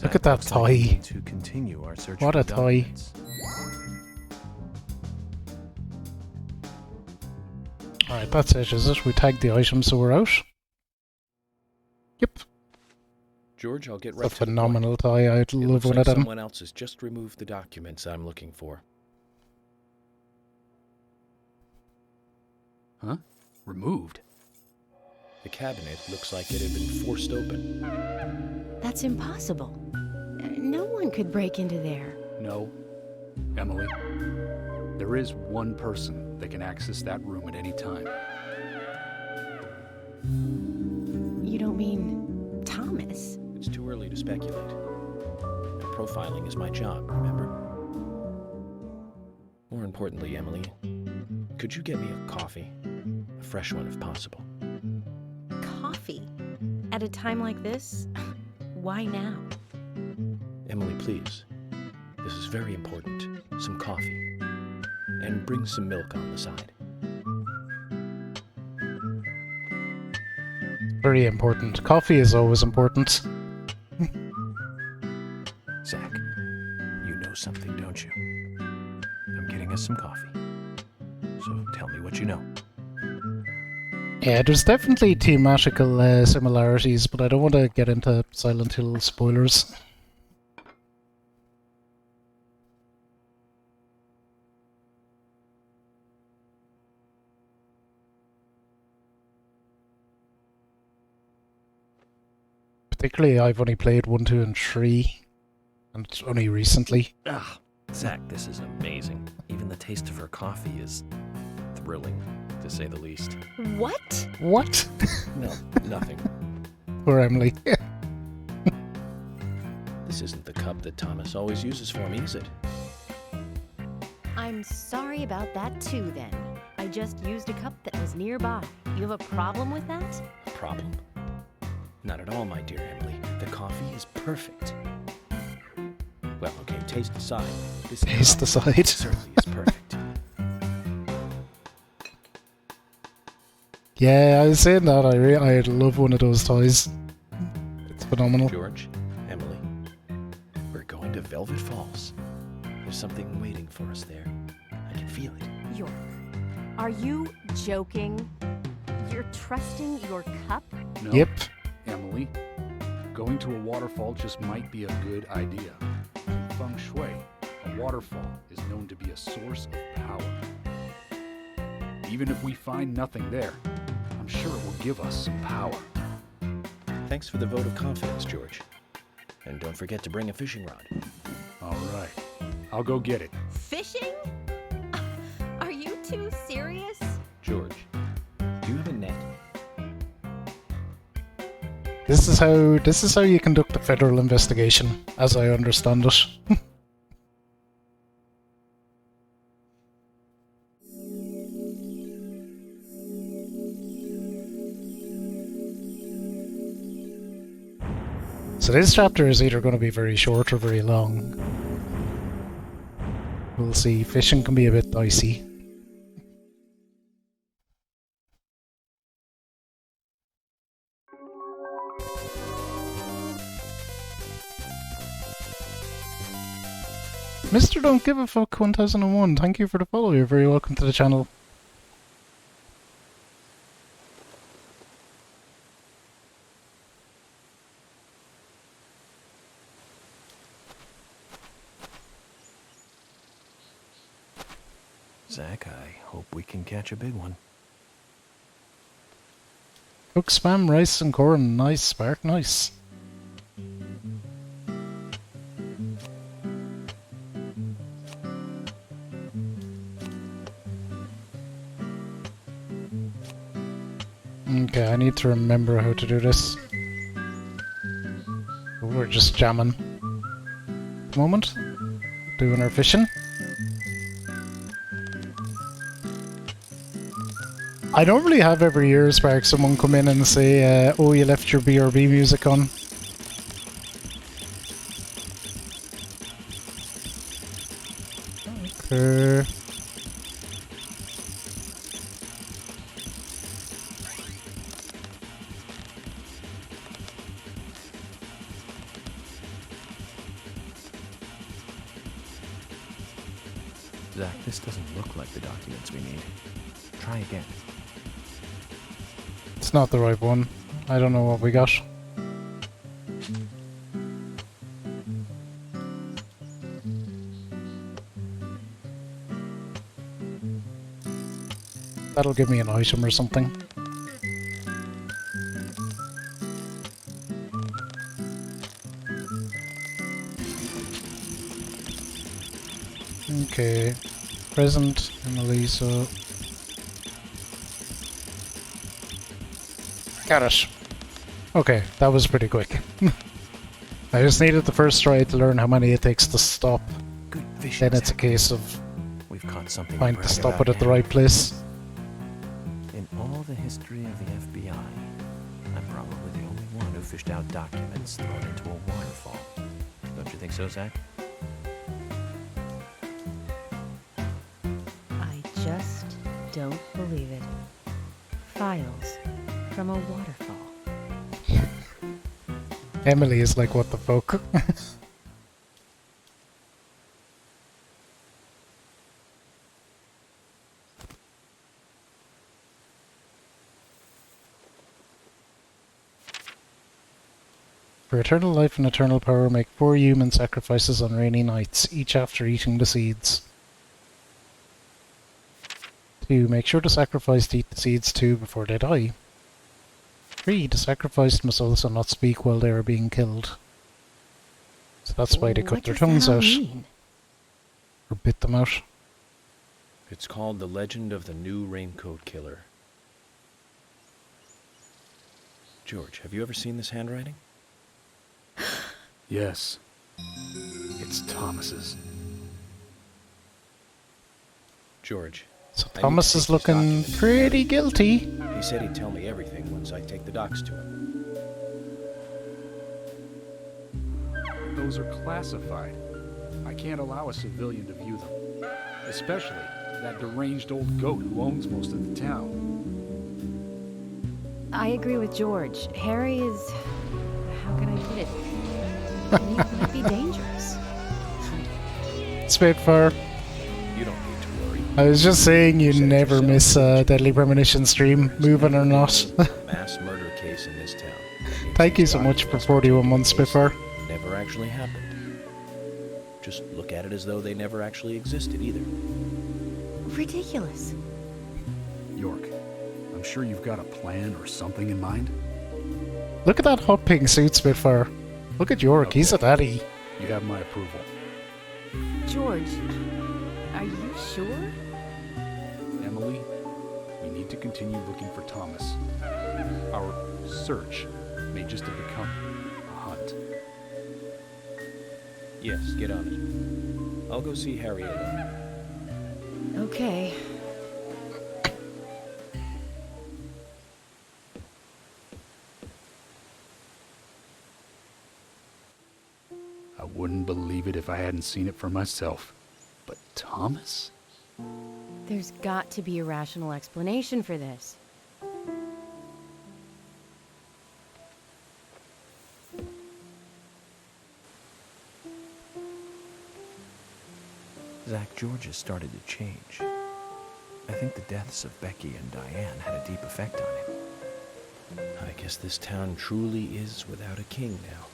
Look at that tie. To continue our search What for a tie. documents. Alright, that's it, is it? We tagged the item, so we're out. Yep. George, I'll get It's right a to the phenomenal tie. I'd point. It love looks one like of them. someone else has just removed the documents I'm looking for. Huh? Removed? The cabinet looks like it had been forced open. That's impossible. No one could break into there. No. Emily, there is one person that can access that room at any time. You don't mean Thomas? It's too early to speculate. And profiling is my job, remember? More importantly, Emily, could you get me a coffee? A fresh one if possible. Coffee? At a time like this? Why now? Emily, please. This is very important. Some coffee. And bring some milk on the side. Very important. Coffee is always important. Zach, you know something, don't you? I'm getting us some coffee. So tell me what you know. Yeah, there's definitely thematical similarities, but I don't want to get into Silent Hill spoilers. Particularly, I've only played 1, 2, and 3, and only recently. Ah, Zach, this is amazing. Even the taste of her coffee is thrilling, to say the least. What? What? No, nothing. Poor Emily. This isn't the cup that Thomas always uses for me, is it? I'm sorry about that too, then. I just used a cup that was nearby. You have a problem with that? A problem? Not at all, my dear Emily. The coffee is perfect. Well, okay, taste aside. This Taste aside. certainly is perfect. Yeah, I was saying that. I'd love one of those toys. phenomenal. George, Emily, we're going to Velvet Falls. There's something waiting for us there. I can feel it. York, are you joking? You're trusting your cup? No, Yep. Emily, going to a waterfall just might be a good idea. In feng shui, a waterfall is known to be a source of power. Even if we find nothing there, I'm sure it will give us some power. Thanks for the vote of confidence, George. And don't forget to bring a fishing rod. All right, I'll go get it. Fishing? Are you too serious? George, do you have a net? This is how you conduct a federal investigation, as I understand it. So this chapter is either going to be very short or very long. We'll see. Fishing can be a bit dicey. Mr. Don't Give a Fuck 1001, thank you for the follow. You're very welcome to the channel. Zach, I hope we can catch a big one. Cook spam, rice and corn. Nice, Spark, nice. Okay, I need to remember how to do this. We're just jamming. At the moment. Doing our fishing. I don't really have every year, Spark, someone come in and say, oh, you left your BRB music on. Okay. Zach, this doesn't look like the documents we need. Try again. It's not the right one. I don't know what we got. That'll give me an item or something. Okay. Present, Emily, so... Got it. Okay, that was pretty quick. I just needed the first try to learn how many it takes to stop. Good fishing, Then it's a case of we've caught something trying to to brag stop about it at the now. right place. In all the history of the FBI, I'm probably the only one who fished out documents thrown into a waterfall. Don't you think so, Zach? I just don't believe it. Files from a waterfall. Emily is like, what the fuck? For eternal life and eternal power, make 4 human sacrifices on rainy nights, each after eating the seeds. 2. Make sure the sacrificed eat the seeds too before they die. 3. The sacrificed must also not speak while they are being killed. So that's why they cut their tongues out. Or bit them out. It's called The Legend of the New Raincoat Killer. George, have you ever seen this handwriting? Yes. It's Thomas's. George. So Thomas is looking pretty guilty. He said he'd tell me everything once I take the docs to him. Those are classified. I can't allow a civilian to view them. Especially that deranged old goat who owns most of the town. I agree with George. Harry is... how can I hit it? It might be dangerous. Spitfire. You don't need to worry. I was just saying you never miss a Deadly Premonition stream, moving or not. Mass murder case in this town. Thank you so much for 41 months, Spitfire. Never actually happened. Just look at it as though they never actually existed either. Ridiculous. York, I'm sure you've got a plan or something in mind. Look at that hot pink suit, Spitfire. Look at York, he's a daddy. You have my approval. George, are you sure? Emily, we need to continue looking for Thomas. Our search may just have become a hunt. Yes, get on it. I'll go see Harry alone. Okay. I wouldn't believe it if I hadn't seen it for myself. But Thomas? There's got to be a rational explanation for this. Zach, George has started to change. I think the deaths of Becky and Diane had a deep effect on him. I guess this town truly is without a king now.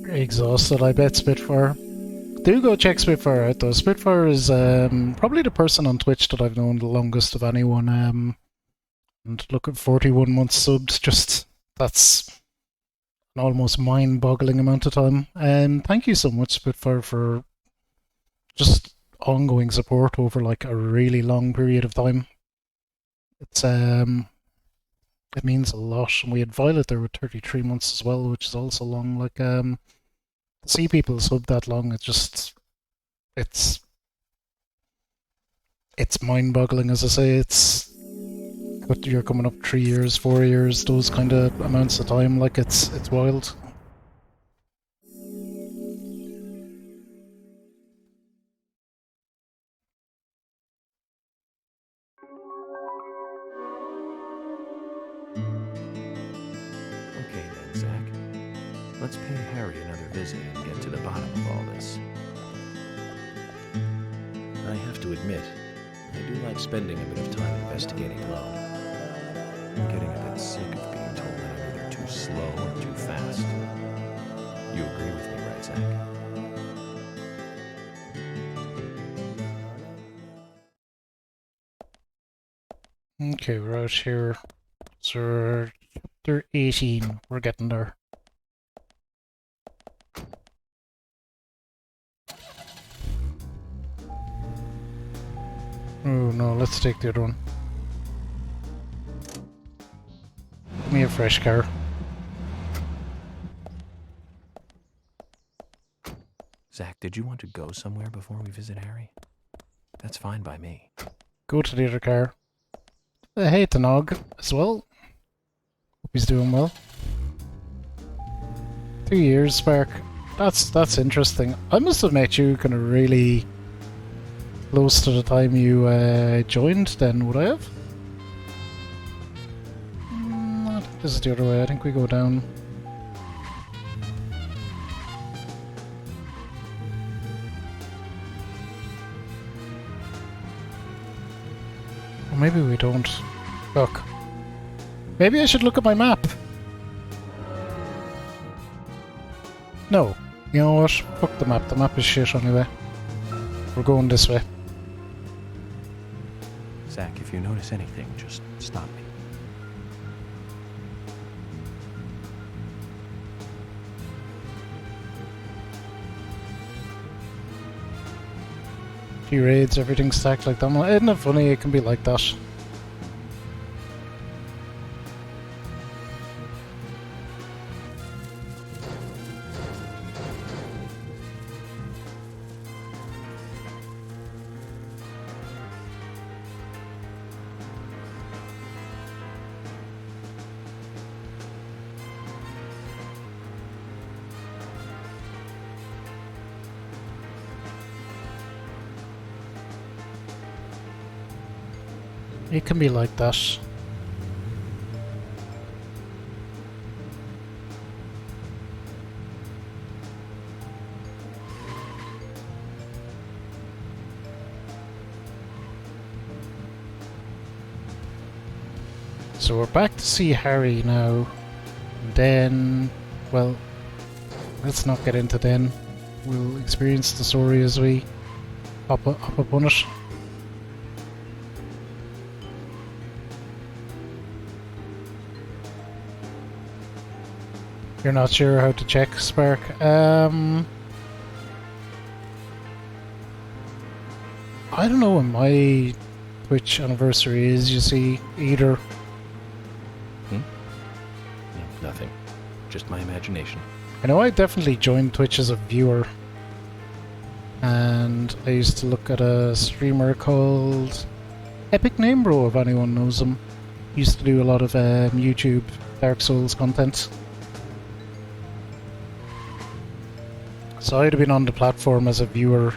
Exhausted, I bet, Spitfire. Do go check Spitfire out, though. Spitfire is probably the person on Twitch that I've known the longest of anyone. And look at 41 months subbed, just that's an almost mind-boggling amount of time. Thank you so much, Spitfire, for just ongoing support over like a really long period of time. It's it means a lot. And we had Violet there with 33 months as well, which is also long. Like to see people sub that long, it's mind-boggling. As I say, but you're coming up 3 years, 4 years, those kind of amounts of time. Like it's wild. Okay then, Zach. Let's pay Harry another visit and get to the bottom of all this. I have to admit, I do like spending a bit of time investigating alone. I'm getting a bit sick of being told that I'm either too slow or too fast. You agree with me, right, Zach? Okay, we're out here. So, chapter 18. We're getting there. Oh no, let's take the other one. Give me a fresh car. Zach, did you want to go somewhere before we visit Harry? That's fine by me. Go to the other car. Hey, Tanog as well. Hope he's doing well. 2 years, Spark. That's interesting. I must have met you kind of really close to the time you joined then, would I have? I think this is the other way. I think we go down. Or maybe we don't. Look. Maybe I should look at my map. No. You know what? Fuck the map. The map is shit anyway. We're going this way. Zach, if you notice anything, just stop me. Few raids, everything stacked like that. Isn't it funny? It can be like that. It can be like that. So we're back to see Harry now. Then, well, let's not get into then. We'll experience the story as we hop upon it. You're not sure how to check, Spark? I don't know when my Twitch anniversary is, you see, either. No, nothing. Just my imagination. I know I definitely joined Twitch as a viewer. And I used to look at a streamer called Epic Name Bro, if anyone knows him. He used to do a lot of YouTube Dark Souls content. So I'd have been on the platform as a viewer,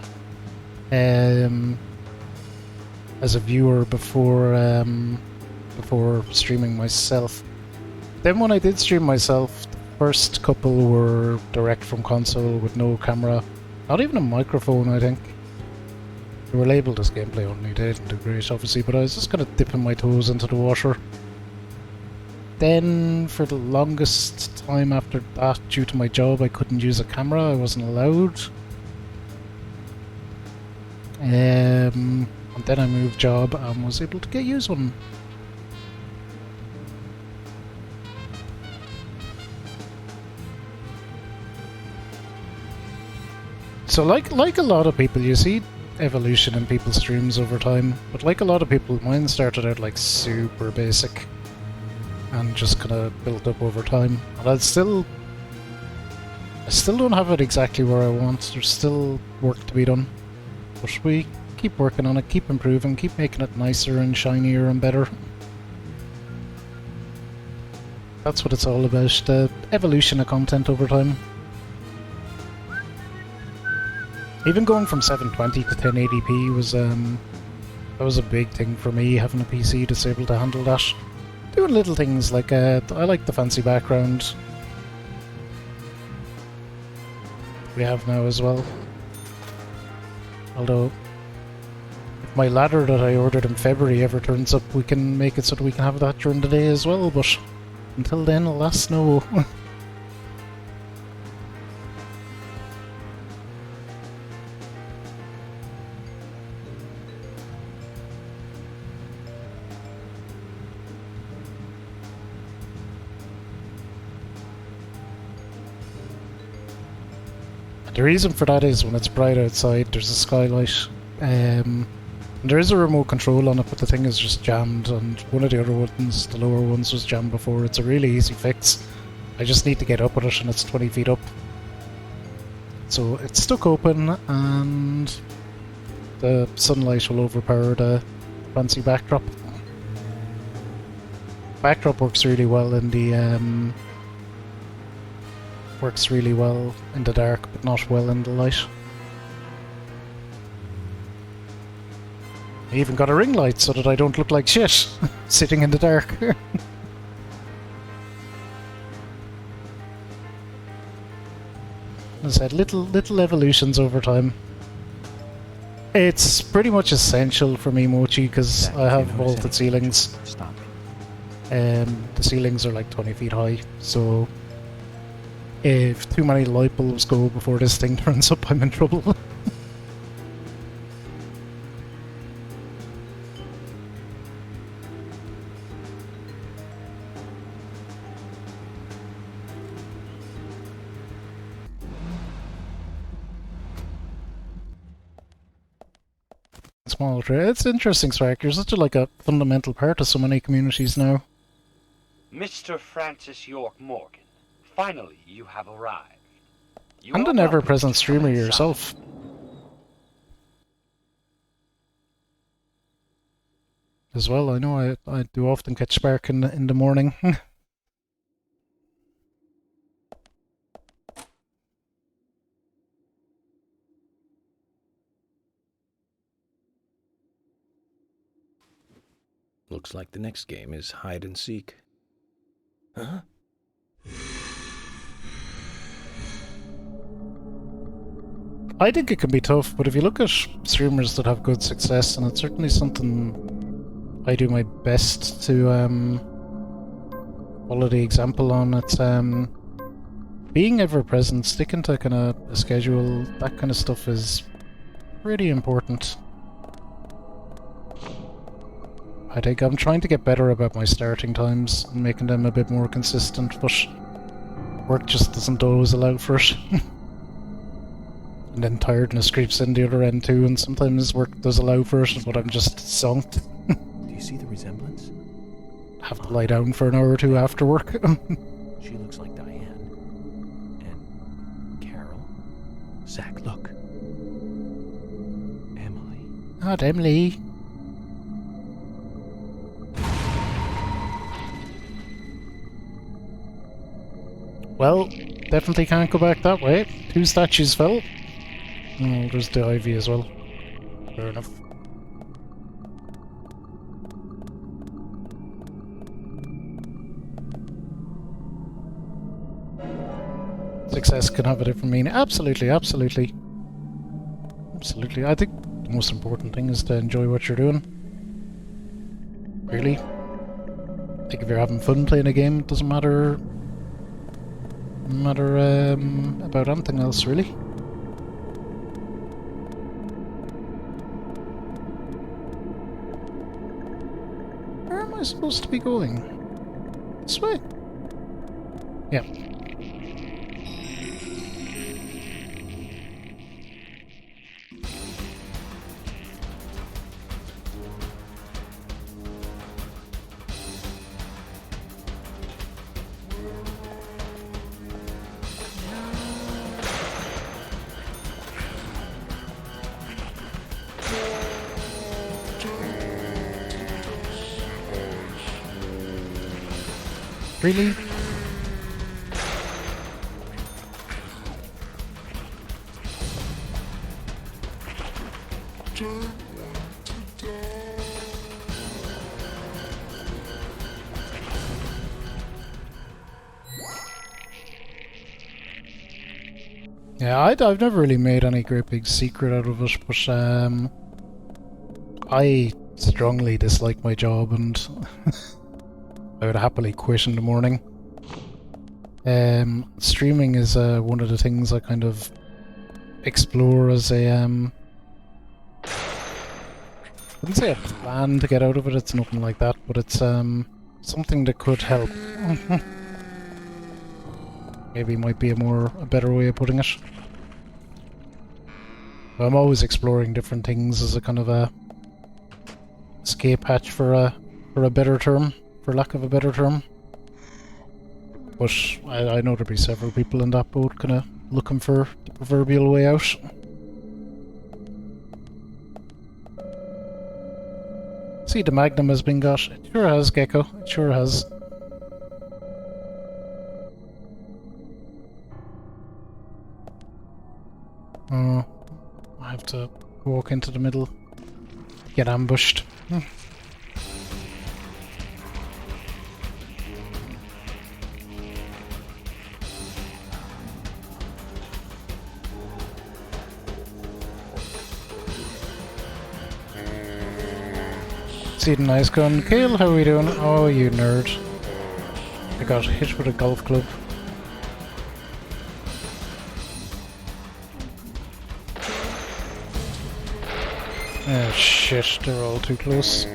before streaming myself. Then when I did stream myself, the first couple were direct from console with no camera, not even a microphone. I think they were labelled as gameplay only. They didn't do great, obviously, but I was just kind of dipping my toes into the water. Then, for the longest time after that, due to my job, I couldn't use a camera. I wasn't allowed. And then I moved job and was able to use one. So like a lot of people, you see evolution in people's streams over time, but like a lot of people, mine started out like super basic and just kind of built up over time. And I still don't have it exactly where I want. There's still work to be done, but we keep working on it, keep improving, keep making it nicer and shinier and better. That's what it's all about, the evolution of content over time. Even going from 720 to 1080p was that was a big thing for me, having a PC that's able to handle that. Doing little things like I like the fancy background we have now as well. Although, if my ladder that I ordered in February ever turns up, we can make it so that we can have that during the day as well, but until then, alas, no. The reason for that is when it's bright outside, there's a skylight. There is a remote control on it, but the thing is just jammed, and one of the other ones, the lower ones, was jammed before. It's a really easy fix. I just need to get up with it, and it's 20 feet up. So it's stuck open, and the sunlight will overpower the fancy backdrop. Backdrop works really well in the dark, but not well in the light. I even got a ring light so that I don't look like shit sitting in the dark. As I said, little evolutions over time. It's pretty much essential for me, Mochi, because I have vaulted ceilings. The ceilings are like 20 feet high, so if too many light bulbs go before this thing turns up, I'm in trouble. Small trade. It's interesting, Spark. You're such a fundamental part of so many communities now. Mr. Francis York Morgan, finally you have arrived. You And are an welcome ever-present to come streamer inside. yourself. As well, I know I do often catch Spark in the morning. Looks like the next game is hide and seek. Huh? I think it can be tough, but if you look at streamers that have good success, and it's certainly something I do my best to follow the example on, it's being ever present, sticking to kind of a schedule, that kind of stuff is pretty important. I think I'm trying to get better about my starting times and making them a bit more consistent, but work just doesn't always allow for it. And then tiredness creeps in the other end too, and sometimes work does allow for it, but I'm just zonked. Do you see the resemblance? Have to lie down for an hour or two after work. She looks like Diane. And Carol. Zach, look. Emily. Not Emily. Well, definitely can't go back that way. 2 statues fell. Oh, there's the ivy as well. Fair enough. Success can have a different meaning. Absolutely, absolutely. Absolutely. I think the most important thing is to enjoy what you're doing. Really. I think if you're having fun playing a game, it doesn't matter about anything else, really. Where am I supposed to be going? This way? Yeah. Really? Yeah, I've never really made any great big secret out of it, but I strongly dislike my job and I would happily quit in the morning. Streaming is one of the things I kind of explore as a I wouldn't say a plan to get out of it, it's nothing like that, but it's something that could help. Maybe might be a better way of putting it. I'm always exploring different things as a kind of a escape hatch for a better term, for lack of a better term. But I know there'll be several people in that boat kind of looking for the proverbial way out. See, the Magnum has been got. It sure has, Gecko. It sure has. Oh, I have to walk into the middle. Get ambushed. See the nice gun. Kale, how are we doing? Oh, you nerd. I got hit with a golf club. Oh shit, they're all too close.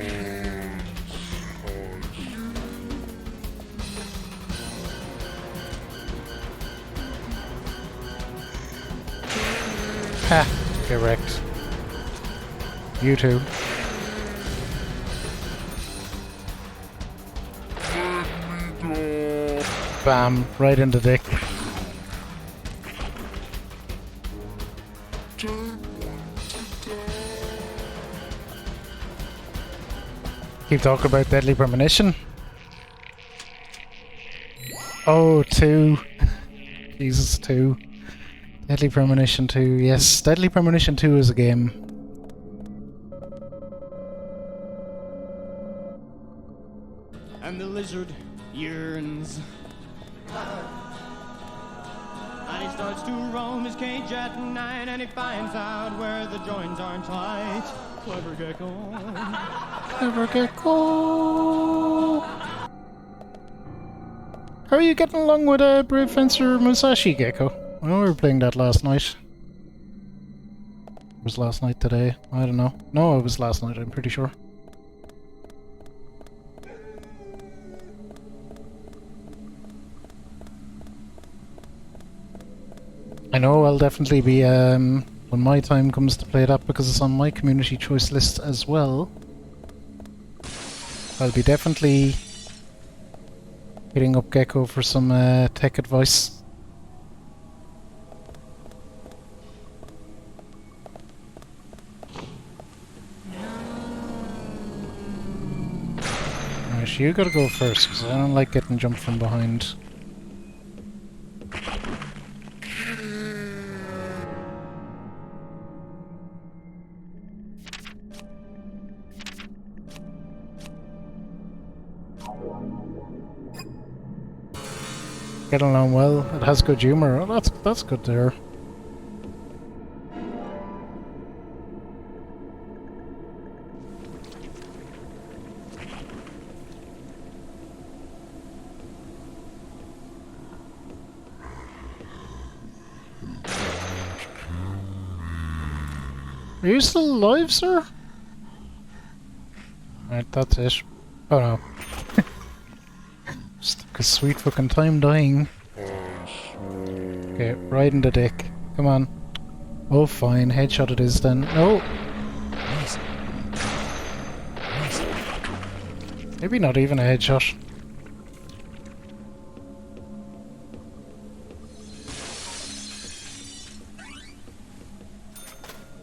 Ha! Get wrecked. You too. Bam, right in the dick. Keep talking about Deadly Premonition. Oh, 2. Jesus, 2. Deadly Premonition 2. Yes, Deadly Premonition 2 is a game. lizard yearns. And he starts to roam his cage at night, and he finds out where the joints aren't tight. Clever gecko. Clever gecko. How are you getting along with Brave Fencer Musashi Gecko? I know we were playing that last night. It was last night today. I don't know. No, it was last night, I'm pretty sure. I know I'll definitely be, when my time comes to play that, because it's on my community choice list as well, I'll be definitely hitting up Gecko for some tech advice. Alright, you gotta go first, because I don't like getting jumped from behind. Getting along well. It has good humor. Oh, that's good there. Are you still alive, sir? Right, that's it. Oh no. Just took a sweet fucking time dying. Okay, right in the dick. Come on. Oh, fine. Headshot it is then. No! Maybe not even a headshot.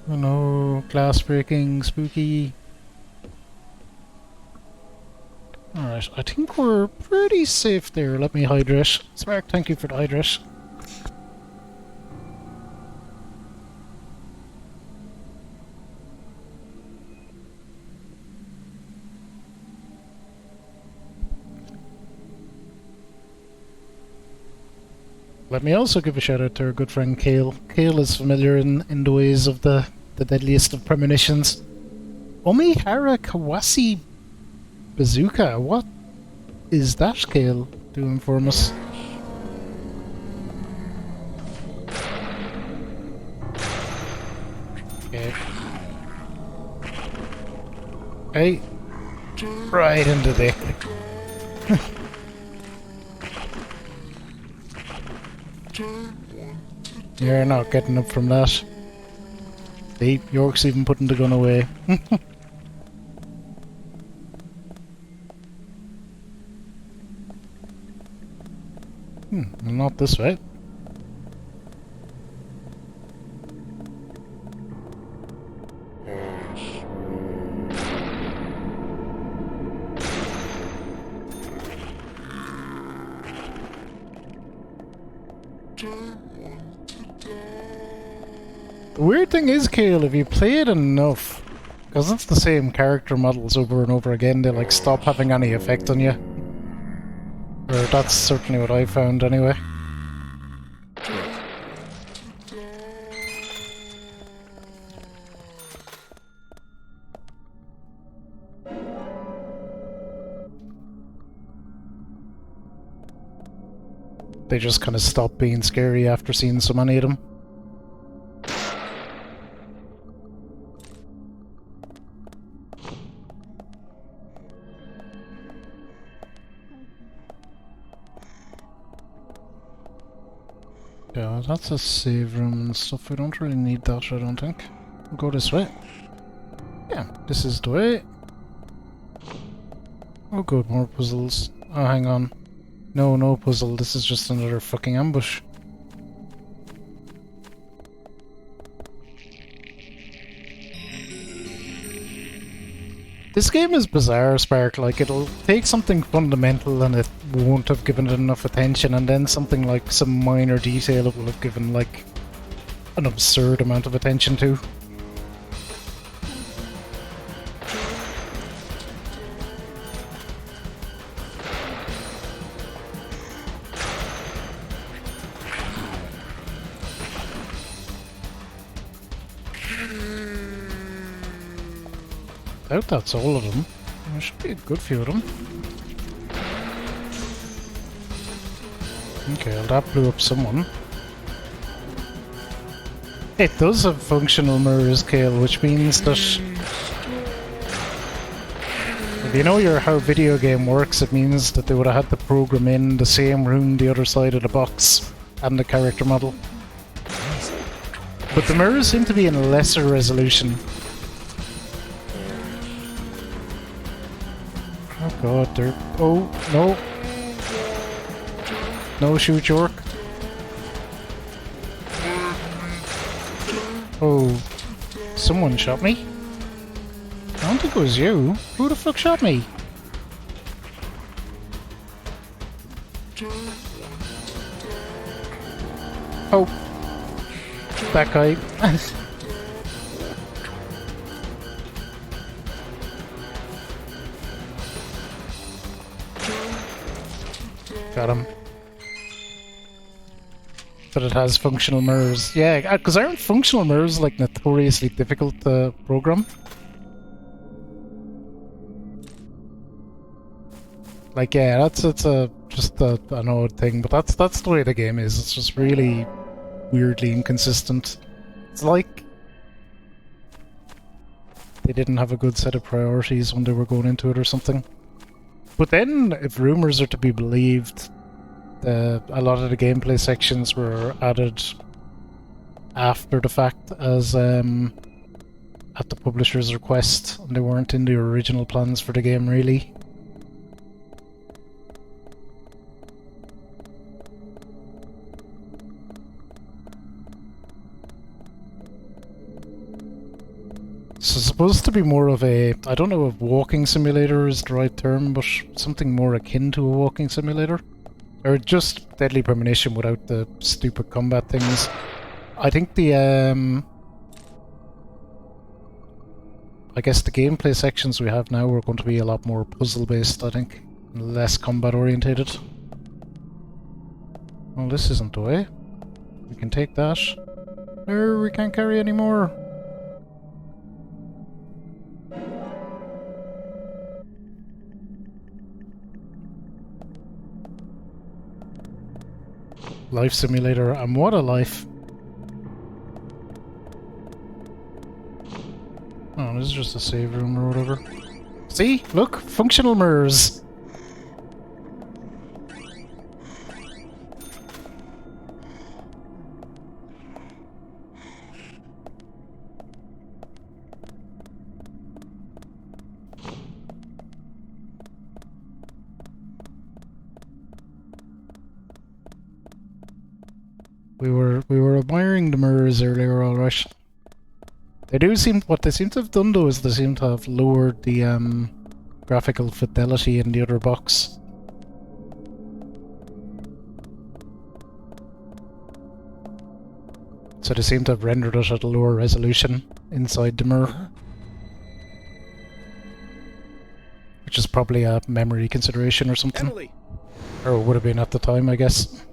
Oh no, glass breaking, spooky. Alright, I think we're pretty safe there. Let me hydrate. Spark, thank you for the hydrate. Let me also give a shout out to our good friend Kale. Kale is familiar in the ways of the deadliest of premonitions. Omihara Kawasi Bazooka, what is that, Kale, doing for us? Okay. Hey. Right into there. You're not getting up from that. See, York's even putting the gun away. Not this way. The weird thing is, Kale, if you play it enough, because it's the same character models over and over again, they like stop having any effect on you. Or that's certainly what I found anyway. They just kind of stop being scary after seeing so many of them. Yeah, that's a save room and stuff. We don't really need that, I don't think. We'll go this way. Yeah, this is the way. Oh good, more puzzles. Oh, hang on. No puzzle. This is just another fucking ambush. This game is bizarre, Spark. Like, it'll take something fundamental and it won't have given it enough attention, and then something like some minor detail it will have given, like, an absurd amount of attention to. Doubt that's all of them. There should be a good few of them. Okay, well that blew up someone. It does have functional mirrors, Kale, which means that if you know how video game works, it means that they would have had the program in the same room the other side of the box and the character model. But the mirrors seem to be in a lesser resolution. Oh god, they're... Oh, no. No shoot, York. Oh, someone shot me? I don't think it was you. Who the fuck shot me? Oh. That guy. Got him. But it has functional mirrors. Yeah, because aren't functional mirrors like notoriously difficult to program? Like, yeah, that's just an odd thing, but that's the way the game is. It's just really weirdly inconsistent. It's like they didn't have a good set of priorities when they were going into it or something. But then, if rumors are to be believed, a lot of the gameplay sections were added after the fact as at the publisher's request, and they weren't in the original plans for the game, really. So it's supposed to be more of a, I don't know if walking simulator is the right term, but something more akin to a walking simulator. Or just Deadly Premonition without the stupid combat things. I think the, I guess the gameplay sections we have now are going to be a lot more puzzle-based, I think. Less combat-orientated. Well, this isn't the way. We can take that. No, we can't carry any more. Life simulator, and what a life. Oh, this is just a save room or whatever. See? Look! Functional mirrors! We were admiring the mirrors earlier, alright. They do seem, what they seem to have done though is they seem to have lowered the graphical fidelity in the other box. So they seem to have rendered it at a lower resolution inside the mirror. Which is probably a memory consideration or something. Emily. Or it would have been at the time, I guess.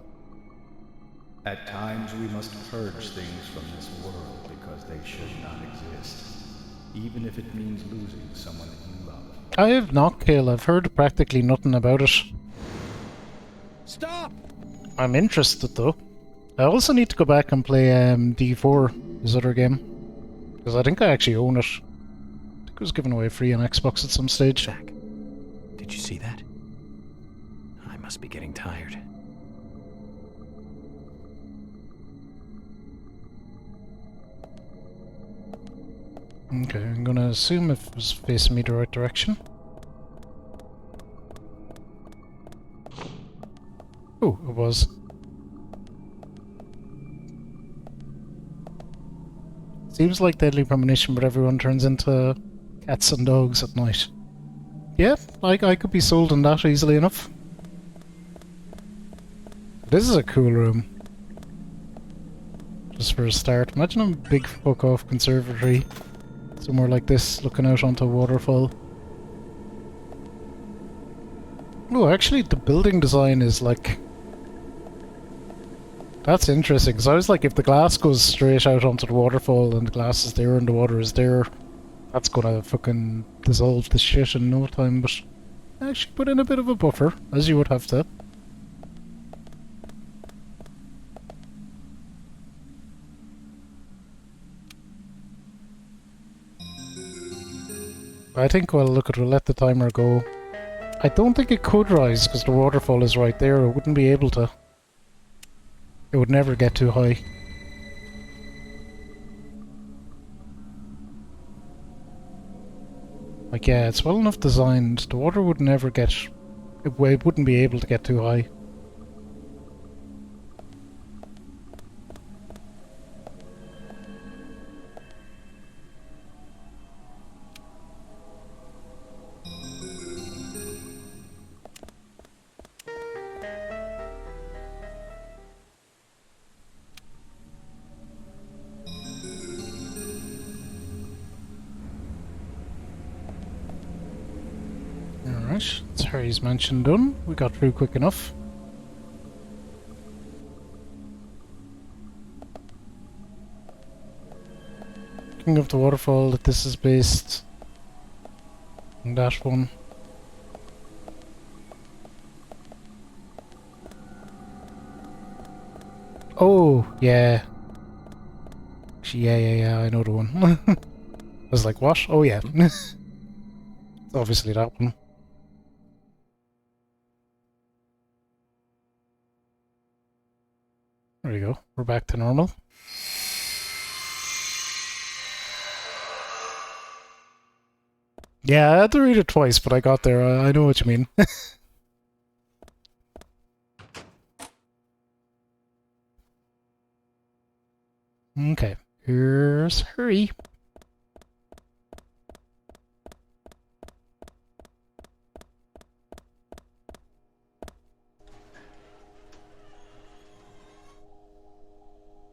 At times we must purge things from this world because they should not exist, even if it means losing someone that you love. I have not, Kale. I've heard practically nothing about it. Stop! I'm interested though. I also need to go back and play D4, his other game. Because I think I actually own it. I think it was given away free on Xbox at some stage. Jack, did you see that? I must be getting tired. Okay, I'm gonna assume it was facing me the right direction. Oh, it was. Seems like Deadly Premonition, but everyone turns into cats and dogs at night. Yeah, I could be sold on that easily enough. This is a cool room. Just for a start. Imagine a big fuck-off conservatory. Somewhere like this, looking out onto a waterfall. Oh, actually, the building design is like... That's interesting, because I was like, if the glass goes straight out onto the waterfall and the glass is there and the water is there, That's gonna fucking dissolve the shit in no time, but actually put in a bit of a buffer, as you would have to. I think we'll let the timer go. I don't think it could rise because the waterfall is right there. It wouldn't be able to. It would never get too high. Like, yeah, it's well enough designed. The water would never get... It wouldn't be able to get too high. Alright, that's Harry's mansion done. We got through quick enough. King of the Waterfall, that this is based on that one. Oh, yeah. Yeah, I know the one. I was like, what? Oh, yeah. It's obviously that one. There we go. We're back to normal. Yeah, I had to read it twice, but I got there. I know what you mean. Okay, here's Harry.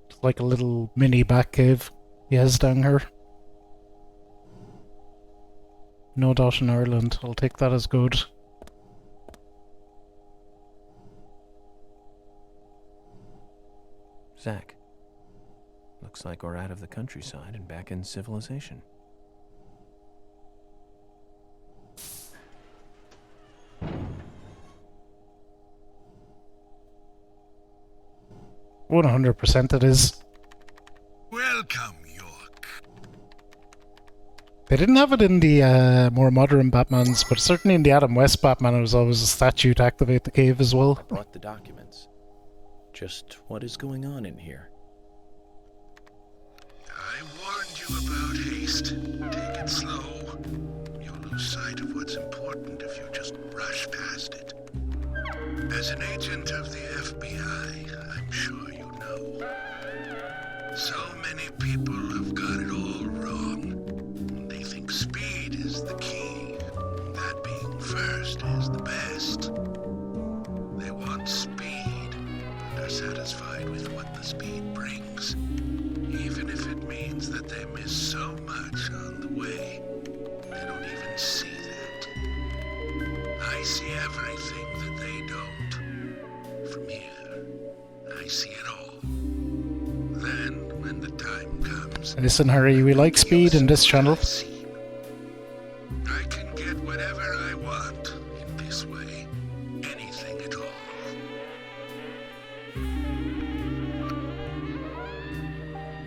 It's like a little mini back cave he has down here. No dot in Ireland. I'll take that as good. Zach, looks like we're out of the countryside and back in civilization. %, it is. Welcome. They didn't have it in the more modern Batmans, but certainly in the Adam West Batman there was always a statue to activate the cave as well. I brought the documents. Just what is going on in here? I warned you about haste. Take it slow. You'll lose sight of what's important if you just rush past it. As an agent of the FBI, I'm sure you know. So many people have got it all wrong. They think speed is the key. That being first is the best. They want speed and are satisfied with what the speed brings. Even if it means that they miss so much on the way, they don't even see that. I see everything that they don't. From here, I see it all. Then, when the time comes... Listen, Harry, we like speed in this channel. I can get whatever I want in this way. Anything at all.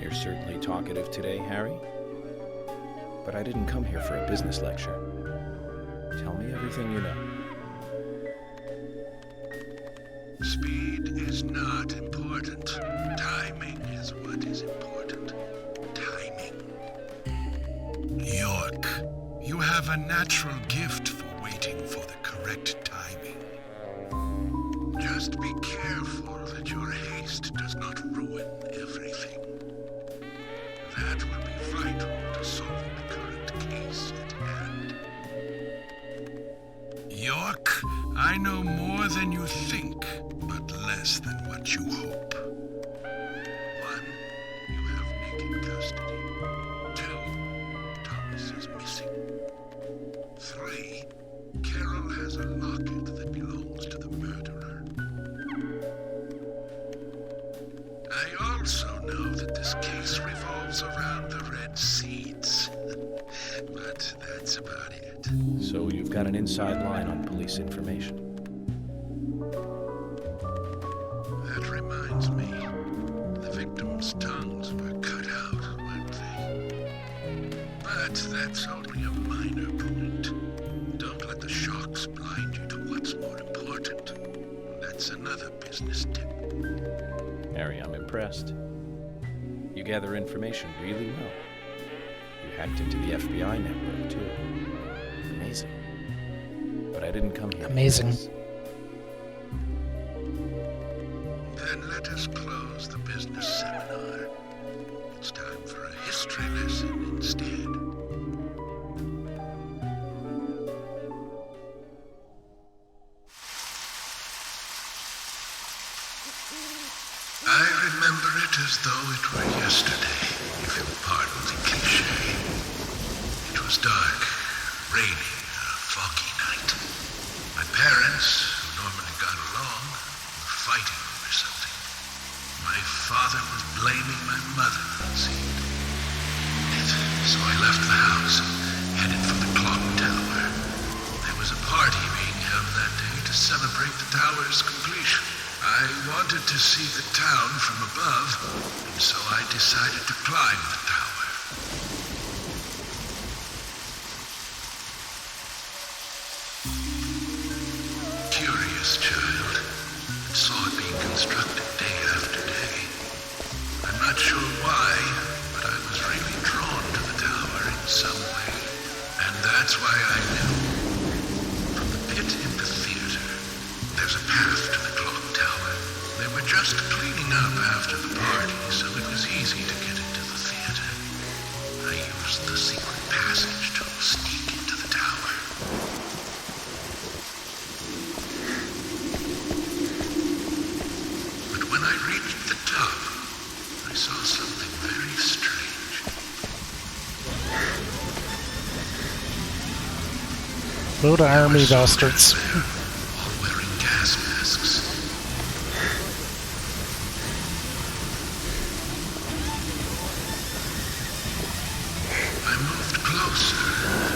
You're certainly talkative today, Harry. But I didn't come here for a business lecture. Tell me everything you know. Speed is not important. Timing is what is important. Timing. York, you have a natural gift for waiting for the correct timing. Just be careful that your haste does not ruin everything. That will be vital to solving the current case at hand. York, I know more than you think, but less than what you hope. 1, you have Nick in custody. 2, Thomas is missing. 3, Carol has a locket that belongs to the murderer. I also know that this case revolves around the red seeds. but that's about it. So you've got an inside line on police information. That reminds me. The victims' tongues were cut out, weren't they? But that's only a minor point. Don't let the shocks blind you to what's more important. That's another business tip. Harry, I'm impressed. You gather information really well. You hacked into the FBI network, too. Amazing. But I didn't come here. Amazing. Then let us close the business seminar. It's time for a history lesson instead. I remember it as though it were yesterday, if you'll pardon the cliché. It was dark, raining, a foggy night. My parents, who normally got along, were fighting over something. My father was blaming my mother, it seemed. So I left the house and headed for the clock tower. There was a party being held that day to celebrate the tower's completion. I wanted to see the town from above, and so I decided to climb the tower. Curious child, and saw it being constructed day after day. I'm not sure why, but I was really drawn to the tower in some way, and that's why I knew. From the pit in the theater, there's a path to the clock tower. They were just cleaning up after the party, so it was easy to get into the theater. I used the secret passage to sneak into the tower. But when I reached the top, I saw something very strange. Load of army bastards. Wearing gas masks. I moved closer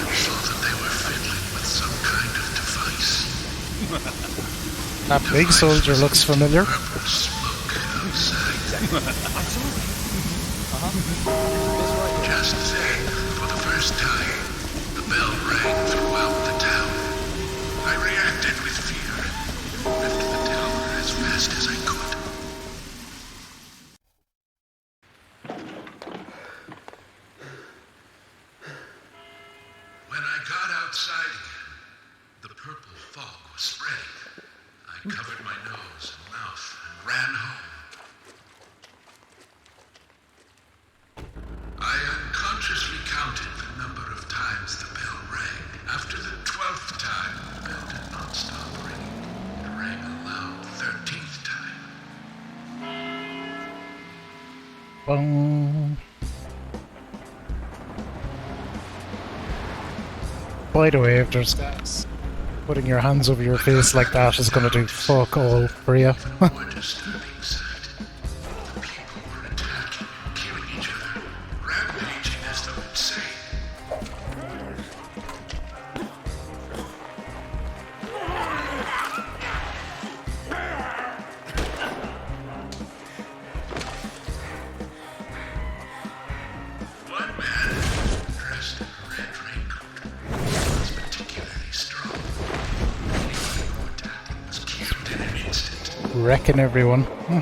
and saw that they were fiddling with some kind of device. That big soldier looks familiar. Purple smoke outside. Just then, for the first time, the bell rang throughout the town. I reacted with fear and left the tower as fast as I could. When I got outside again, the purple fog was spreading. I covered my nose and mouth and ran home. I unconsciously counted the number of times the bell rang. After the 12th time, the bell did not stop ringing. It rang a loud 13th time. Boom. By the way, if there's gas, putting your hands over your face like that is going to do fuck all for you. More disturbing sight. The people were attacking and killing each other, rampaging as though insane. One man, dressed in a red raincoat, was particularly strong. Anyone who attacked him was killed in an instant. Wrecking everyone. I,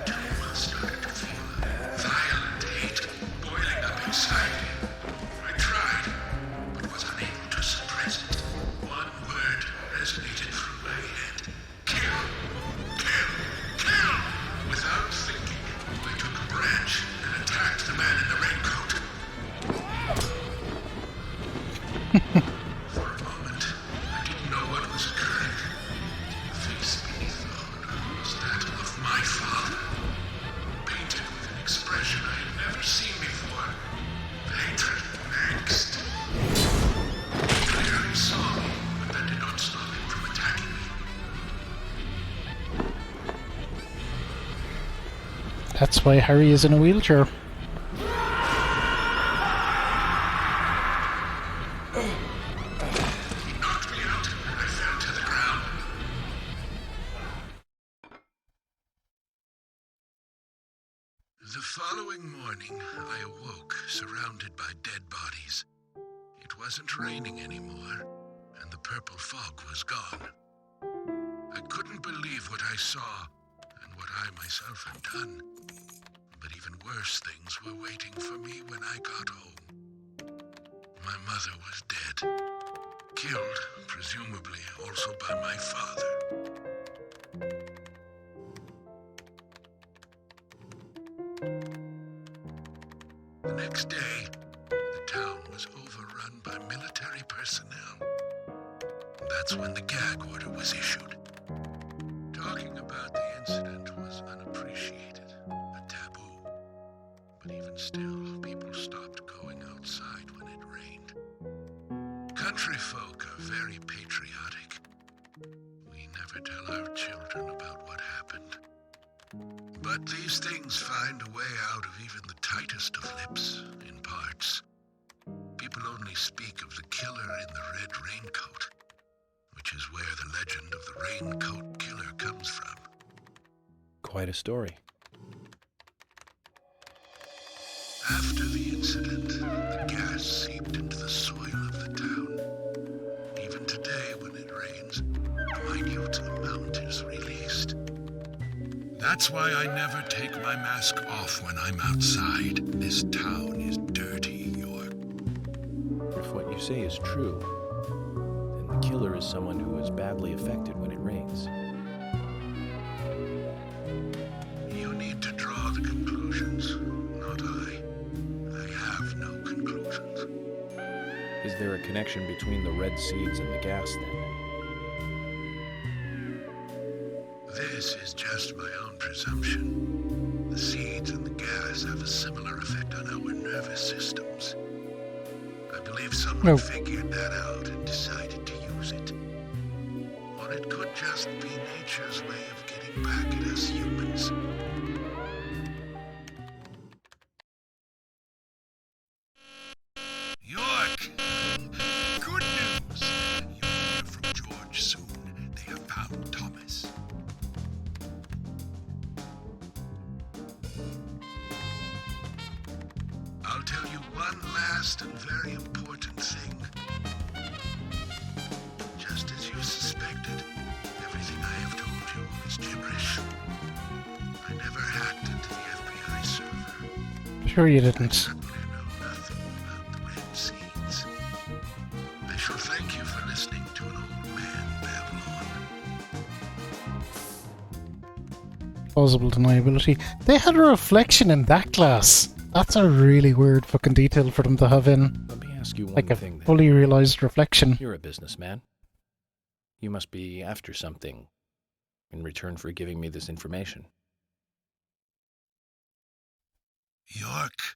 too, started to feel a violent hate boiling up inside me. I tried, but was unable to suppress it. One word resonated through my head. Kill! Kill! Kill! Without thinking, I took a branch and attacked the man in the raincoat. For a moment, I didn't know what was occurring. The face beneath the hood was that of my father, painted with an expression I had never seen before. Hatred and angst. He clearly saw me, but that did not stop him from attacking me. That's why Harry is in a wheelchair. He knocked me out. I fell to the ground. The following morning, I awoke surrounded by dead bodies. It wasn't raining anymore, and the purple fog was gone. I couldn't believe what I saw and what I myself had done. But even worse things were waiting for me when I got home. My mother was dead, killed, presumably also by my father. The next day, the town was overrun by military personnel. That's when the gag order was issued. Talking about the incident was unappreciated, a taboo. But even still, people stopped going outside when it rained. Country folk are very patriotic. We never tell our children about what happened. But these things find a way out of even the tightest of lips, in parts. People only speak of the killer in the red raincoat, which is where the legend of the raincoat killer comes from. Quite a story. After the incident, the gas seeped into the soil of the town. Even today, when it rains, a minute amount is released. That's why I never take my mask off when I'm outside. This town is dirty, York. If what you say is true, then the killer is someone who is badly affected when it rains. You need to draw the conclusions, not I. I have no conclusions. Is there a connection between the red seeds and the gas, then? This is just my own presumption. The seeds and the gas have a similar effect on our nervous systems. I believe someone figured that out and decided to use it. Or it could just be nature's way of getting back at us humans. York! Good news! You'll hear from George soon. They have found Thomas. I'll tell you one last and very important thing. Just as you suspected, everything I have told you is gibberish. I never hacked into the FBI server. Sure you didn't. I shall thank you for listening to an old man babble on. Plausible deniability. They had a reflection in that glass. That's a really weird fucking detail for them to have in. Let me ask you one like a thing, then. fully realized reflection. You're a businessman. You must be after something in return for giving me this information. York,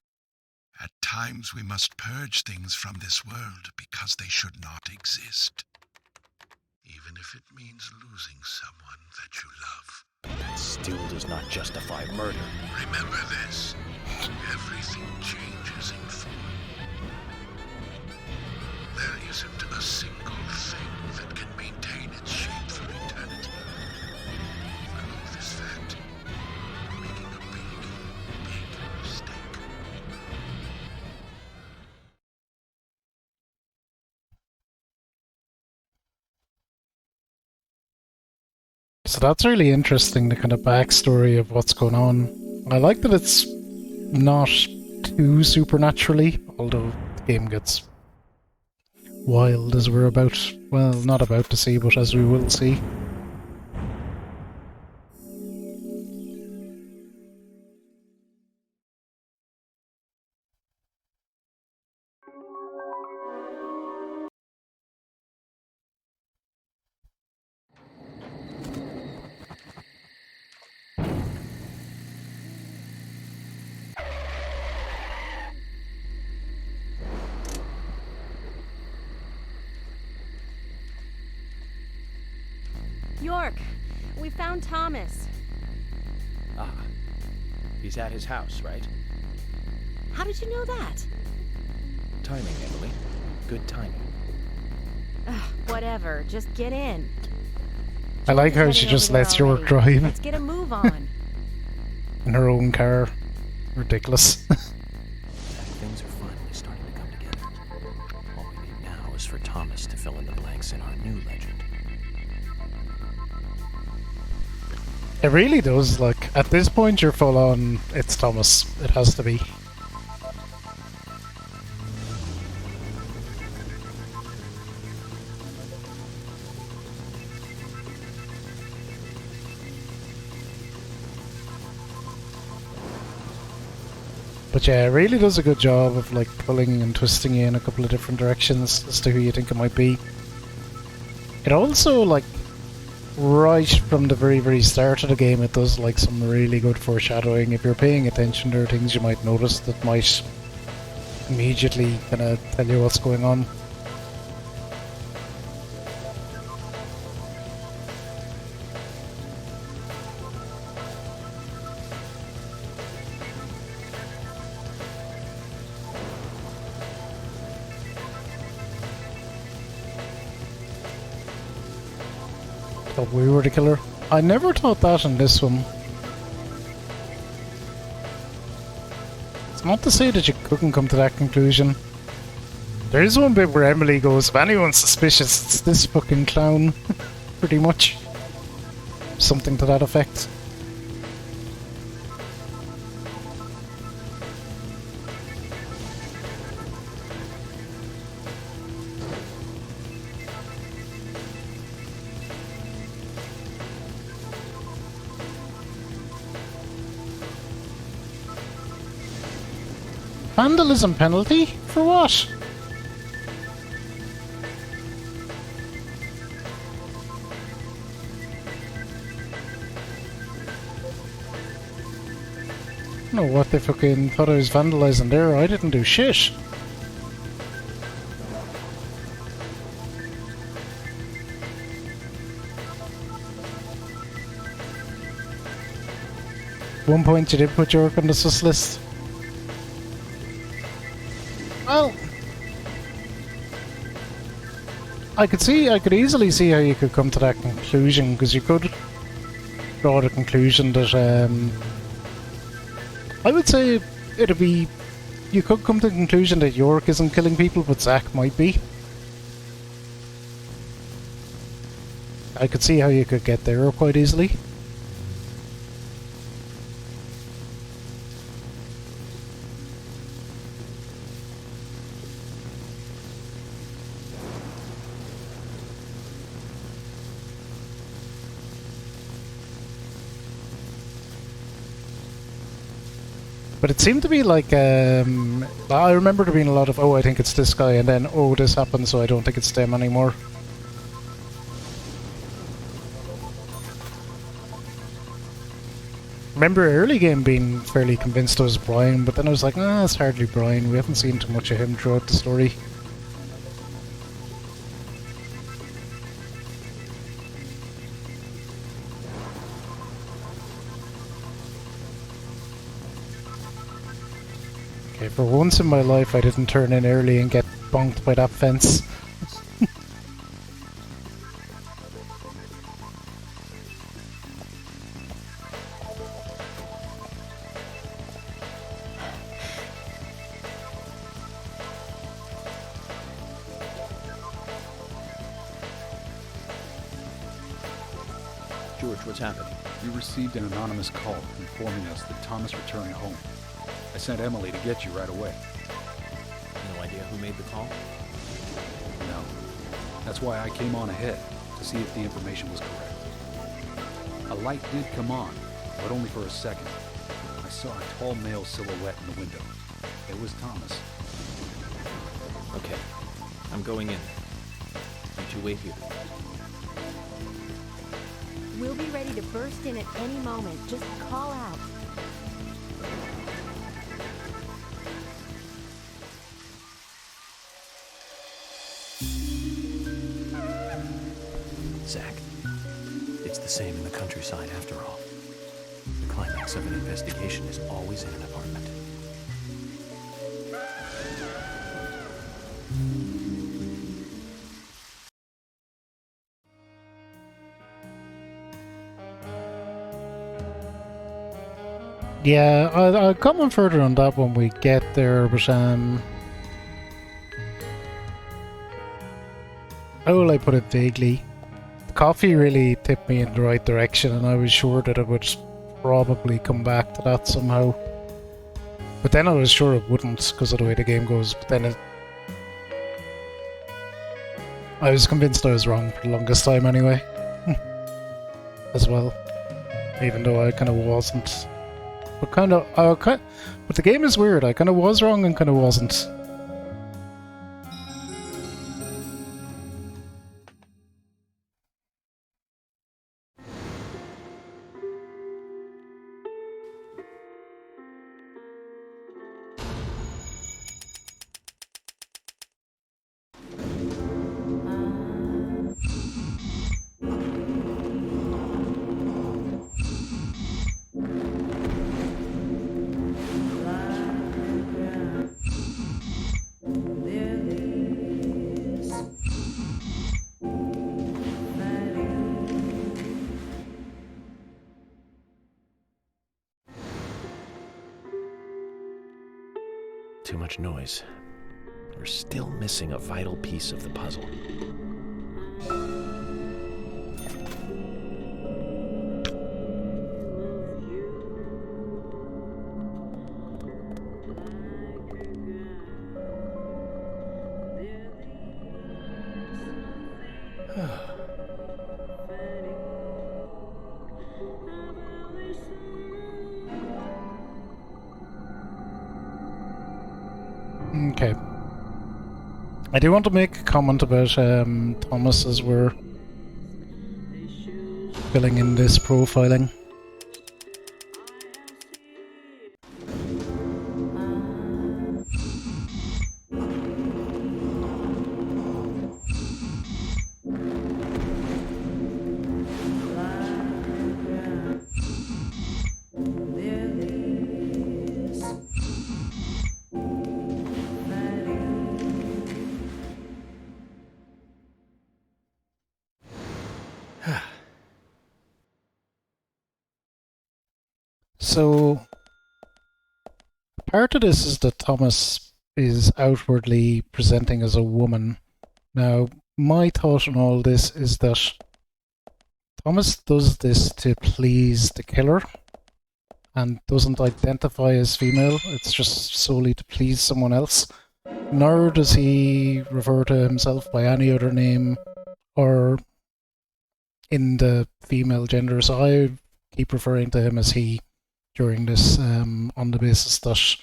at times we must purge things from this world because they should not exist. Even if it means losing someone that you love. That still does not justify murder. Remember this. Everything changes in form. There isn't a single thing that can maintain its shape for eternity. If I know this fact, I'm making a big, big mistake. So that's really interesting, the kind of backstory of what's going on. I like that it's not too supernaturally, although the game gets wild as we're about, well, not about to see, but as we will see. York, we found Thomas. Ah, he's at his house, right? How did you know that? Timing, Emily. good timing. Ugh, whatever. Just get in. I like how Heading she over just there lets York already. drive Let's get a move on. in her own car. Ridiculous. Things are finally starting to come together. All we need now is for Thomas to fill in the blanks in our new legend. It really does, like, at this point you're full on, it's Thomas. It has to be. But yeah, it really does a good job of like pulling and twisting you in a couple of different directions as to who you think it might be. It also, like, right from the very, very start of the game, it does like some really good foreshadowing. If you're paying attention, there are things you might notice that might immediately kind of tell you what's going on. Thought we were the killer. I never thought that in this one. It's not to say that you couldn't come to that conclusion. There is one bit where Emily goes, if anyone's suspicious, it's this fucking clown. Pretty much. Something to that effect. Vandalism penalty? For what? I don't know what they fucking thought I was vandalising there. I didn't do shit. One point you did put York on the sus list. Well, I could easily see how you could come to that conclusion, because you could draw the conclusion that, I would say it'd be, you could come to the conclusion that York isn't killing people, but Zack might be. I could see how you could get there quite easily. But it seemed to be like, I remember there being a lot of, oh, I think it's this guy, and then, oh, this happened, so I don't think it's them anymore. Remember early game being fairly convinced it was Brian, but then I was like, nah, it's hardly Brian, we haven't seen too much of him throughout the story. Okay, for once in my life I didn't turn in early and get bonked by that fence. George, what's happening? We received an anonymous call informing us that Thomas returned home. I sent Emily to get you right away. No idea who made the call? No. That's why I came on ahead, to see if the information was correct. A light did come on, but only for a second. I saw a tall male silhouette in the window. It was Thomas. Okay. I'm going in. You two wait here. We'll be ready to burst in at any moment. Just call out. Zack, it's the same in the countryside after all. The climax of an investigation is always in an apartment. Yeah, I'll comment further on that when we get there, but how will I put it vaguely? The coffee really tipped me in the right direction, and I was sure that it would probably come back to that somehow. But then I was sure it wouldn't because of the way the game goes, but then I was convinced I was wrong for the longest time anyway. As well. Even though I kind of wasn't. But but the game is weird. I kind of was wrong and kind of wasn't. Too much noise. We're still missing a vital piece of the puzzle. Okay. I do want to make a comment about Thomas as we're filling in this profiling. So, part of this is that Thomas is outwardly presenting as a woman. Now, my thought on all this is that Thomas does this to please the killer and doesn't identify as female. It's just solely to please someone else. Nor does he refer to himself by any other name or in the female gender, so I keep referring to him as he during this on the basis that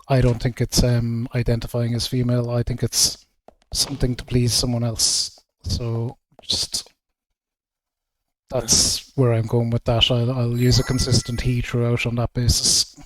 I don't think it's identifying as female. I think it's something to please someone else. So just that's where I'm going with that. I'll use a consistent he throughout on that basis.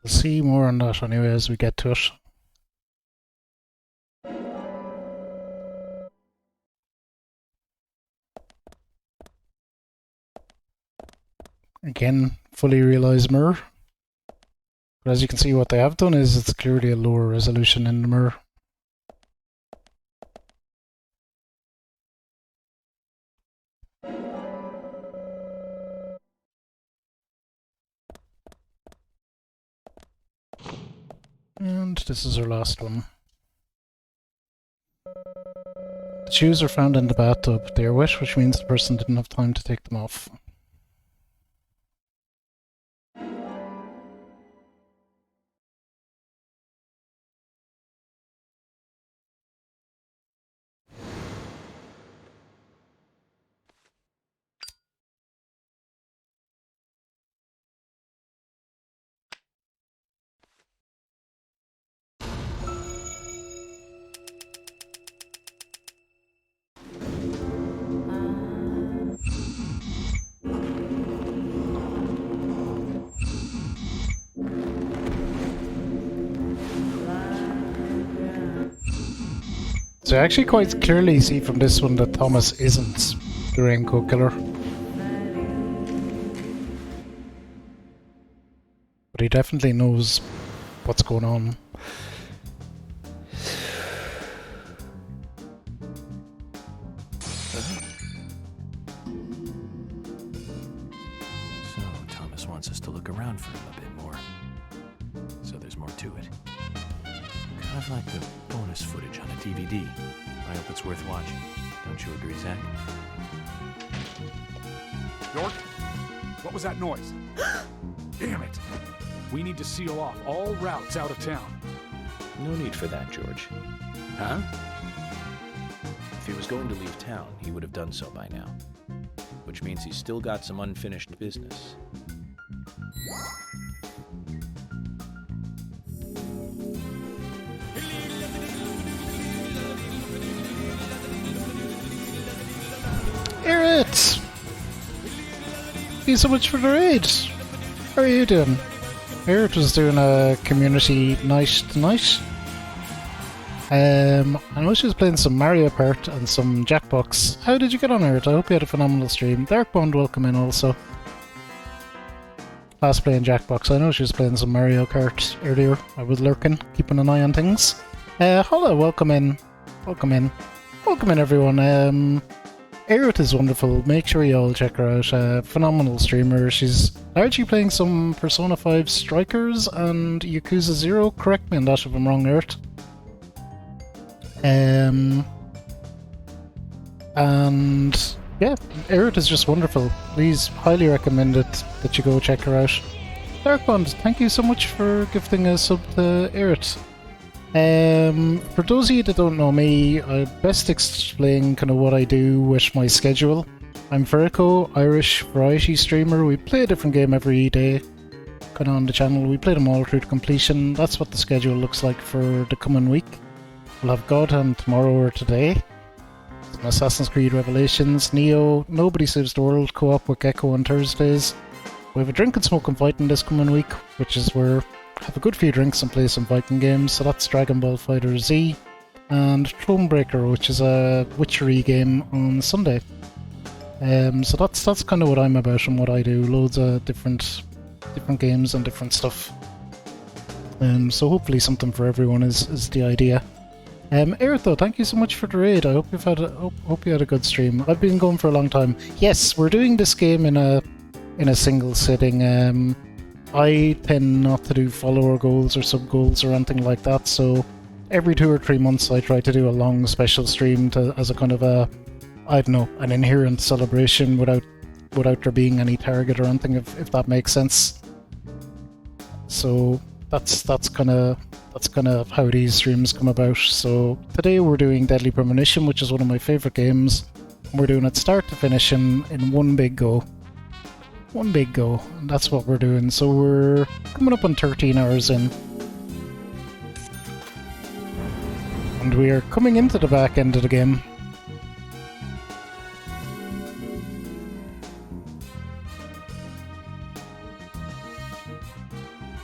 We'll see more on that anyway as we get to it. Again, fully realised mirror. But as you can see, what they have done is it's clearly a lower resolution in the mirror. And this is our last one. The shoes are found in the bathtub. They are wet, which means the person didn't have time to take them off. So I actually quite clearly see from this one that Thomas isn't the raincoat killer. But he definitely knows what's going on. So, Thomas wants us to look around for him a bit more. So there's more to it. Kind of like the bonus footage on a DVD. I hope it's worth watching. Don't you agree, Zach? York? What was that noise? Damn it! We need to seal off all routes out of town. No need for that, George. Huh? If he was going to leave town, he would have done so by now. Which means he's still got some unfinished business. Eric! Thank you so much for the raid! How are you doing? Eric was doing a community night tonight. I know she was playing some Mario Kart and some Jackbox. How did you get on, Eric? I hope you had a phenomenal stream. Dark Bond, welcome in also. Last playing Jackbox. I know she was playing some Mario Kart earlier. I was lurking, keeping an eye on things. Hola, welcome in. Welcome in. Welcome in, everyone. Aerith is wonderful. Make sure you all check her out. Phenomenal streamer. She's largely playing some Persona 5 Strikers and Yakuza 0. Correct me on that if I'm wrong, Aerith. And yeah, Aerith is just wonderful. Please highly recommend it that you go check her out. Dark Bond, thank you so much for gifting a sub to Aerith. For those of you that don't know me, I best explain kind of what I do with my schedule. I'm Verico, Irish variety streamer. We play a different game every day, kind of on the channel. We play them all through to completion. That's what the schedule looks like for the coming week. We'll have Godhand tomorrow or today. Some Assassin's Creed Revelations, Neo, Nobody Saves the World co-op with Gecko on Thursdays. We have a drink and smoke and fighting this coming week, which is where have a good few drinks and play some fighting games. So that's Dragon Ball Fighter Z and Thronebreaker, which is a witchery game on Sunday. So that's kind of what I'm about and what I do. Loads of different games and different stuff. So hopefully something for everyone is the idea. Eric, though, thank you so much for the raid. I hope you had a good stream. I've been going for a long time. Yes, we're doing this game in a single sitting. I tend not to do follower goals or sub goals or anything like that, so every 2 or 3 months I try to do a long special stream as a kind of a, I don't know, an inherent celebration without there being any target or anything, if that makes sense. So that's kind of how these streams come about. So today we're doing Deadly Premonition, which is one of my favourite games. We're doing it start to finish in one big go. One big go, and that's what we're doing. So we're coming up on 13 hours in. And we are coming into the back end of the game.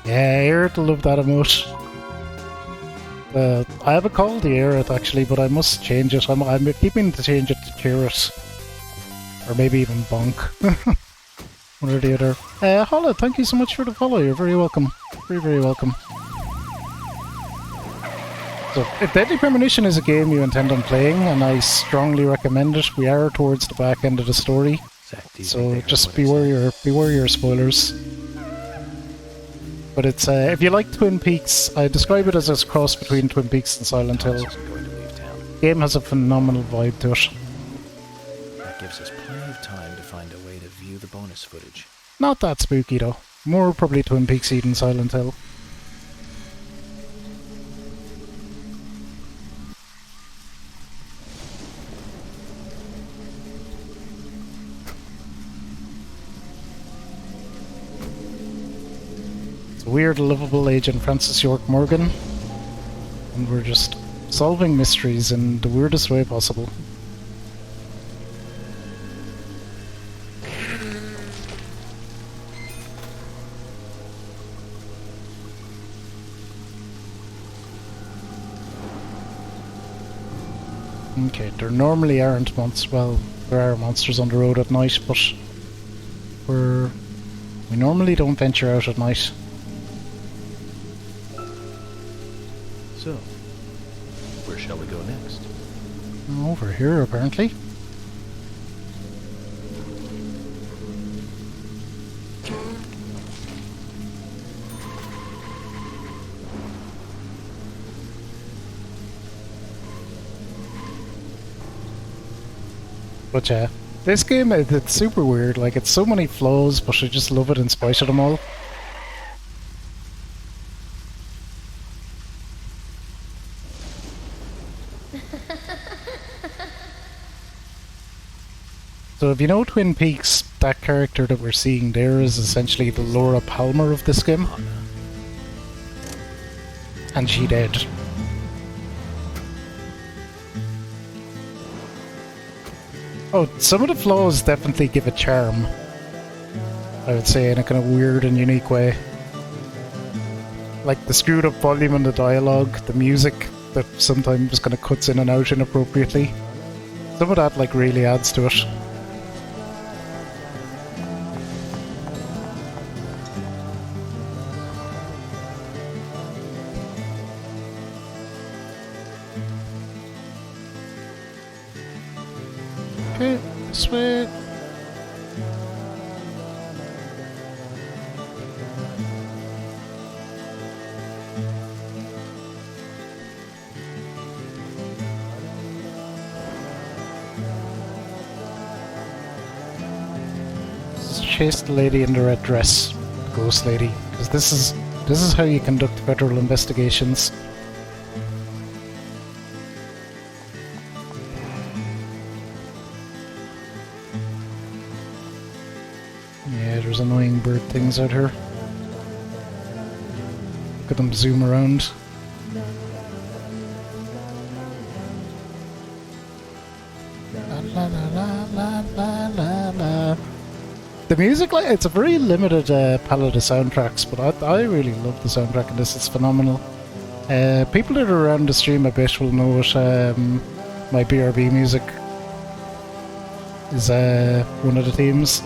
Yeah, Aerith will love that emote. I have a call to Aerith actually, but I must change it. I'm keeping to change it to Cheerith. Or maybe even Bonk. One or the other. Holla, thank you so much for the follow. You're very welcome. Very, very welcome. So, if Deadly Premonition is a game you intend on playing, and I strongly recommend it, we are towards the back end of the story. So just beware your spoilers. But it's if you like Twin Peaks, I describe it as a cross between Twin Peaks and Silent Hill. The game has a phenomenal vibe to it. That gives us plenty of time to find a way to view the bonus footage. Not that spooky though. More probably Twin Peaksy than Silent Hill. It's a weird, lovable Agent Francis York Morgan, and we're just solving mysteries in the weirdest way possible. Okay, there normally aren't monsters. Well, there are monsters on the road at night, but we normally don't venture out at night. So, where shall we go next? Over here, apparently. But yeah, this game, it's super weird. Like, it's so many flaws, but I just love it in spite of them all. So if you know Twin Peaks, that character that we're seeing there is essentially the Laura Palmer of this game. And she dead. Oh, some of the flaws definitely give it charm. I would say, in a kind of weird and unique way. Like the screwed up volume in the dialogue, the music that sometimes kind of cuts in and out inappropriately. Some of that like really adds to it. Okay, this way. Chase the lady in the red dress, the ghost lady, because this is how you conduct federal investigations. Yeah, there's annoying bird things out here. Look at them zoom around. La la la la la la la. The music, like, it's a very limited palette of soundtracks, but I really love the soundtrack in this. It's phenomenal. People that are around the stream a bit will know it. My BRB music is one of the themes.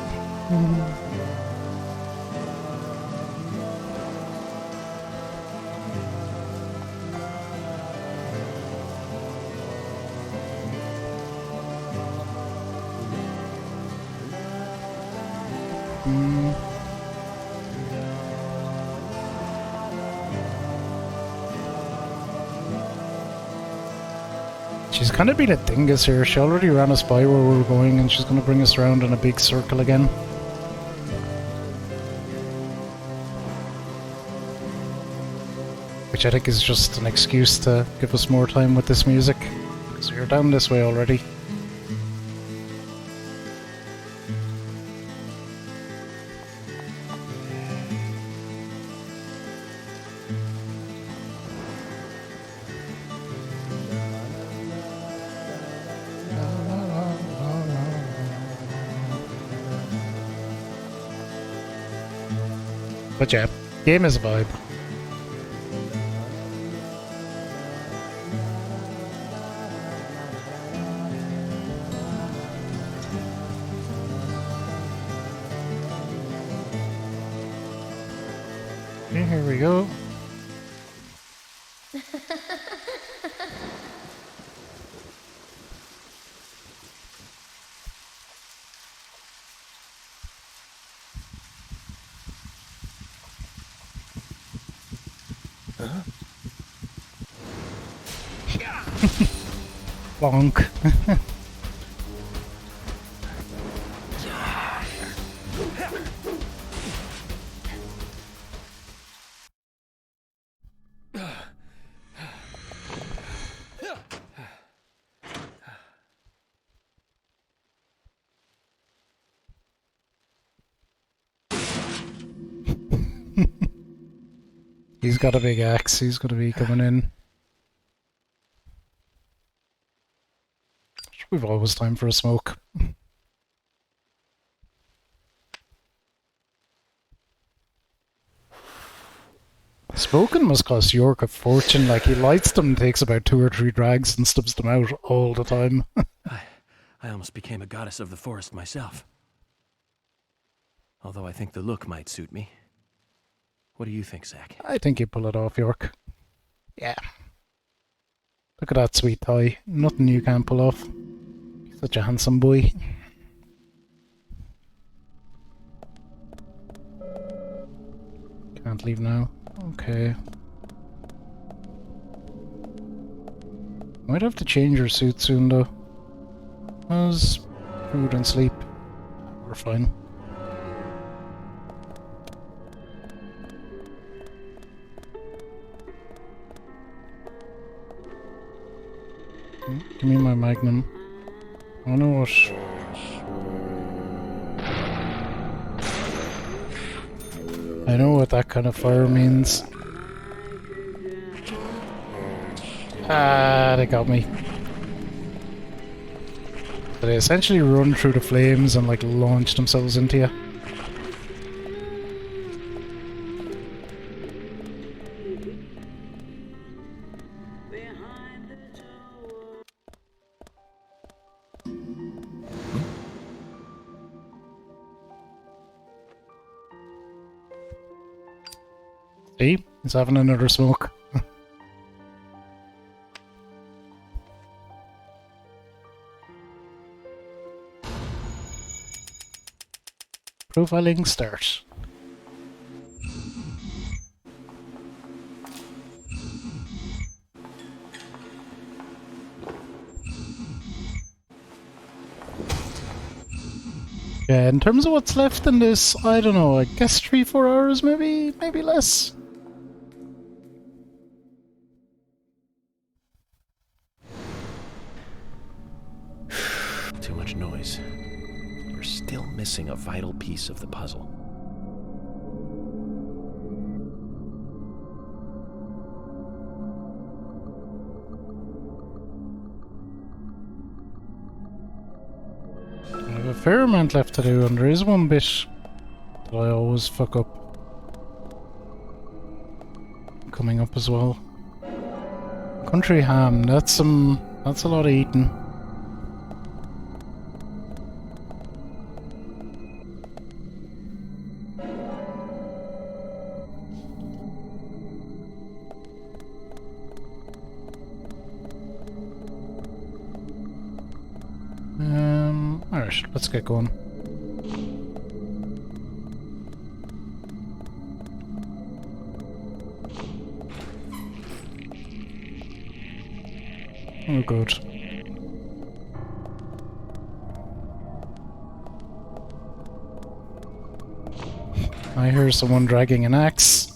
She's kind of been a dingus here. She already ran us by where we were going, and she's going to bring us around in a big circle again. Which I think is just an excuse to give us more time with this music. So you're down this way already. But yeah, game is a vibe. Okay, here we go. Bonk. He's got a big axe, he's gonna be coming in. We've always time for a smoke. This Smoking must cost York a fortune. Like, he lights them, takes about 2 or 3 drags, and stubs them out all the time. I almost became a goddess of the forest myself. Although I think the look might suit me. What do you think, Zach? I think you pull it off, York. Yeah. Look at that sweet tie. Nothing you can't pull off. Such a handsome boy. Can't leave now. Okay. Might have to change your suit soon, though. How's food and sleep? We're fine. Give me my magnum. I know what. I know what that kind of fire means. Ah, they got me. So they essentially run through the flames and like launch themselves into you. See? He's having another smoke. Profiling start. Yeah, in terms of what's left in this, I don't know, I guess 3-4 hours maybe less. Too much noise. We're still missing a vital piece of the puzzle. I have a fair amount left to do, and there is one bit that I always fuck up. Coming up as well. Country ham, that's a lot of eating. Alright, let's get going. Oh god. I hear someone dragging an axe.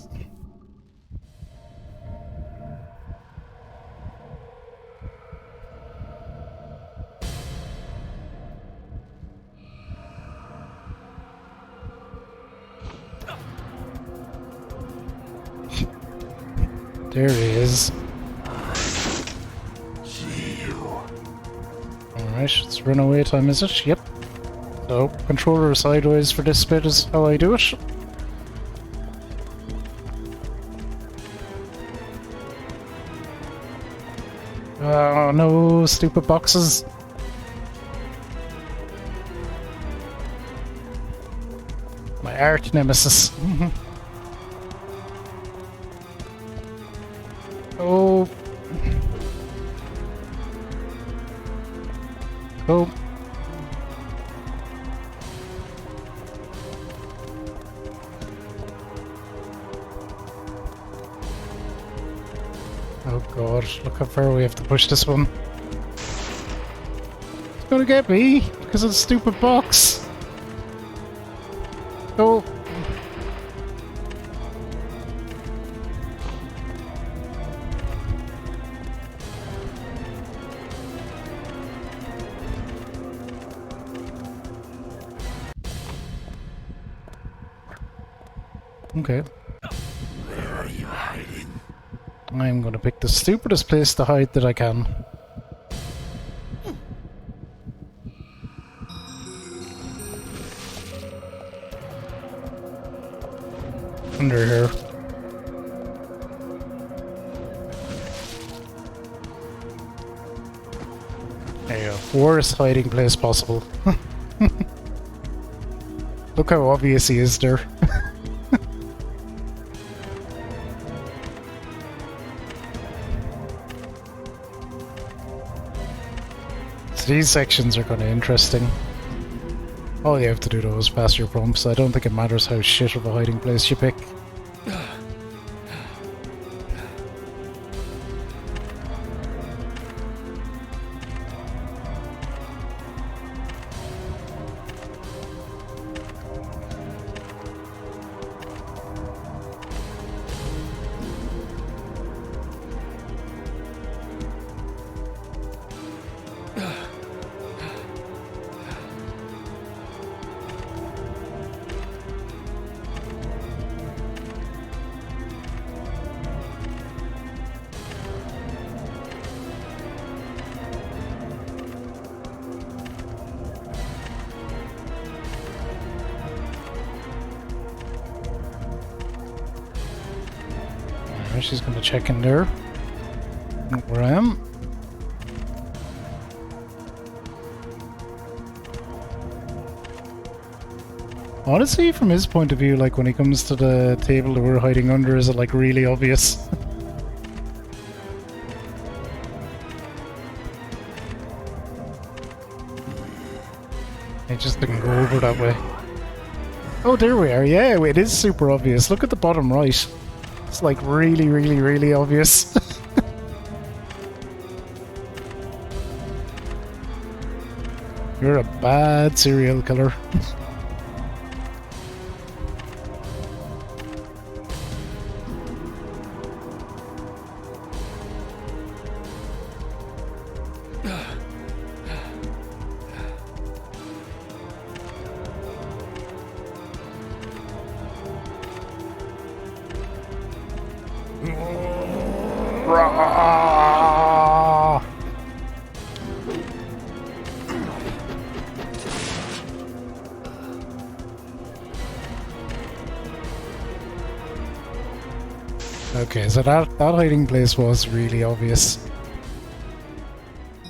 There he is. Alright, it's runaway time, is it? Yep. So, controller sideways for this bit is how I do it. Oh no, stupid boxes. My arch nemesis. Oh. Oh. Oh god, look how far we have to push this one. It's gonna get me because of the stupid box. Oh. Okay. Where are you hiding? I'm gonna pick the stupidest place to hide that I can. Under here. worst hiding place possible. Look how obvious he is there. So these sections are kind of interesting. All you have to do though is pass your prompts. I don't think it matters how shit of a hiding place you pick. She's gonna check in there. Look where I am. Honestly, from his point of view, like when he comes to the table that we're hiding under, is it like really obvious? It just didn't go over that way. Oh, there we are. Yeah, it is super obvious. Look at the bottom right. It's like really, really, really obvious. You're a bad serial killer. Okay, so that hiding place was really obvious.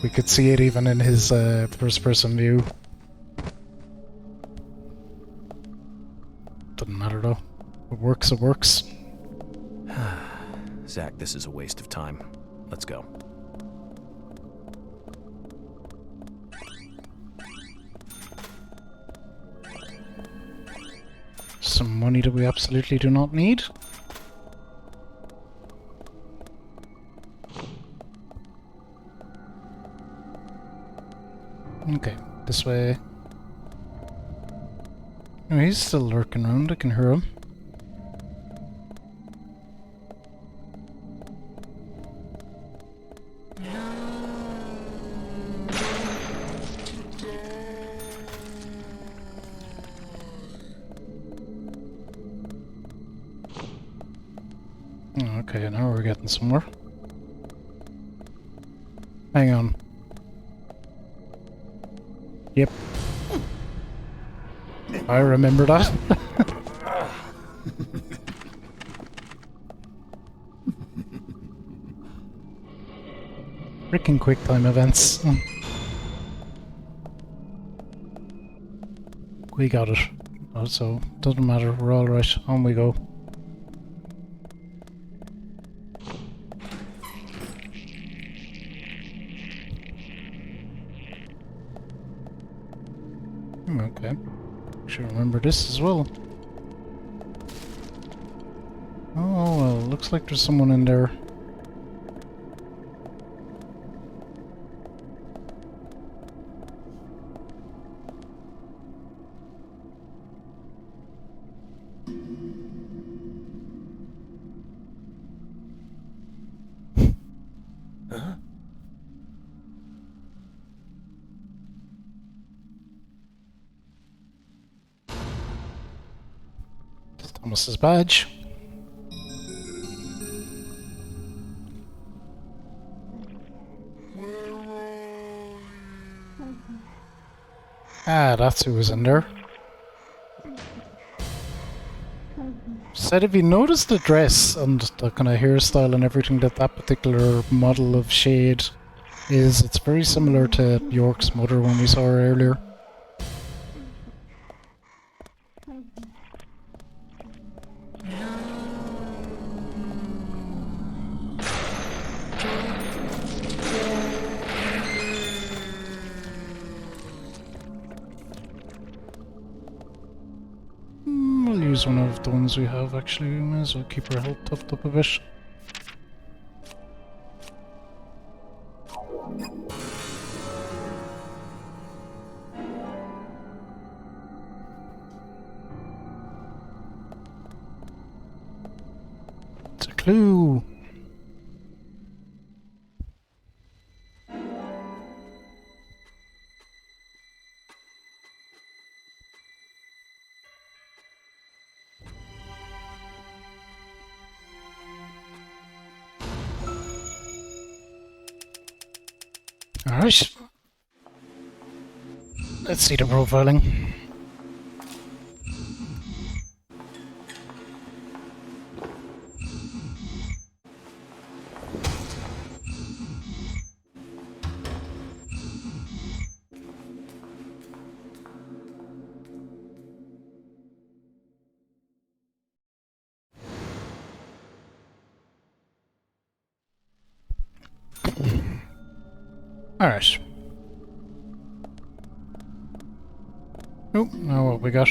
We could see it even in his first-person view. Doesn't matter though. It works, it works. Zach, this is a waste of time. Let's go. Some money that we absolutely do not need. Okay, this way. No, he's still lurking around, I can hear him. Okay, now we're getting somewhere. Hang on. Yep. I remember that. Freaking quick time events. We got it. So, doesn't matter, we're alright. On we go. Okay. Should remember this as well. Oh well, looks like there's someone in there. Thomas's badge. Ah, that's who was in there. Said if you notice the dress and the kind of hairstyle and everything that that particular model of shade is it's very similar to York's mother when we saw her earlier. We'll use one of the ones we have actually, we may as well keep our health topped up a bit. It's a clue! Alright. Let's see the profiling. Alright. Oh, now what we got?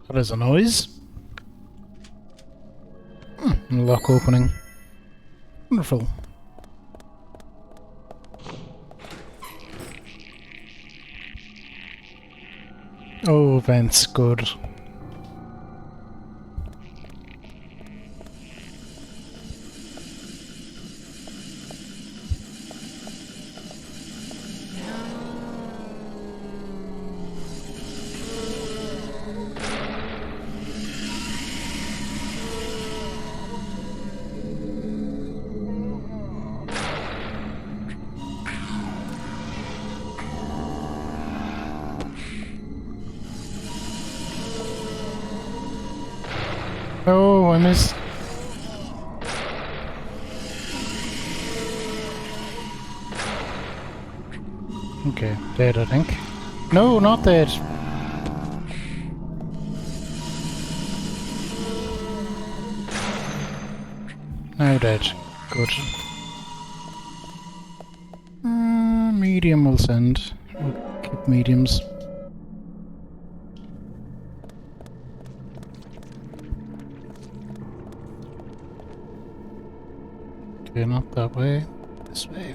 What is a noise? Lock opening. Wonderful. Oh, vents, good. Oh, I missed. Okay, dead I think. No, not dead. Now dead. Good. Medium will send. We'll keep mediums. Okay, not that way. This way.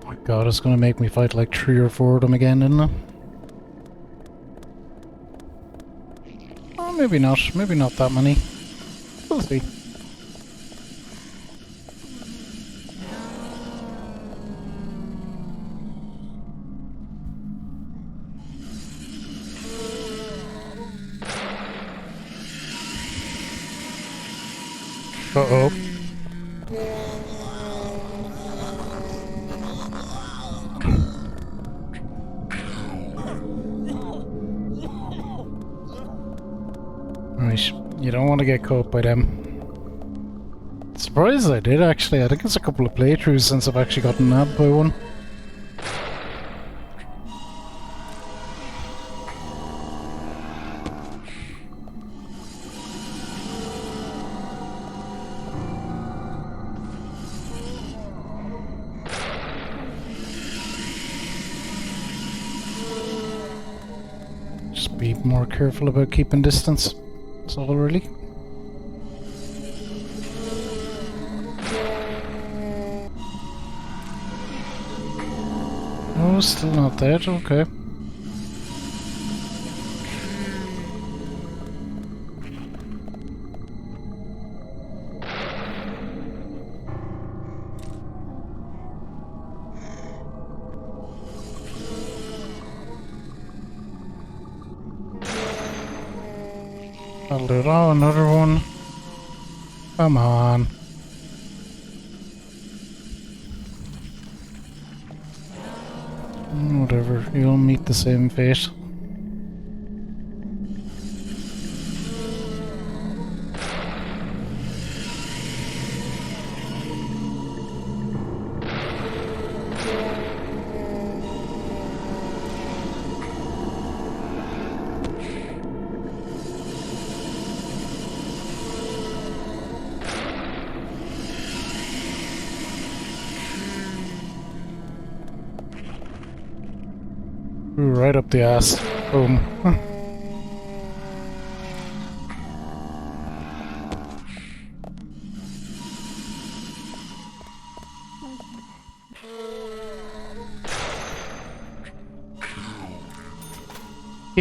Oh my god, it's gonna make me fight like 3 or 4 of them again, isn't it? Oh, maybe not. Maybe not that many. We'll see. Uh-oh. Right, you don't want to get caught by them. Surprised I did actually. I think it's a couple of playthroughs since I've actually gotten nabbed by one. Just be more careful about keeping distance. That's all really. Oh, still not dead, okay. I'll do it. Oh, another one. Come on. Whatever, you'll meet the same fate. Ooh, right up the ass. Boom.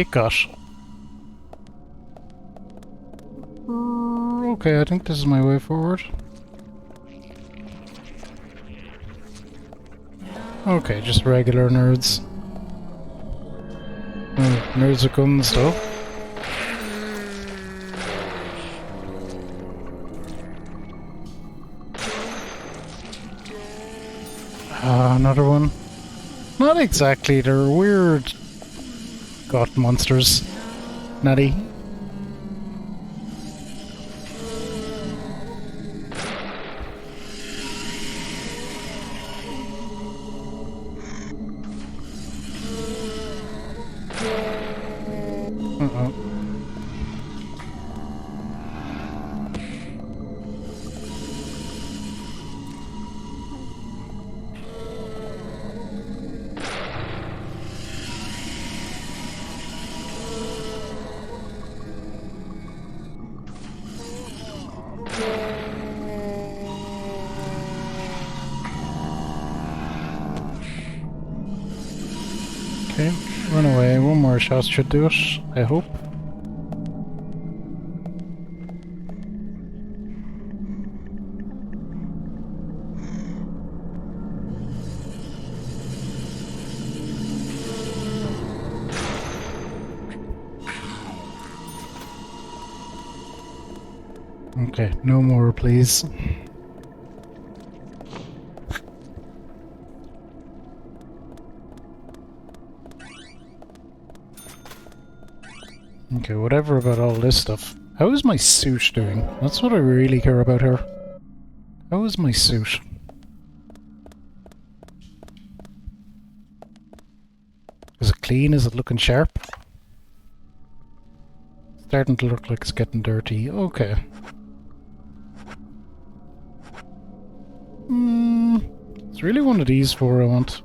Gosh. Okay, I think this is my way forward. Okay, just regular nerds. Nerds with guns though. Another one. Not exactly, they're weird goth monsters. Natty. Uh-oh. Okay, run away. One more shot should do it, I hope. Okay, no more, please. Okay, whatever about all this stuff. How is my suit doing? That's what I really care about here. How is my suit? Is it clean? Is it looking sharp? Starting to look like it's getting dirty. Okay. It's really one of these four I want.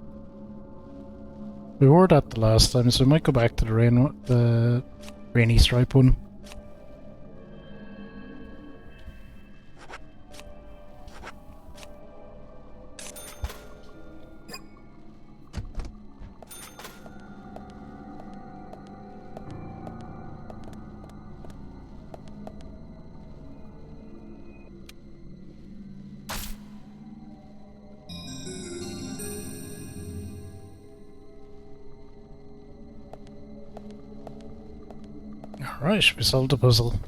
We wore that the last time, so I might go back to the rainy stripe one. Alright, we solved the puzzle.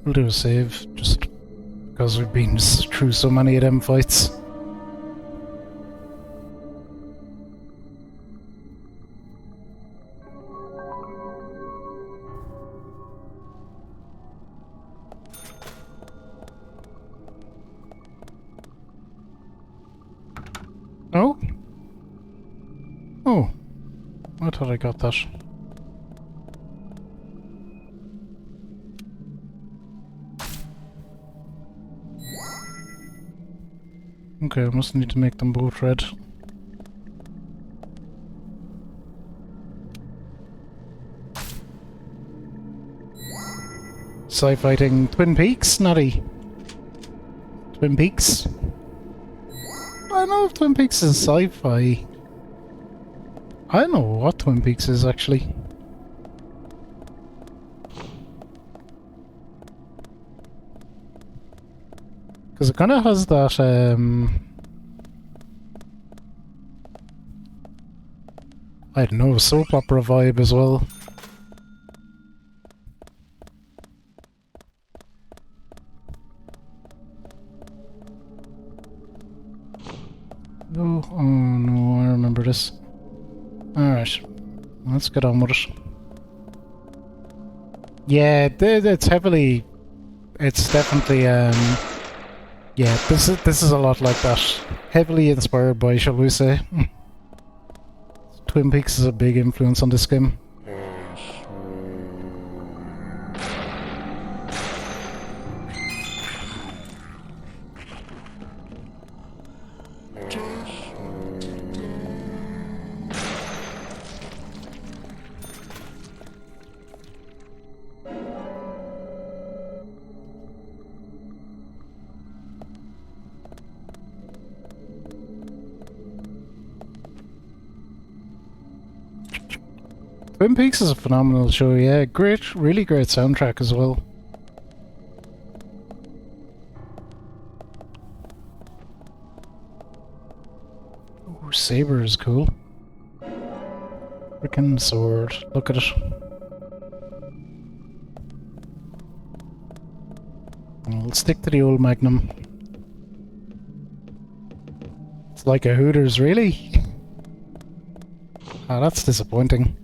We'll do a save, just because we've been through so many of them fights. Oh? Oh. I thought I got that. Okay, I must need to make them both red. Sci-fighting Twin Peaks, Nutty. Twin Peaks? I know if Twin Peaks is sci-fi. I don't know what Twin Peaks is actually. Because it kind of has that, I don't know, soap opera vibe as well. Oh no, I remember this. Alright, let's get on with it. Yeah, it's heavily... It's definitely, yeah, this is a lot like that. Heavily inspired by, shall we say. Twin Peaks is a big influence on this game. Twin Peaks is a phenomenal show, yeah. Great, really great soundtrack as well. Ooh, saber is cool. Freaking sword. Look at it. I'll stick to the old Magnum. It's like a Hooters, really? Ah, that's disappointing.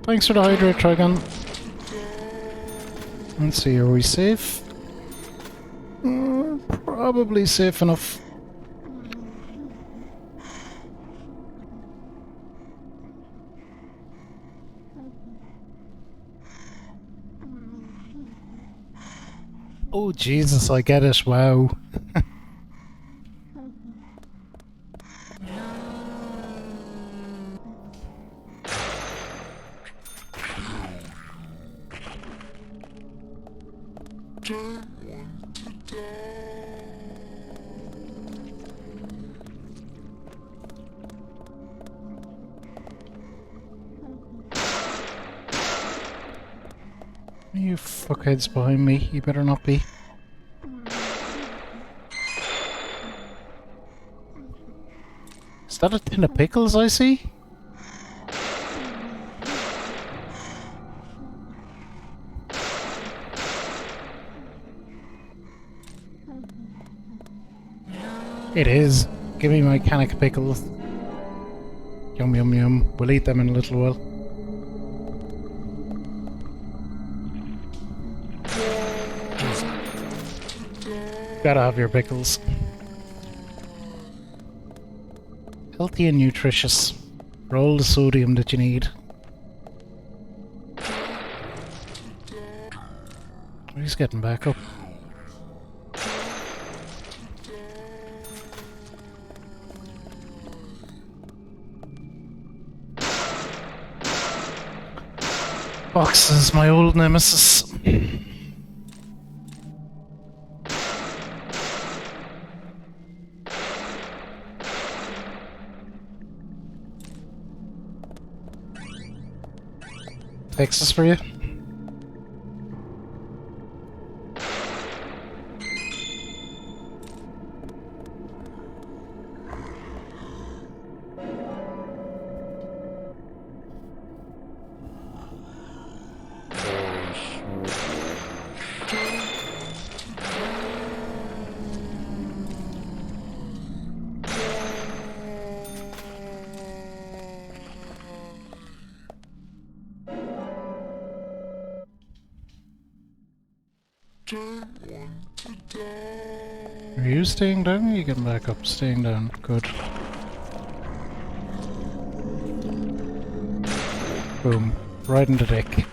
Thanks for the hydrate, Trigon. Let's see, are we safe? Probably safe enough. Oh Jesus, I get it, wow. You fuckheads behind me, you better not be. Is that a tin of pickles I see? It is. Give me my can of pickles. Yum yum yum. We'll eat them in a little while. Gotta have your pickles. Healthy and nutritious. For all the sodium that you need. He's getting back up. Boxes, my old nemesis. Texas for you. Are you staying down or are you getting back up? Staying down. Good. Boom. Right in the dick.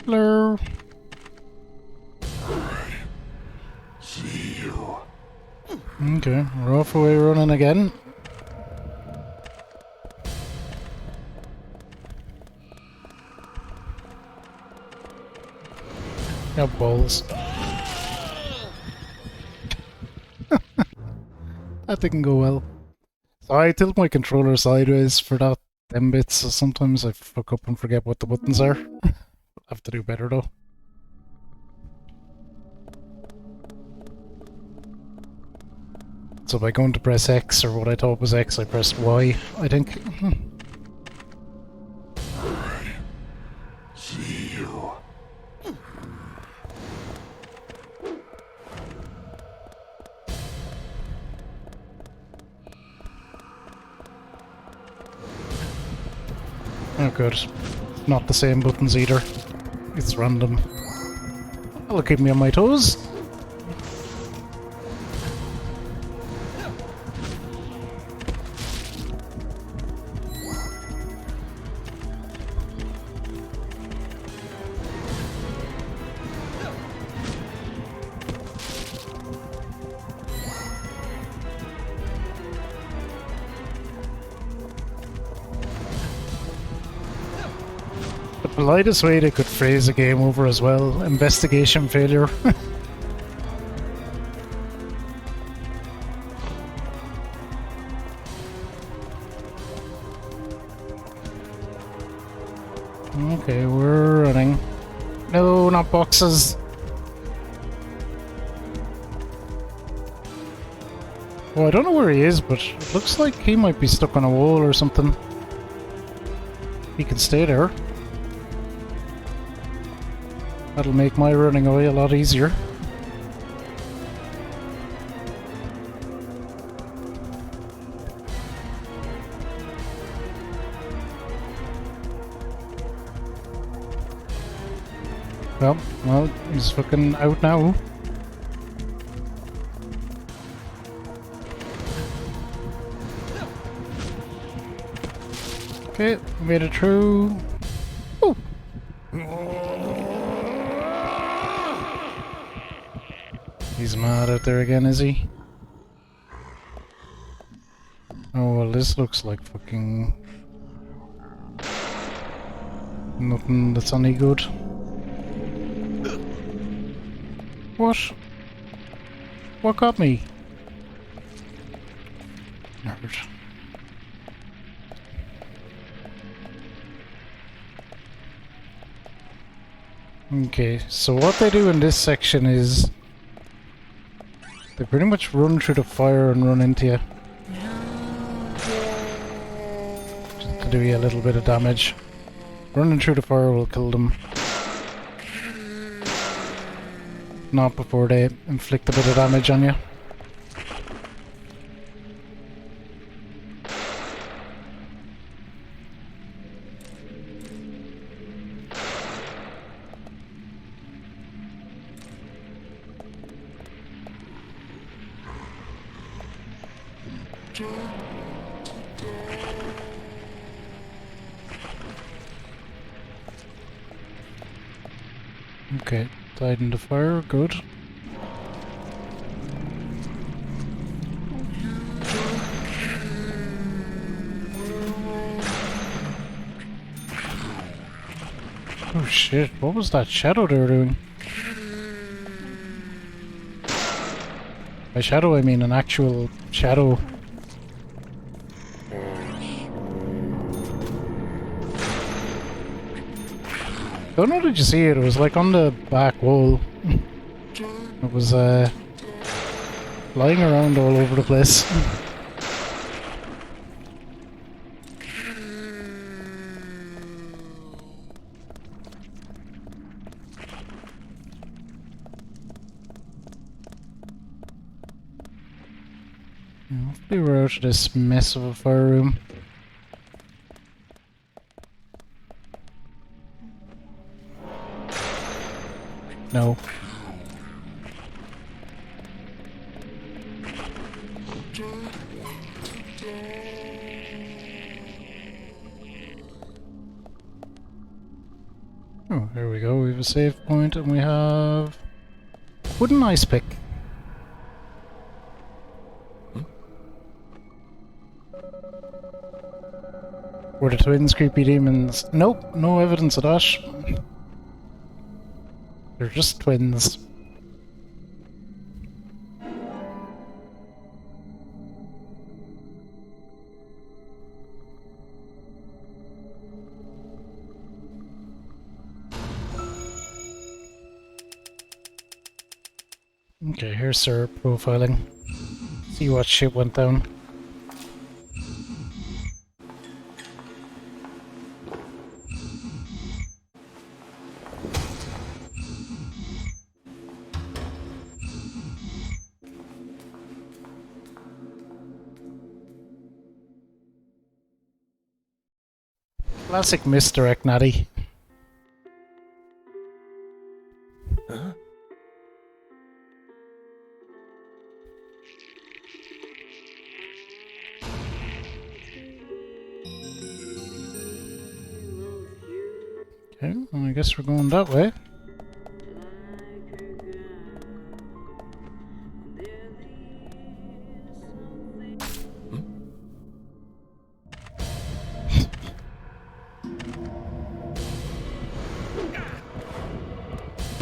Hello. See you. Okay, we're off away running again. No balls. That didn't go well. So I tilt my controller sideways for that them bits, so sometimes I fuck up and forget what the buttons are. I have to do better though. So by going to press X, or what I thought was X, I pressed Y, I think. See you. Oh good. Not the same buttons either. It's random. That'll keep me on my toes. The politest way they could phrase a game over as well. Investigation failure. Okay, we're running. No, not boxes. Well, I don't know where he is, but it looks like he might be stuck on a wall or something. He can stay there. That'll make my running away a lot easier. Well, he's fucking out now. Okay, made it through. Ooh. He's mad out there again, is he? Oh well, this looks like fucking nothing that's any good. What? What got me? Nerd. Okay, so what they do in this section is they pretty much run through the fire and run into you. Just to do you a little bit of damage. Running through the fire will kill them. Not before they inflict a bit of damage on you. Okay, died in the fire, good. Oh shit, what was that shadow they were doing? By shadow I mean an actual shadow. Don't know, did you see it? It was like on the back wall. It was lying around all over the place. Hopefully we're out of this mess of a fire room. No. Oh, here we go. We have a save point and we have wooden ice pick. Were the twins creepy demons? Nope, no evidence of that. They're just twins. Okay, here's Sir profiling. See what shit went down. Classic misdirect, Natty. Huh? Okay, well, I guess we're going that way.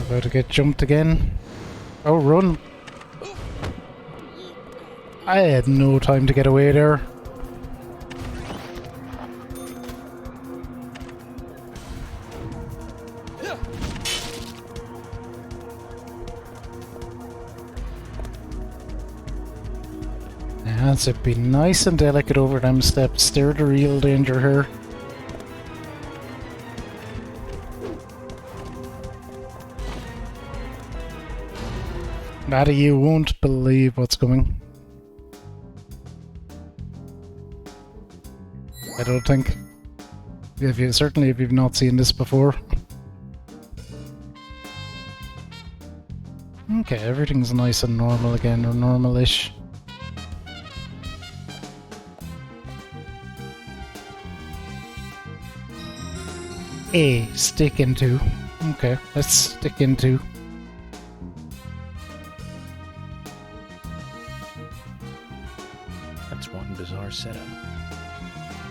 About to get jumped again. Oh, run! I had no time to get away there. That's it. Be nice and delicate over them steps. They're the real danger here. Maddie, you won't believe what's coming. I don't think. Certainly if you've not seen this before. Okay, everything's nice and normal again, or normal-ish. A, stick into. Okay, let's stick into. That's one bizarre setup.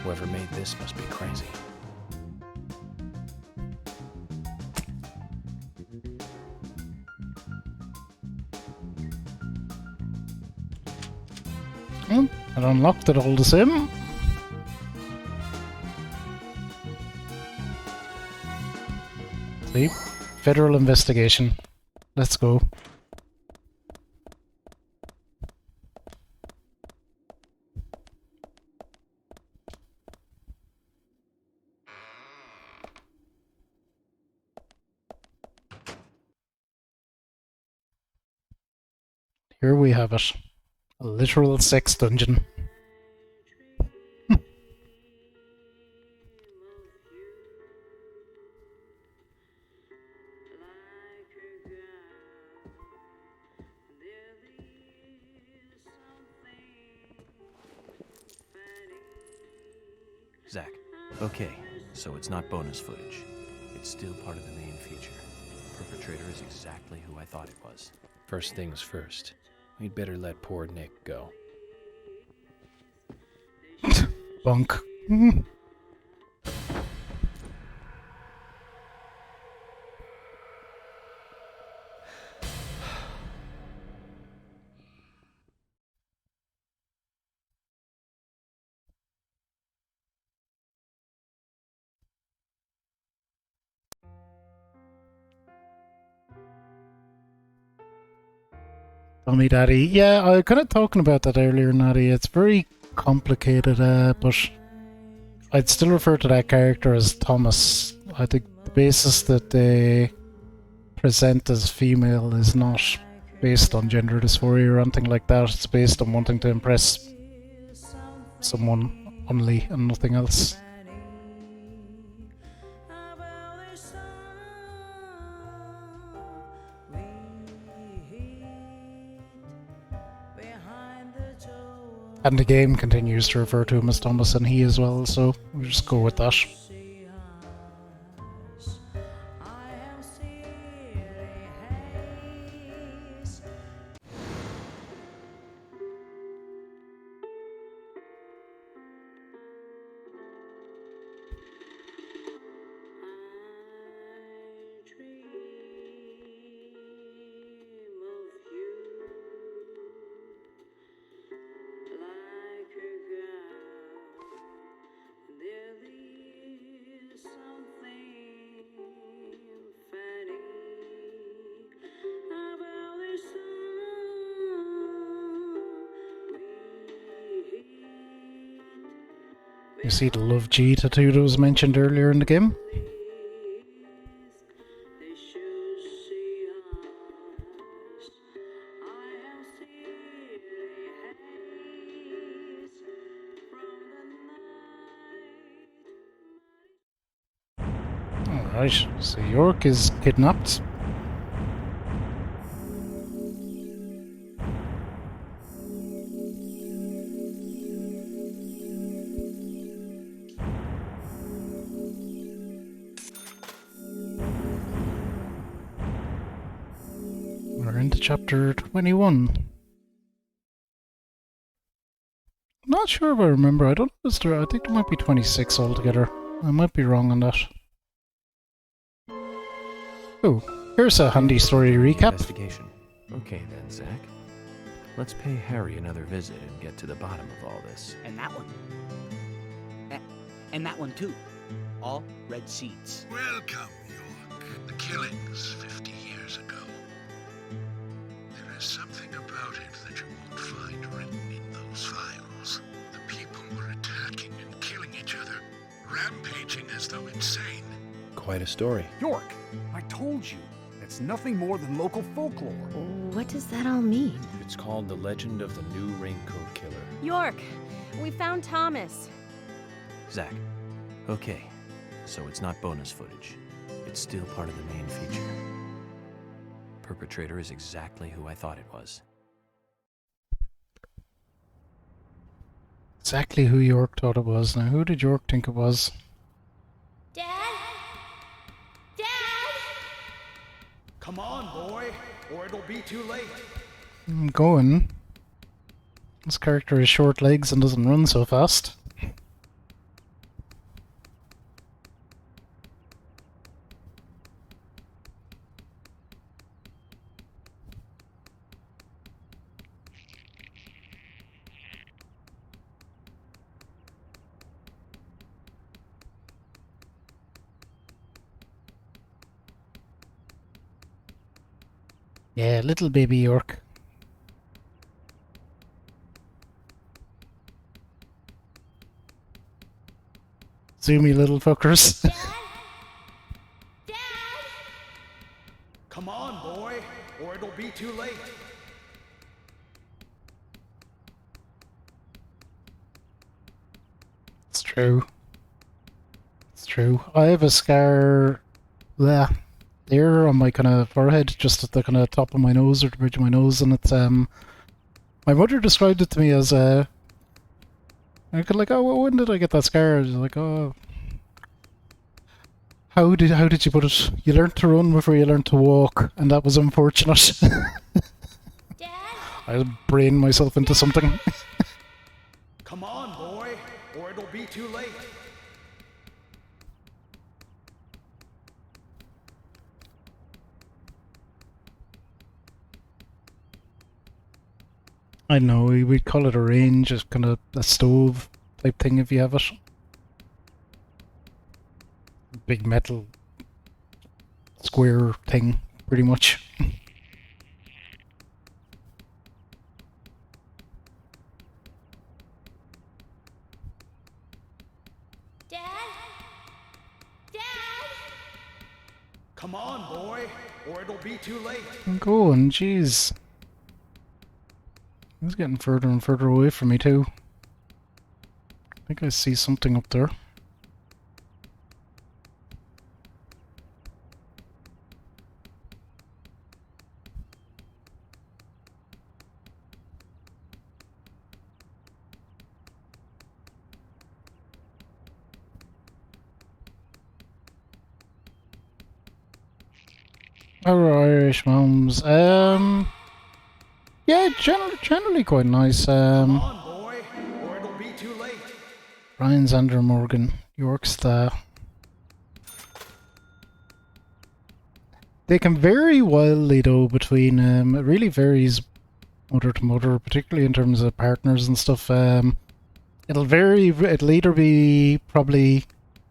Whoever made this must be crazy. Oh, I unlocked it all the same. See? Federal investigation. Let's go. Here we have it. A literal sex dungeon. Zach, okay, so it's not bonus footage. It's still part of the main feature. Perpetrator is exactly who I thought it was. First things first, we'd better let poor Nick go. Bunk. Tell me, Daddy. Yeah, I was kind of talking about that earlier, Natty. It's very complicated, but I'd still refer to that character as Thomas. I think the basis that they present as female is not based on gender dysphoria or anything like that. It's based on wanting to impress someone only and nothing else. And the game continues to refer to him as Thomas and he as well, so we'll just go with that. You see the Love G tattoo that was mentioned earlier in the game? Alright, so York is kidnapped. We're into chapter 21. Not sure if I remember. I don't know if I think there might be 26 altogether. I might be wrong on that. Oh, Here's a handy story recap. Investigation. Okay then, Zach. Let's pay Harry another visit and get to the bottom of all this. And that one. And that one too. All red seeds. Welcome, York. The killings 50 years ago. There is something about it that you won't find written in those files. The people were attacking and killing each other, rampaging as though insane. Quite a story. York, I told you. It's nothing more than local folklore. What does that all mean? It's called The Legend of the New Raincoat Killer. York, we found Thomas. Zach. Okay. So it's not bonus footage. It's still part of the main feature. Perpetrator is exactly who I thought it was. Exactly who York thought it was. Now, who did York think it was? Dad? Dad? Come on, boy, or it'll be too late. I'm going. This character has short legs and doesn't run so fast. Yeah, little baby York. Zoomy little fuckers. Dad? Come on, boy, or it'll be too late. It's true. It's true. I have a scar there on my kind of forehead, just at the kind of top of my nose or the bridge of my nose, and it's my mother described it to me as I could like, oh, when did I get that scar? I was like, oh, how did you put it? You learned to run before you learned to walk, and that was unfortunate. Dad? I brained myself into something. Come on, boy, or it'll be too late. I know, we'd call it a range, just kind of a stove type thing if you have it. Big metal square thing, pretty much. Dad? Dad? Come on, boy, or it'll be too late. I'm going, jeez. He's getting further and further away from me too. I think I see something up there. Our Irish mums. Yeah, generally quite nice. Come on, boy, or it'll be too late. Ryan Zander Morgan, York's the. They can vary wildly though between. It really varies mother to mother, particularly in terms of partners and stuff. It'll vary. It'll either be probably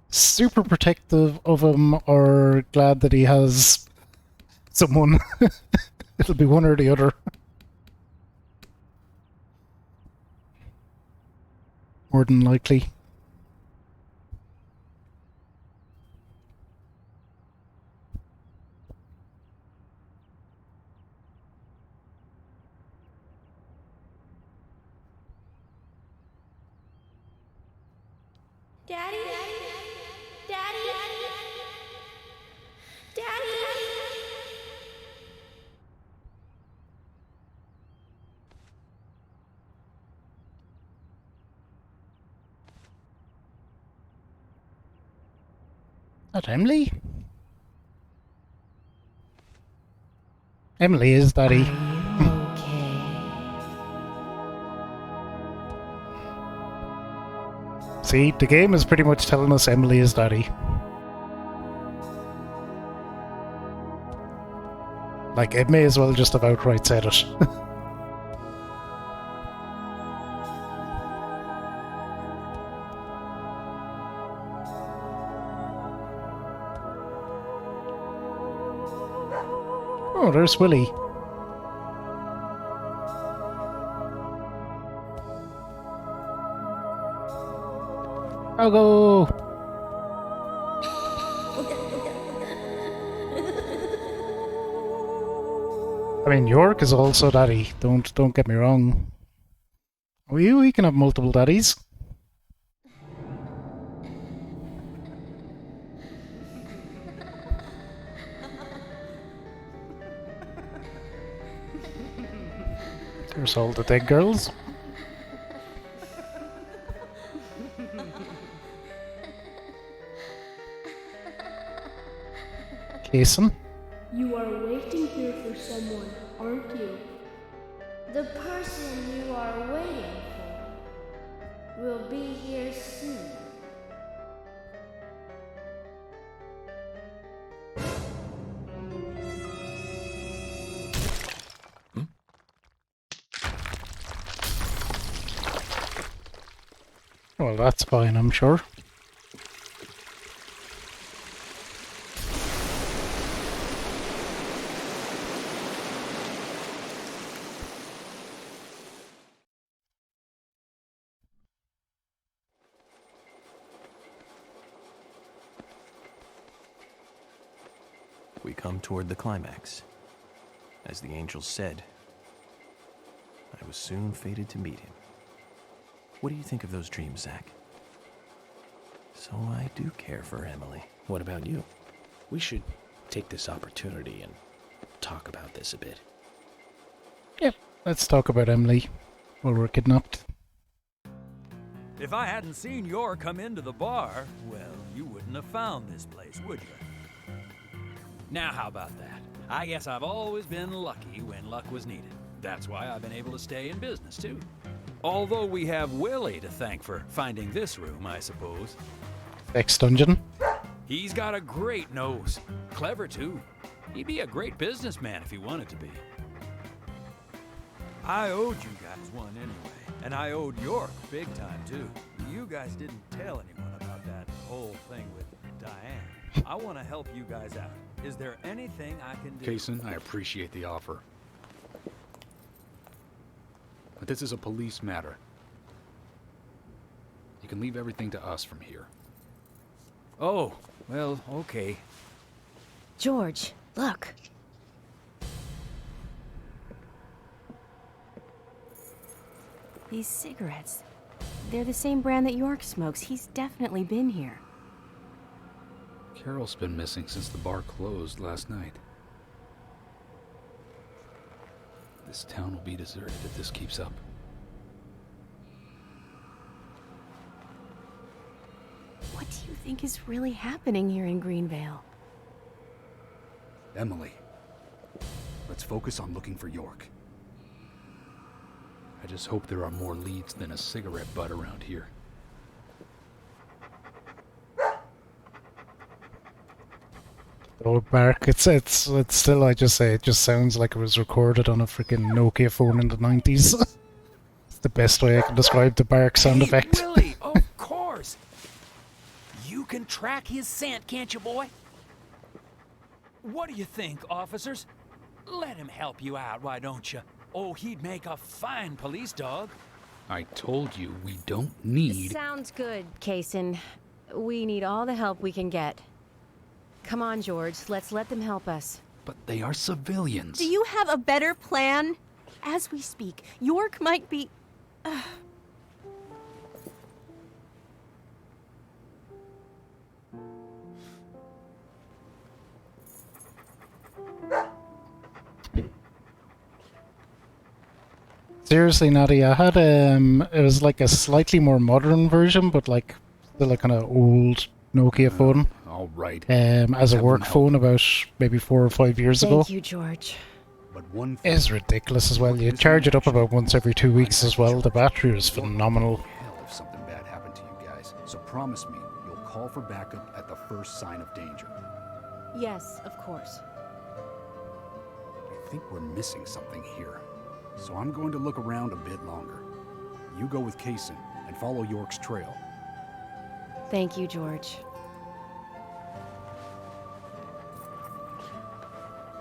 super protective of him or glad that he has someone. It'll be one or the other. More than likely. Daddy? Daddy? Daddy? That Emily? Emily is Daddy. See, the game is pretty much telling us Emily is Daddy. Like, it may as well just have outright said it. Oh, there's Willie. I'll go. I mean, York is also daddy. Don't get me wrong. We can have multiple daddies. There's all the dead girls. Jason. You are waiting here for someone, aren't you? The person you are waiting for will be here soon. Well, that's fine, I'm sure. We come toward the climax. As the angel said, I was soon fated to meet him. What do you think of those dreams, Zach? So I do care for Emily. What about you? We should take this opportunity and talk about this a bit. Yep, let's talk about Emily while we're kidnapped. If I hadn't seen Yor come into the bar, well, you wouldn't have found this place, would you? Now, how about that? I guess I've always been lucky when luck was needed. That's why I've been able to stay in business, too. Although we have Willie to thank for finding this room, I suppose. Next dungeon. He's got a great nose. Clever, too. He'd be a great businessman if he wanted to be. I owed you guys one anyway, and I owed York big time, too. You guys didn't tell anyone about that whole thing with Diane. I want to help you guys out. Is there anything I can do? Kaysen, I appreciate the offer. But this is a police matter. You can leave everything to us from here. Oh, well, okay. George, look. These cigarettes. They're the same brand that York smokes. He's definitely been here. Carol's been missing since the bar closed last night. This town will be deserted if this keeps up. What do you think is really happening here in Greenvale? Emily, let's focus on looking for York. I just hope there are more leads than a cigarette butt around here. Old bark. It's still, I just say, it just sounds like it was recorded on a freaking Nokia phone in the 90s. It's the best way I can describe the bark sound effect. Willie, of course. You can track his scent, can't you, boy? What do you think, officers? Let him help you out, why don't you? Oh, he'd make a fine police dog. I told you we don't need... Sounds good, Kaysen. We need all the help we can get. Come on, George. Let's let them help us. But they are civilians. Do you have a better plan? As we speak, York might be... Seriously, Natty, I had it was like a slightly more modern version, but like still a kind of old Nokia phone. All right. As a work phone about maybe 4 or 5 years ago. Thank you, George. But one It's ridiculous as well. You charge it up about once every 2 weeks as well. The battery is phenomenal. hell if something bad happened to you guys. So promise me you'll call for backup at the first sign of danger. Yes, of course. think we're missing something here. So I'm going to look around a bit longer. You go with Kaysen and follow York's trail. Thank you, George.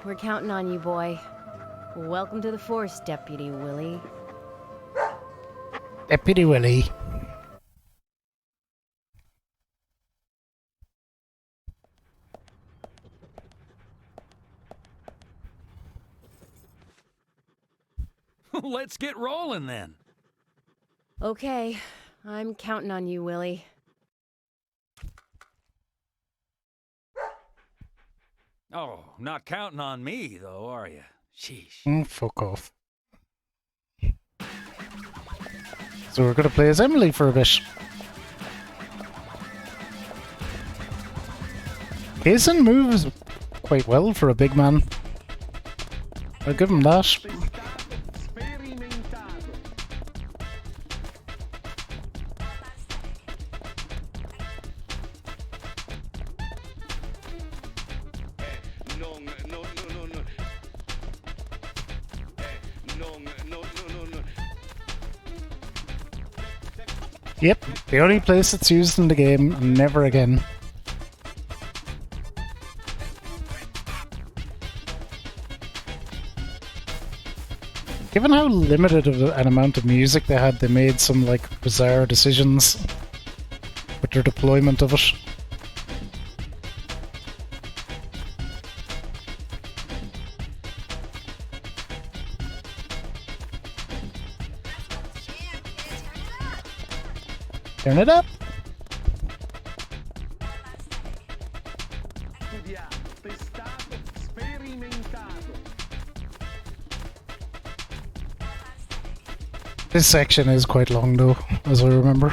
We're counting on you, boy. Welcome to the force, Deputy Willie. Deputy Willie. Let's get rolling then. Okay, I'm counting on you, Willie. Oh, not counting on me, though, are you? Sheesh. Fuck off. So we're gonna play as Emily for a bit. Kaysen moves quite well for a big man. I'll give him that. Yep, the only place it's used in the game, and never again. Given how limited of an amount of music they had, they made some like bizarre decisions with their deployment of it. Turn it up! This section is quite long though, as I remember.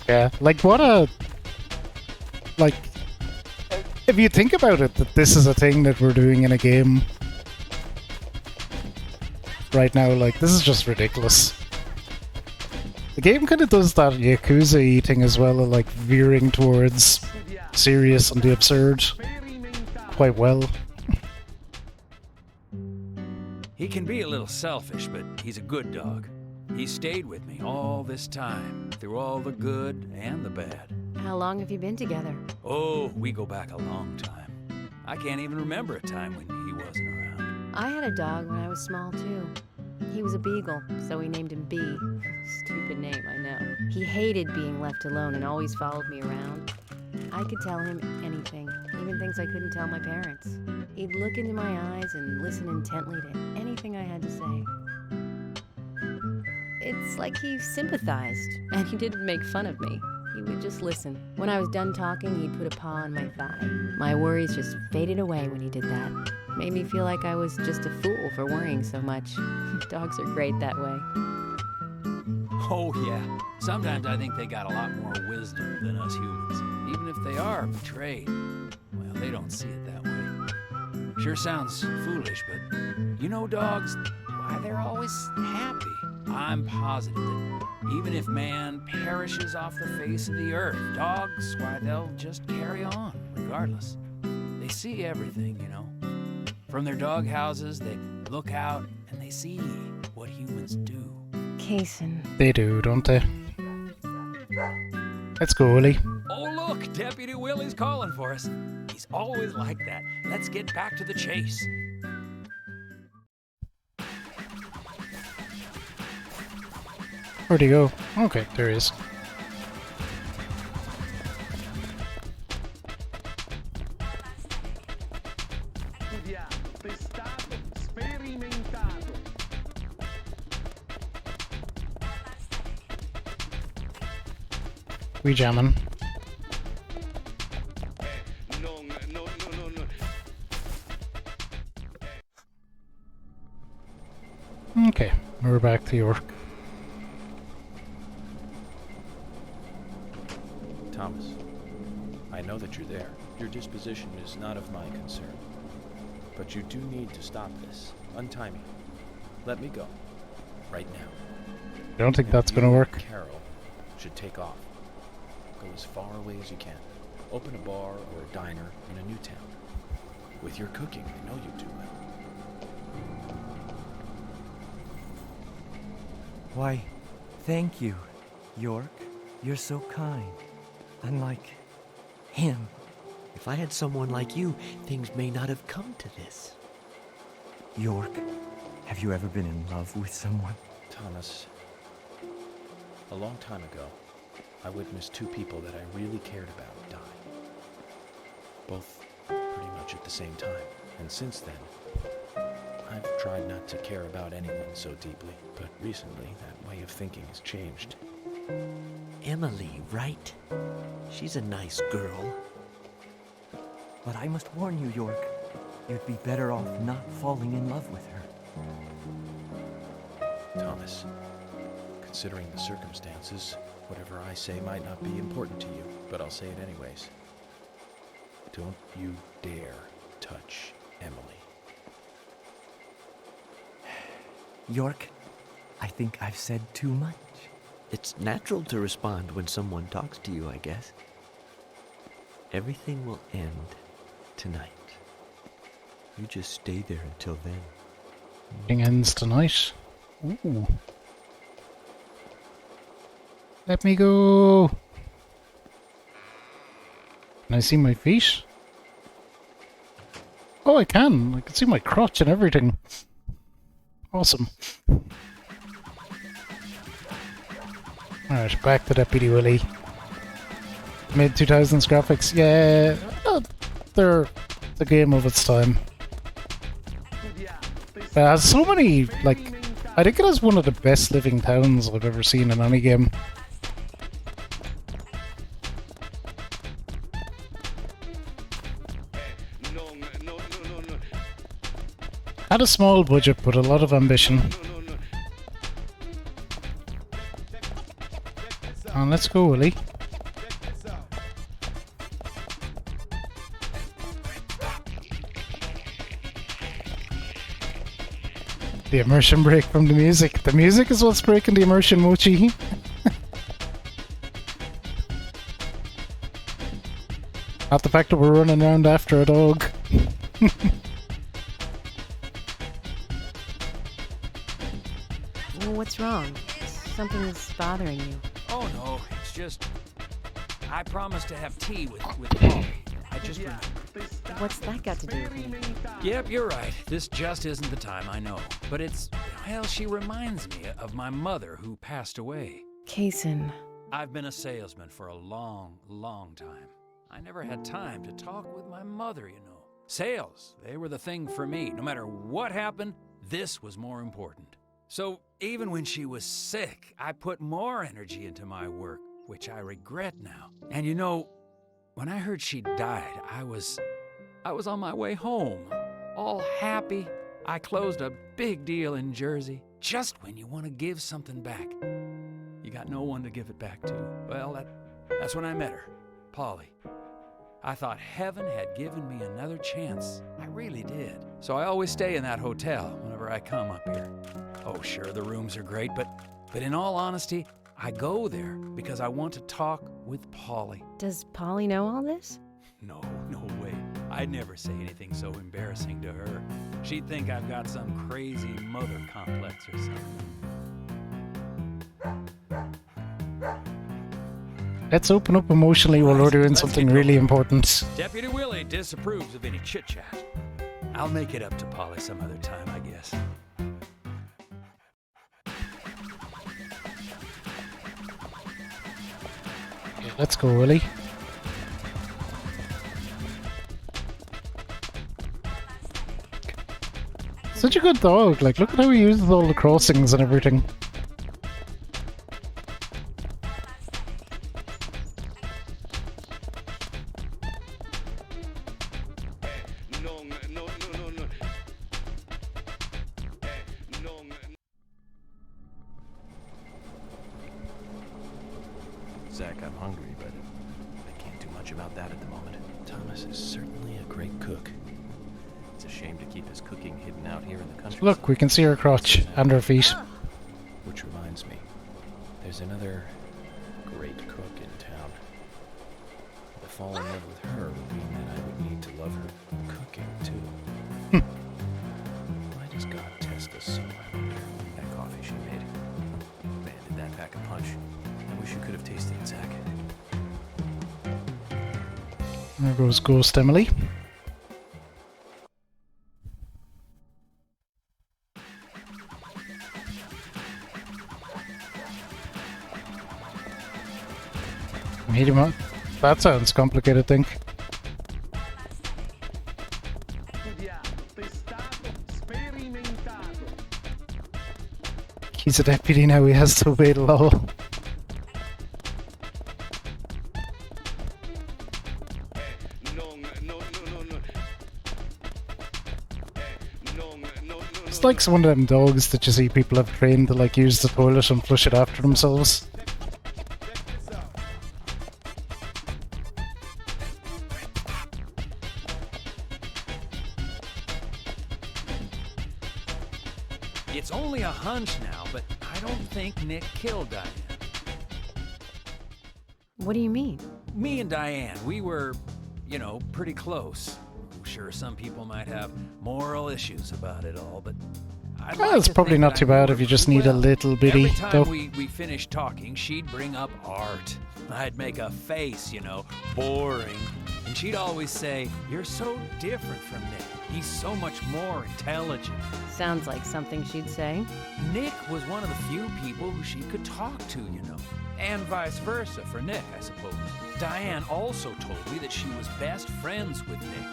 Yeah, like what a... Like, if you think about it, that this is a thing that we're doing in a game right now, like, this is just ridiculous. The game kind of does that Yakuza-y thing as well, of, like, veering towards serious and the absurd quite well. He can be a little selfish, but he's a good dog. He stayed with me all this time, through all the good and the bad. How long have you been together? Oh, we go back a long time. I can't even remember a time when he wasn't around. I had a dog when I was small, too. He was a beagle, so we named him B. Stupid name, I know. He hated being left alone and always followed me around. I could tell him anything, even things I couldn't tell my parents. He'd look into my eyes and listen intently to anything I had to say. It's like he sympathized, and he didn't make fun of me. He would just listen. When I was done talking, he'd put a paw on my thigh. My worries just faded away when he did that. Made me feel like I was just a fool for worrying so much. Dogs are great that way. Oh, yeah. Sometimes I think they got a lot more wisdom than us humans. Even if they are betrayed, well, they don't see it that way. Sure sounds foolish, but you know dogs, why, they're always happy. I'm positive that even if man perishes off the face of the earth, dogs, why, they'll just carry on, regardless. They see everything, you know. From their dog houses, they look out and they see what humans do. Kaysen. They do, don't they? Let's go, Willie. Oh, look, Deputy Willie's calling for us. He's always like that. Let's get back to the chase. Where'd he go? Okay, there he is. We jamming. Okay, we're back to York. Thomas, I know that you're there. Your disposition is not of my concern. But you do need to stop this. Untie me. Let me go. Right now. I don't think that's gonna You, work. Carol should take off. Go as far away as you can. Open a bar or a diner in a new town. With your cooking, I know you do well. Why, thank you, York. You're so kind. Unlike him. If I had someone like you, things may not have come to this. York, have you ever been in love with someone? Thomas, a long time ago, I witnessed two people that I really cared about die. Both pretty much at the same time. And since then, I've tried not to care about anyone so deeply. But recently, that way of thinking has changed. Emily, right? She's a nice girl. But I must warn you, York. You'd be better off not falling in love with her. Thomas, considering the circumstances, whatever I say might not be important to you, but I'll say it anyways. Don't you dare touch Emily. York, I think I've said too much. It's natural to respond when someone talks to you, I guess. Everything will end tonight. You just stay there until then. Thing ends tonight. Ooh. Let me go. Can I see my feet? Oh, I can. I can see my crotch and everything. Awesome. Alright, back to Deputy Willie. Mid-2000s graphics. Yeah, they're the game of its time. It has so many, like, I think it has one of the best living towns I've ever seen in any game. Had a small budget, but a lot of ambition. And let's go, Willie. The immersion break from the music. The music is what's breaking the immersion, Mochi. Not the fact that we're running around after a dog. Well, what's wrong? Something's bothering you. Oh no, it's just I promised to have tea with Paul. I just remembered. What's that got to do with me? Yep, you're right. This just isn't the time, I know. But it's, well, she reminds me of my mother who passed away. Kaysen. I've been a salesman for a long, long time. I never had time to talk with my mother, you know. Sales, they were the thing for me. No matter what happened, this was more important. So even when she was sick, I put more energy into my work, which I regret now. And you know, when I heard she died, I was on my way home, all happy. I closed a big deal in Jersey. Just when you want to give something back, you got no one to give it back to. Well, that's when I met her, Polly. I thought heaven had given me another chance. I really did. So I always stay in that hotel whenever I come up here. Oh, sure, the rooms are great, but in all honesty, I go there because I want to talk with Polly. Does Polly know all this? No way. I'd never say anything so embarrassing to her. She'd think I've got some crazy mother complex or something. Let's open up emotionally while we're doing something really important. Deputy Willie disapproves of any chit-chat. I'll make it up to Polly some other time, I guess. Okay, let's go, Willie. Such a good dog. Like, look at how he uses all the crossings and everything. Zach, I'm hungry, but I can't do much about that at the moment. Thomas is certainly a great cook. It's a shame to keep his cooking hidden out here in the country. Look, we can see her crotch and her feet. Which reminds me, there's another great cook in town. To fall in love with her would mean that I would need to love her cooking too. Why does God test us so? I wonder. That coffee she made. Man, did that pack a punch. I wish you could have tasted it, Zach. There goes Ghost Emily. Meet him up. That sounds complicated, think. He's a deputy now, he has to obey the law. It's like one of them dogs that you see people have trained to like use the toilet and flush it after themselves. It's only a hunch now, but I don't think Nick killed Diane. What do you mean? Me and Diane, we were, you know, pretty close. Sure, some people might have moral issues about it all, but I'd like It's to probably think not that too I knew bad her if you just pretty need a well. little bitty, Every time though. we finished talking, she'd bring up art. I'd make a face, you know, boring. And she'd always say, "You're so different from Nick. He's so much more intelligent." Sounds like something she'd say. Nick was one of the few people who she could talk to, you know. And vice versa for Nick, I suppose. Diane also told me that she was best friends with Nick.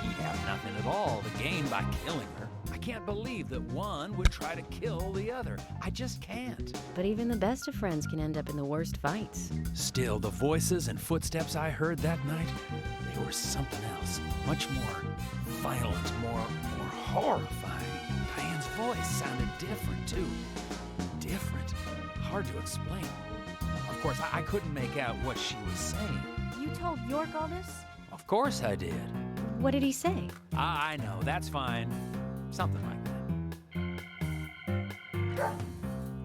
He'd have nothing at all to gain by killing her. I can't believe that one would try to kill the other. I just can't. But even the best of friends can end up in the worst fights. Still, the voices and footsteps I heard that night, they were something else. Much more violent, more horrifying. Diane's voice sounded different, too. Different. Hard to explain. Of course, I couldn't make out what she was saying. You told York all this? Of course I did. What did he say? I know, that's fine. Something like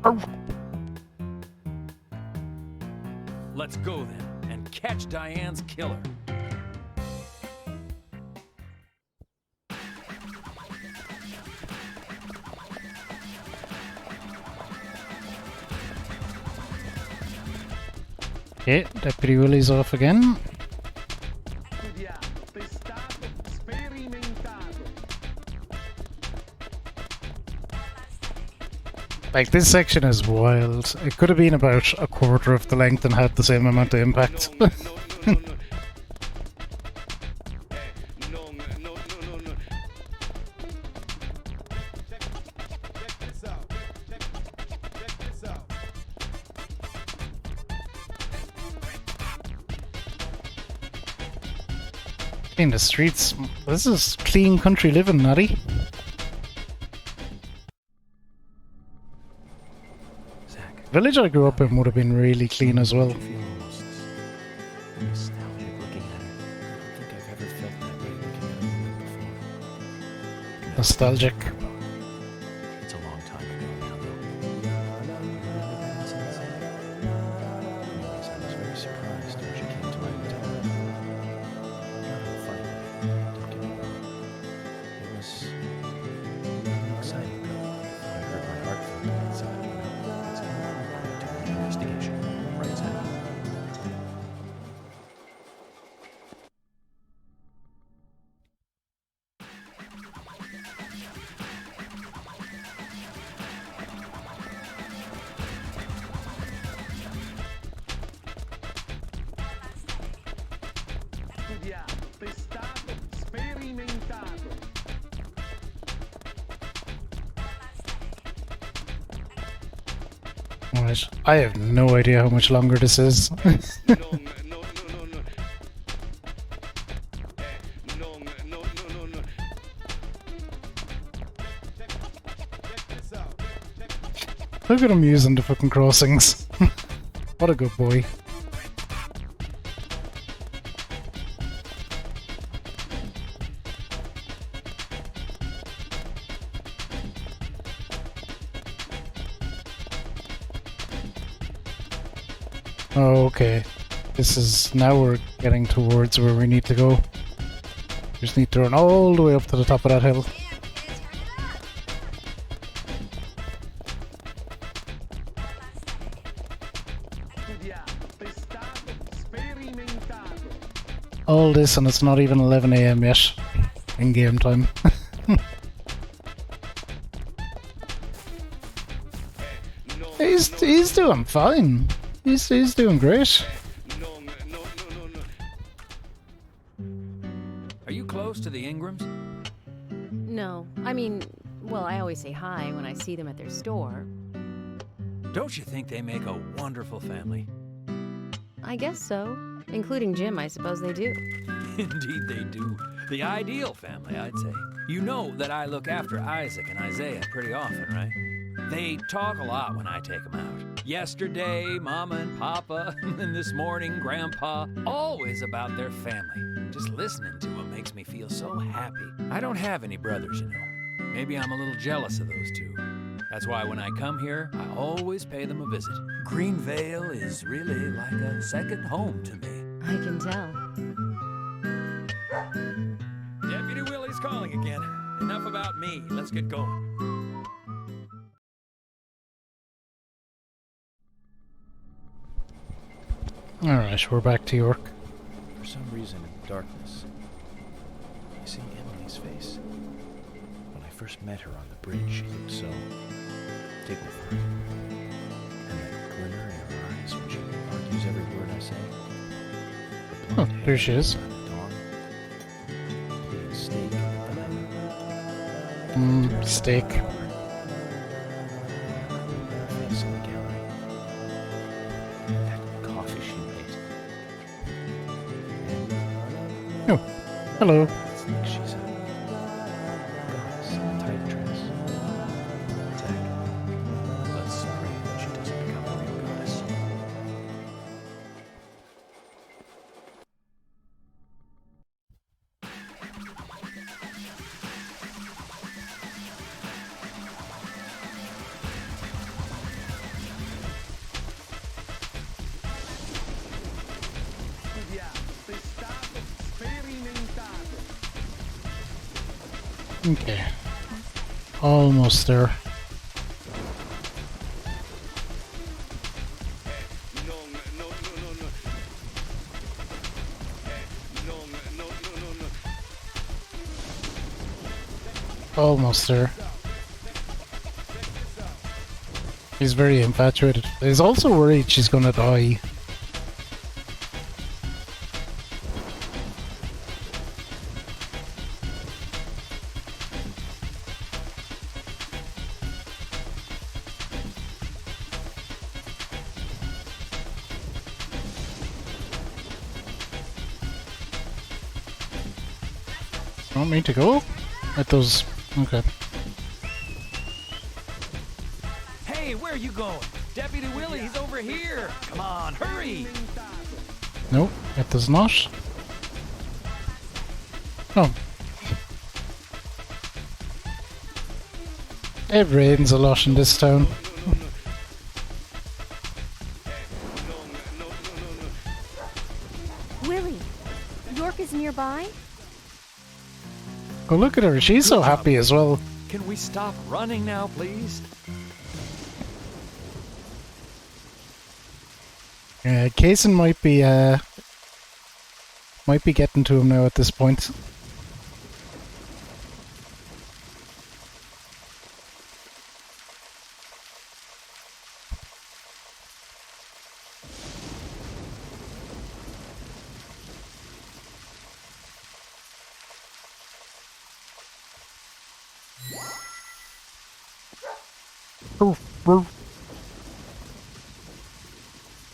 that. Let's go then, and catch Diane's killer. Okay, Deputy Willie's off again. Like, this section is wild. It could have been about a quarter of the length and had the same amount of impact. In the streets, this is clean country living, Natty. The village I grew up in would have been really clean as well. Nostalgic looking at her. I don't think I've ever felt that way looking at a woman before. Nostalgic. It's a long time ago now, though. I was very surprised when she came to my hotel. Not in a funny way, don't get me wrong. It was exciting, though. I heard my heart thumping inside. It's an investigation. Right, Zach? Right. I have no idea how much longer this is. Look at him using the fucking crossings. What a good boy. Oh, okay. This is... Now we're getting towards where we need to go. Just need to run all the way up to the top of that hill. All this and it's not even 11 AM yet. In game time. He's doing fine. He's doing great. Are you close to the Ingrams? No, I mean, well, I always say hi when I see them at their store. Don't you think they make a wonderful family? I guess so. Including Jim, I suppose they do. Indeed they do. The ideal family, I'd say. You know that I look after Isaac and Isaiah pretty often, right? They talk a lot when I take them out. Yesterday, Mama and Papa, and this morning, Grandpa, always about their family. Just listening to them makes me feel so happy. I don't have any brothers, you know. Maybe I'm a little jealous of those two. That's why when I come here, I always pay them a visit. Greenvale is really like a second home to me. I can tell. Deputy Willie's calling again. Enough about me. Let's get going. Alright, we're back to York. For some reason, in darkness, I see Emily's face. When I first met her on the bridge, she looked so dignified. And that glimmer in her eyes when she argues every word I say. Oh, there she is. Steak. Face in the gallery. That coffee she made. Oh, hello. It's like she's a goddess in a tight dress. Exactly. Let's pray that she doesn't become a real goddess. Okay. Almost there. Almost there. He's very infatuated. He's also worried she's gonna die. Want me to go? At those... Okay. Hey, where are you going? Deputy Willie, he's over here. Come on, hurry. Nope, it does not. Oh. It rains a lot in this town. Willie, York is nearby? Oh, look at her. She's so happy as well. Can we stop running now, please? Kaysen might be getting to him now at this point.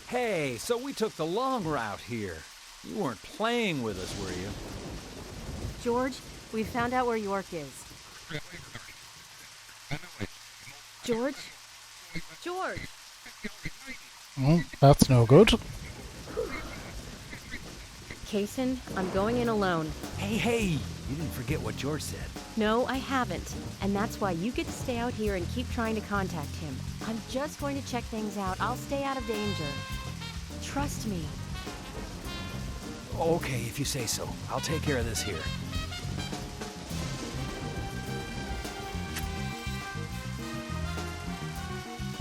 Hey, so we took the long route here. You weren't playing with us, were you? George, we found out where York is. George? George! Oh, that's no good. Kaysen, I'm going in alone. Hey, you didn't forget what George said. No, I haven't. And that's why you get to stay out here and keep trying to contact him. I'm just going to check things out. I'll stay out of danger. Trust me. Okay, if you say so. I'll take care of this here.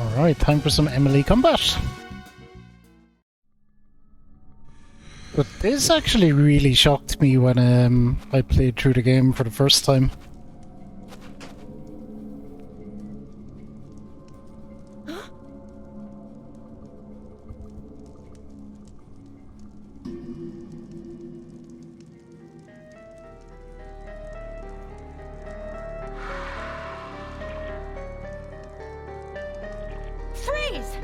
Alright, time for some Emily combat. But this actually really shocked me when I played through the game for the first time. Freeze!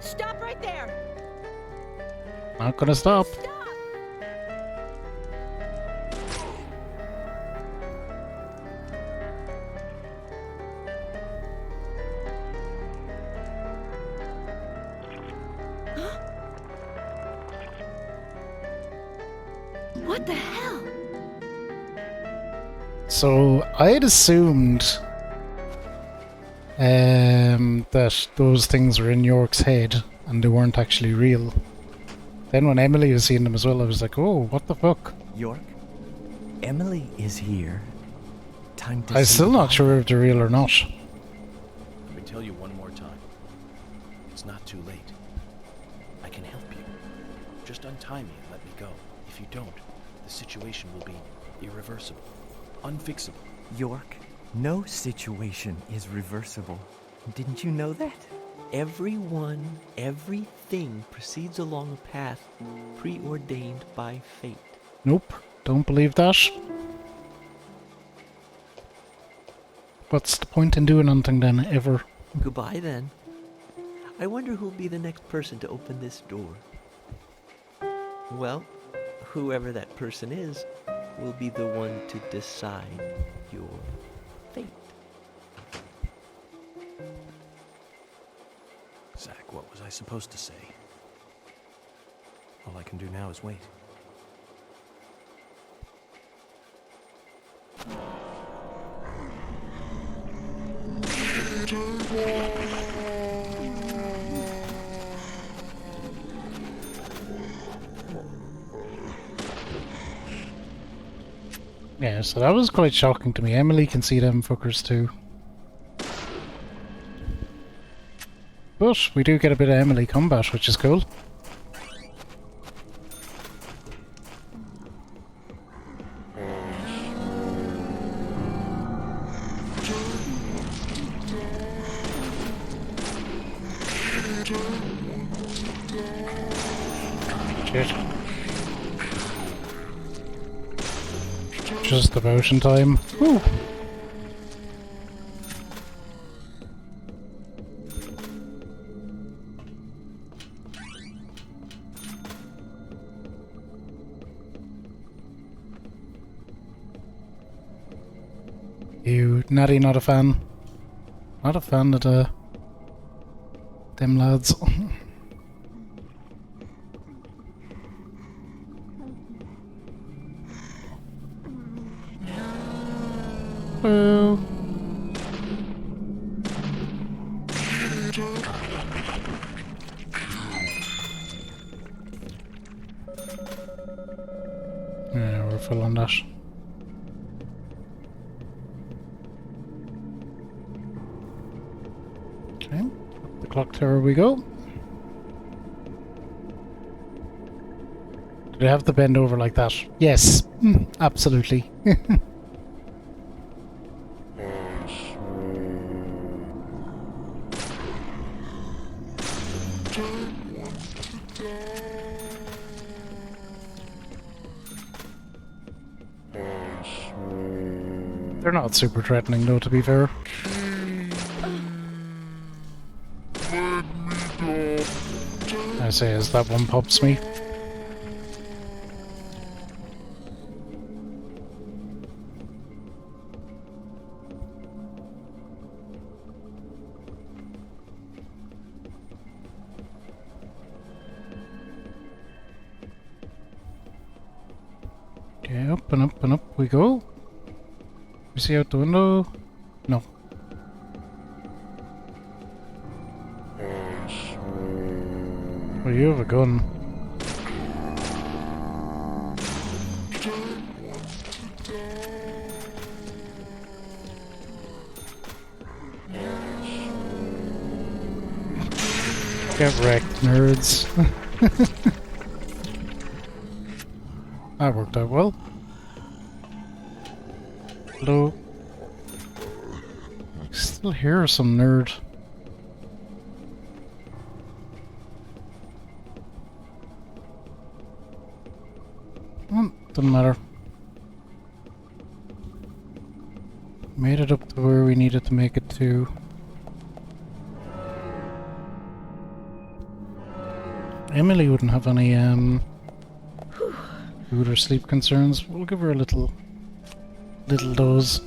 Stop right there! Not gonna stop. What the hell? So I had assumed that those things were in York's head and they weren't actually real. Then when Emily was seeing them as well, I was like, oh, what the fuck? York, Emily is here. Time to I'm say still not goodbye. sure if they're real or not. Let me tell you one more time. It's not too late. I can help you. Just untie me and let me go. If you don't, the situation will be irreversible, unfixable. York, no situation is reversible. Didn't you know that? Everyone, everything proceeds along a path preordained by fate. Nope, don't believe that. What's the point in doing anything then, ever? Goodbye then. I wonder who'll be the next person to open this door. Well, whoever that person is will be the one to decide your fate. Zach, what was I supposed to say? All I can do now is wait. Yeah, so that was quite shocking to me. Emily can see them fuckers too. But we do get a bit of Emily combat, which is cool. Shit. Just about in time. Whew. You, Natty, not a fan. Not a fan of them lads. Hello. Yeah, we're full on that. Okay, up the clock tower we go. Do they have to bend over like that? Yes, absolutely. They're not super threatening though, to be fair. I say as that one pops me. Okay, up and up and up we go. We see out the window? No. you have a gun. Get wrecked, nerds. That worked out well. Hello. Still hear some nerd. Doesn't matter. Made it up to where we needed to make it to. Emily wouldn't have any food or sleep concerns. We'll give her a little dose.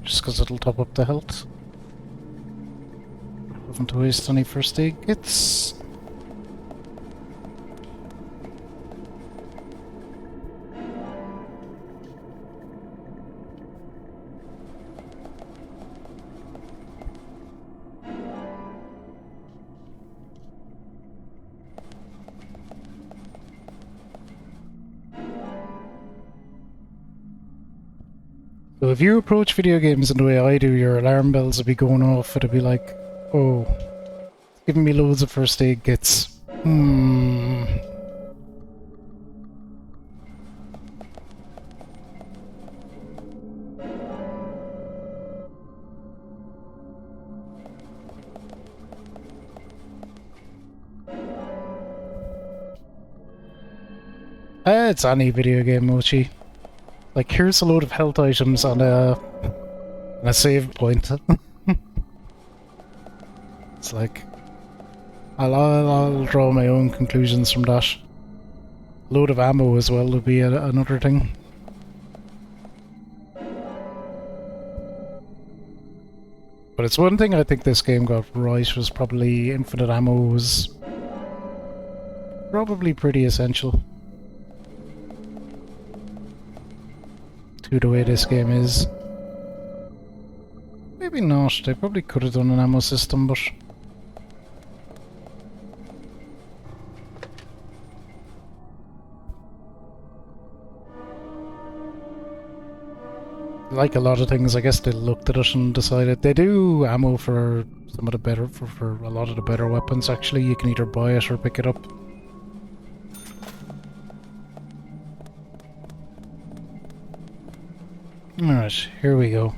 Just because it'll top up the health. Having to waste any first aid kits. So if you approach video games in the way I do, your alarm bells will be going off. It'll be like, oh, it's giving me loads of first aid kits. It's any video game, Mochi. Like, here's a load of health items and a save point. It's like, I'll draw my own conclusions from that. Load of ammo as well would be another thing. But it's one thing I think this game got right was probably infinite ammo was probably pretty essential to the way this game is. Maybe not, they probably could have done an ammo system, but like a lot of things, I guess they looked at it and decided they do ammo for some of the better, for a lot of the better weapons actually. You can either buy it or pick it up. Alright, here we go.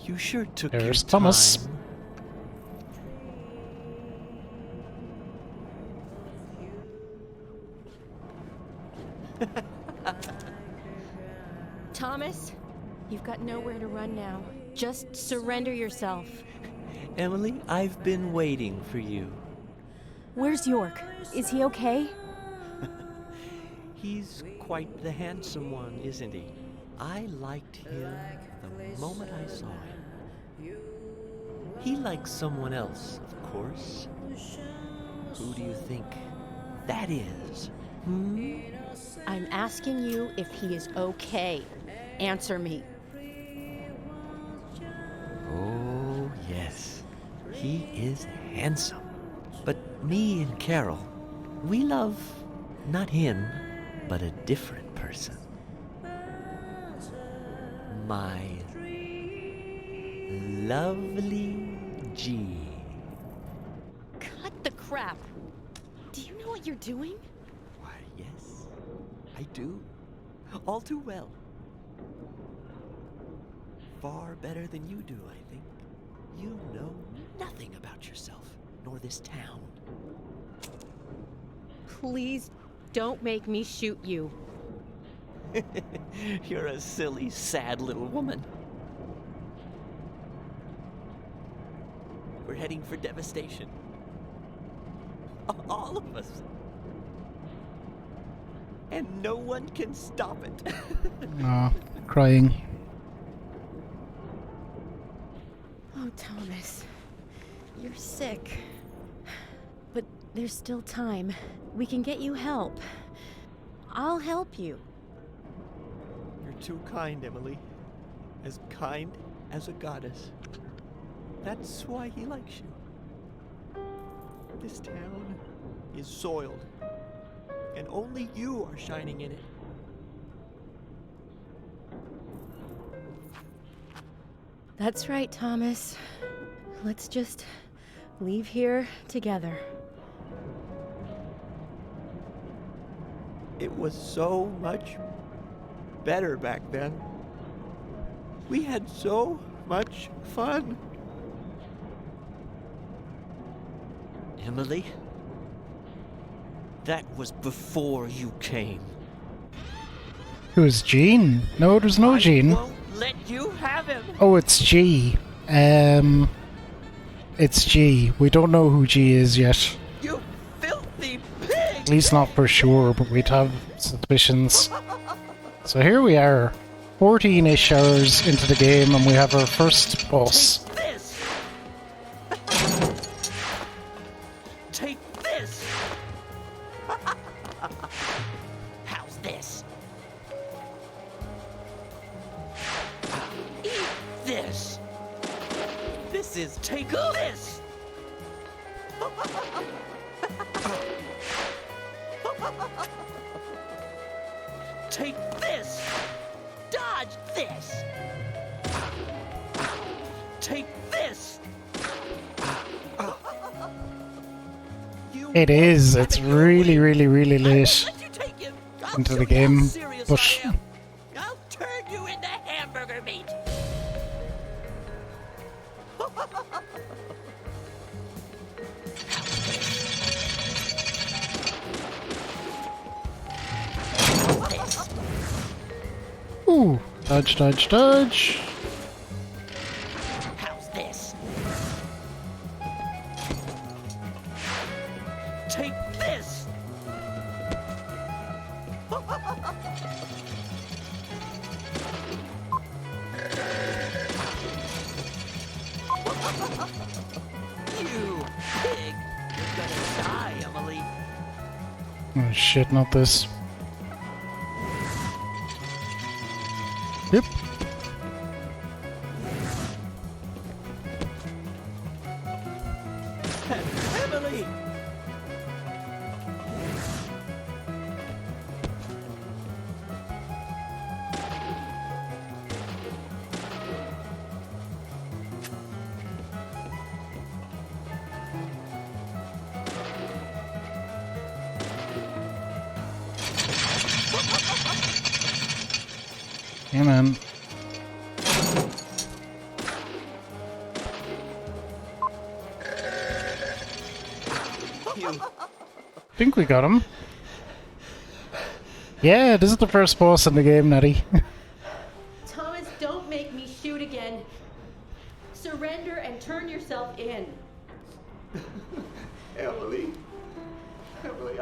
You sure took There's your Thomas. time. Thomas, you've got nowhere to run now. Just surrender yourself. Emily, I've been waiting for you. Where's York? Is he okay? He's quite the handsome one, isn't he? I liked him the moment I saw him. He likes someone else, of course. Who do you think that is? I'm asking you if he is okay. Answer me. Oh, yes. He is handsome. But me and Carol, we love not him, but a different person. My lovely G. Cut the crap. Do you know what you're doing? Why, yes, I do. All too well. Far better than you do, I think. You know nothing about yourself, nor this town. Please don't make me shoot you. You're a silly, sad little woman. We're heading for devastation. All of us. and no one can stop it. Aw, crying. Oh, Thomas. You're sick. But there's still time. We can get you help. I'll help you. You're too kind, Emily. As kind as a goddess. That's why he likes you. This town is soiled, and only you are shining in it. That's right, Thomas. Let's just leave here together. It was so much better back then. We had so much fun. Emily? That was before you came. Who's Jean? No, there's no Jean. Won't let you have him. Oh, it's G. It's G. We don't know who G is yet. You filthy pig! At least not for sure, but we'd have suspicions. So here we are, 14-ish hours into the game, and we have our first boss. Take this! How's this? Eat this! This is take this! Take this! Dodge this! Take this! It is. It's really, really, really late into the game, but I'll turn you into hamburger meat! ooh, dodge, dodge, dodge. How's this? Take this! You pig! You're gonna die, Emily. Oh shit, not this. Yep. Emily! Hey man. I think we got him. Yeah, this is the first boss in the game, Nettie. Thomas, don't make me shoot again. Surrender and turn yourself in. Emily. Emily,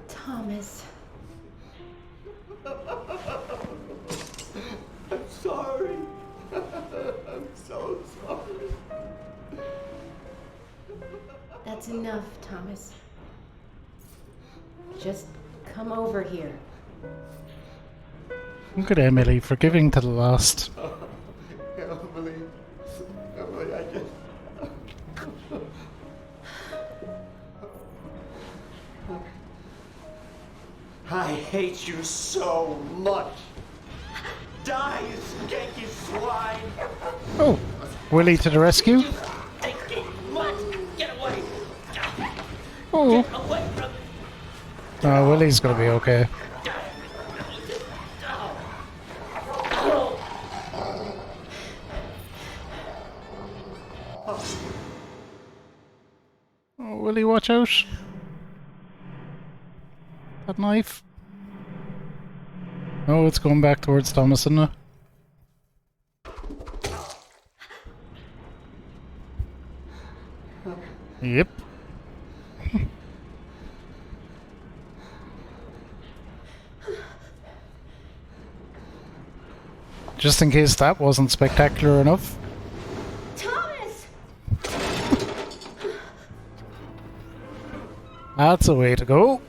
Thomas. I'm sorry. I'm so sorry. That's enough, Thomas. Just come over here. Look at Emily, forgiving to the last. Emily. Emily, I just... I hate you so much. Die, you skanky swine. Oh, Willie to the rescue. Stinky mutt. Get away. Oh. Get away from me. Oh, Willie's gonna be okay. Oh, Willie, watch out. That knife. Oh, it's going back towards Thomas, isn't it? Yep. Just in case that wasn't spectacular enough. Thomas! That's a way to go.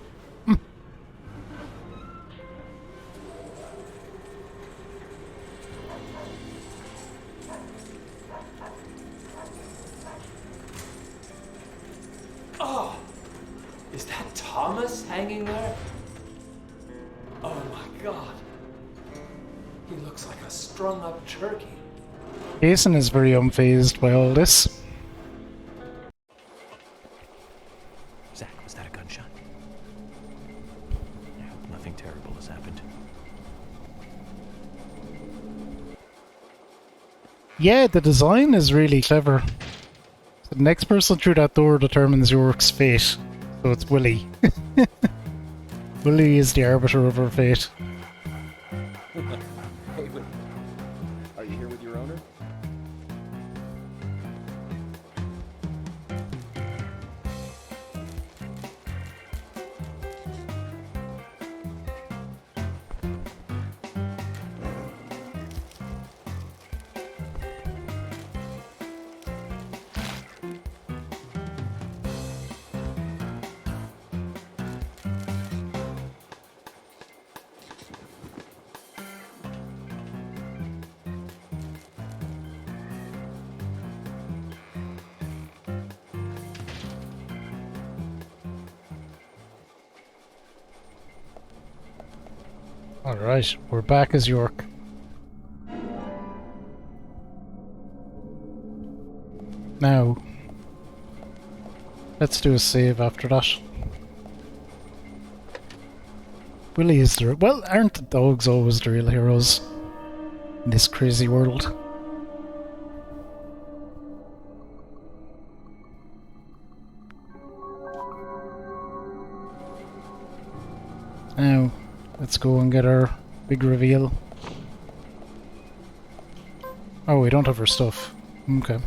Oh! Is that Thomas hanging there? Oh my god. He looks like a strung up turkey. Jason is very unfazed by all this. Zach, was that a gunshot? I hope nothing terrible has happened. Yeah, the design is really clever. The next person through that door determines York's fate. So it's Willie. Willie is the arbiter of her fate. Hey, wait. Are you here with your owner? Alright, we're back as York. Now, let's do a save after that. Willie is the... Well, aren't the dogs always the real heroes in this crazy world? Now, let's go and get our big reveal. Oh, we don't have her stuff. Okay.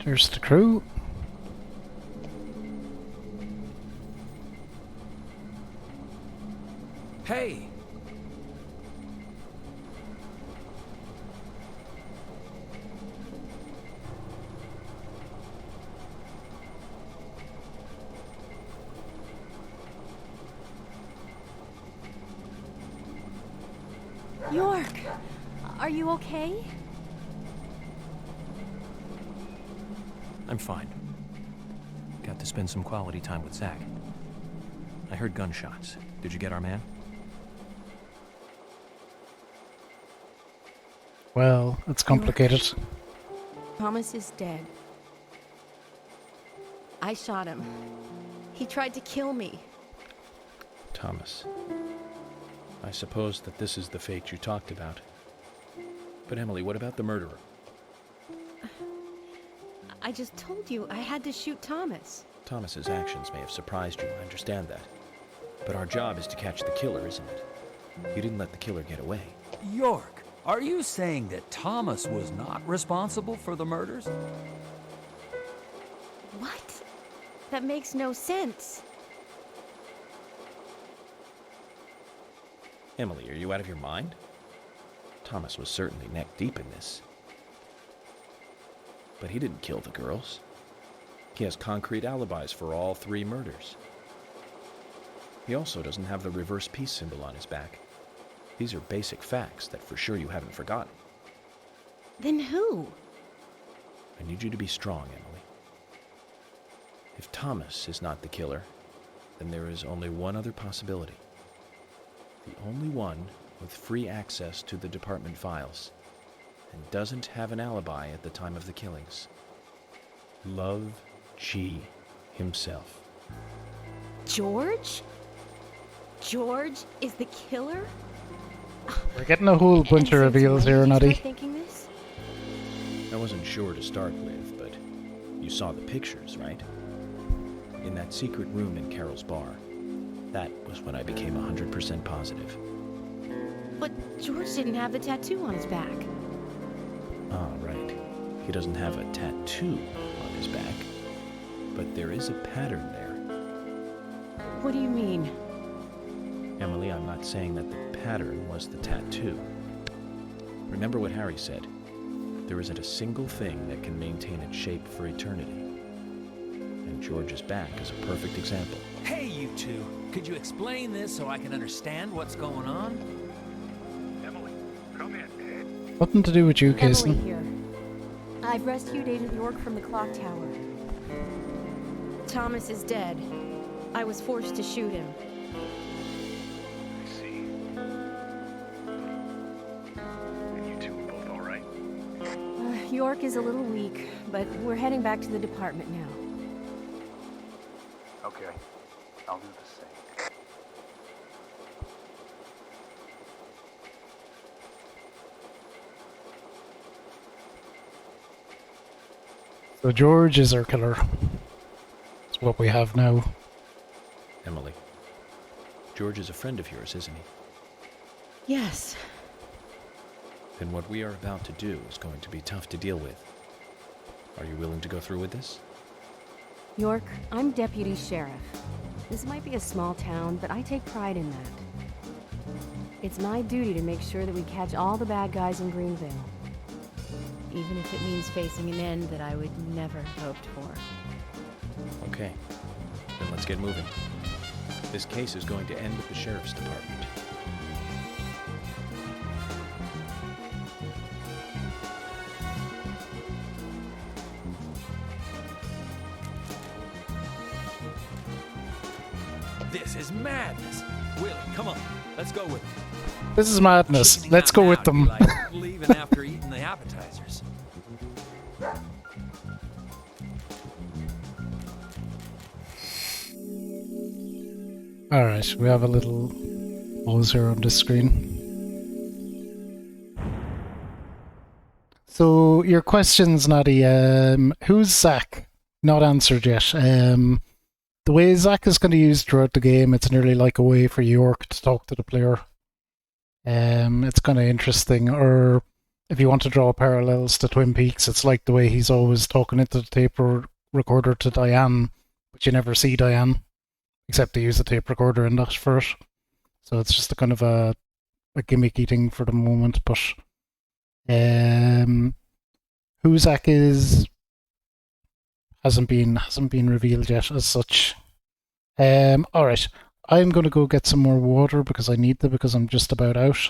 There's the crew. Hey! York, are you okay? I'm fine. Got to spend some quality time with Zach. I heard gunshots. Did you get our man? Well, it's complicated. Thomas is dead. I shot him. He tried to kill me. Thomas. I suppose that this is the fate you talked about. But Emily, what about the murderer? I just told you I had to shoot Thomas. Thomas's actions may have surprised you, I understand that. But our job is to catch the killer, isn't it? You didn't let the killer get away. York, are you saying that Thomas was not responsible for the murders? What? That makes no sense. Emily, are you out of your mind? Thomas was certainly neck deep in this. But he didn't kill the girls. He has concrete alibis for all 3 murders. He also doesn't have the reverse peace symbol on his back. These are basic facts that for sure you haven't forgotten. Then who? I need you to be strong, Emily. If Thomas is not the killer, then there is only one other possibility. The only one with free access to the department files, and doesn't have an alibi at the time of the killings. Love G himself. George? George is the killer? We're getting a whole bunch of reveals here, Nutty. Thinking this? I wasn't sure to start with, but you saw the pictures, right? In that secret room in Carol's bar. That was when I became 100% positive. But George didn't have the tattoo on his back. Ah, right. He doesn't have a tattoo on his back, but there is a pattern there. What do you mean? Emily, I'm not saying that the pattern was the tattoo. Remember what Harry said. There isn't a single thing that can maintain its shape for eternity. And George's back is a perfect example. Hey, you two. Could you explain this so I can understand what's going on? Emily, come in. Nothing to do with you, Emily Kason. here. I've rescued Agent York from the clock tower. Thomas is dead. I was forced to shoot him. I see. And you two are both all right? York is a little weak, but we're heading back to the department now. Okay. I'll do the same. So George is our killer. That's what we have now. Emily, George is a friend of yours, isn't he? Yes. Then what we are about to do is going to be tough to deal with. Are you willing to go through with this? York, I'm deputy sheriff. This might be a small town, but I take pride in that. It's my duty to make sure that we catch all the bad guys in Greenvale. Even if it means facing an end that I would never have hoped for. Okay, then let's get moving. This case is going to end with the sheriff's department. This is madness. Willie, come on. Let's go with them. This is madness. Let's go with them. Like leaving after eating the appetizers. Alright, we have a little pause here on this screen. So, your questions, Natty. Who's Zach? Not answered yet. The way Zach is going to use throughout the game, it's nearly like a way for York to talk to the player. It's kind of interesting. Or if you want to draw parallels to Twin Peaks, it's like the way he's always talking into the tape recorder to Diane, but you never see Diane, except to use the tape recorder in that for it. So it's just a kind of a gimmicky thing for the moment. But who Zach is hasn't been revealed yet as such. Alright, I'm going to go get some more water because I need them because I'm just about out.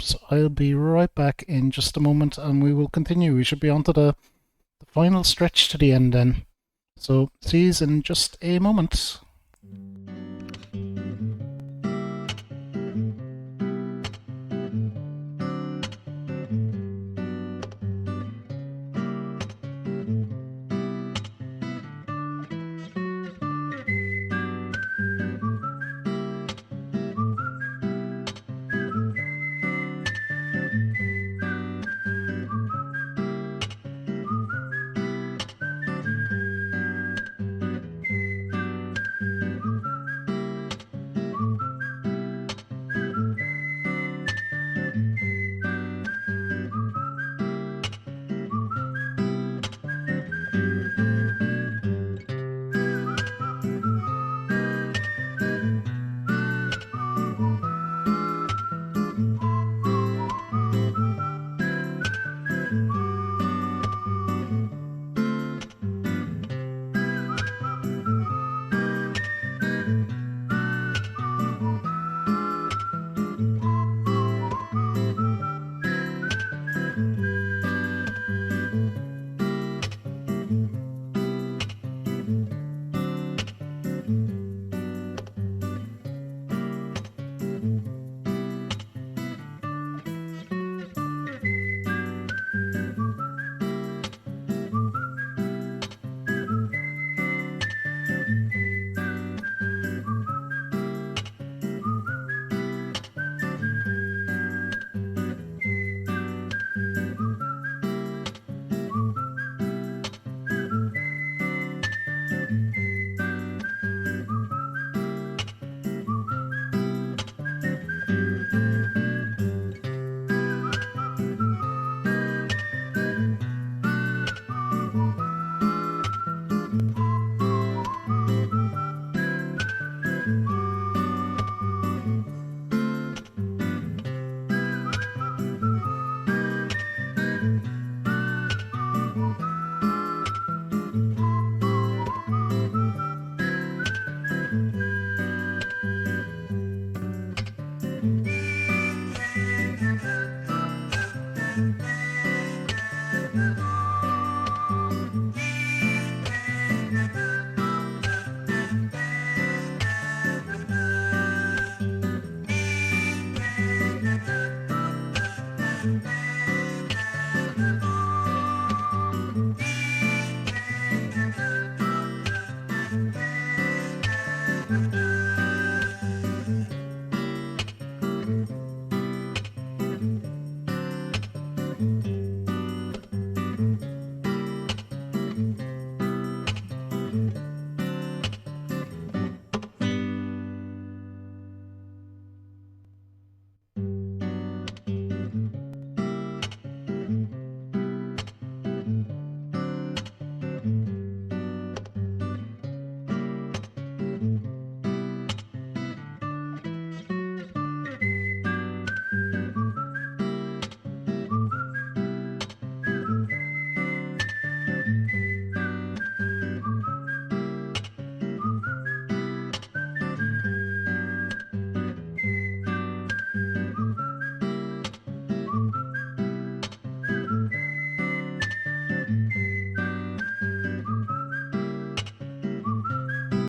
So I'll be right back in just a moment and we will continue. We should be on to the final stretch to the end then. So see you in just a moment.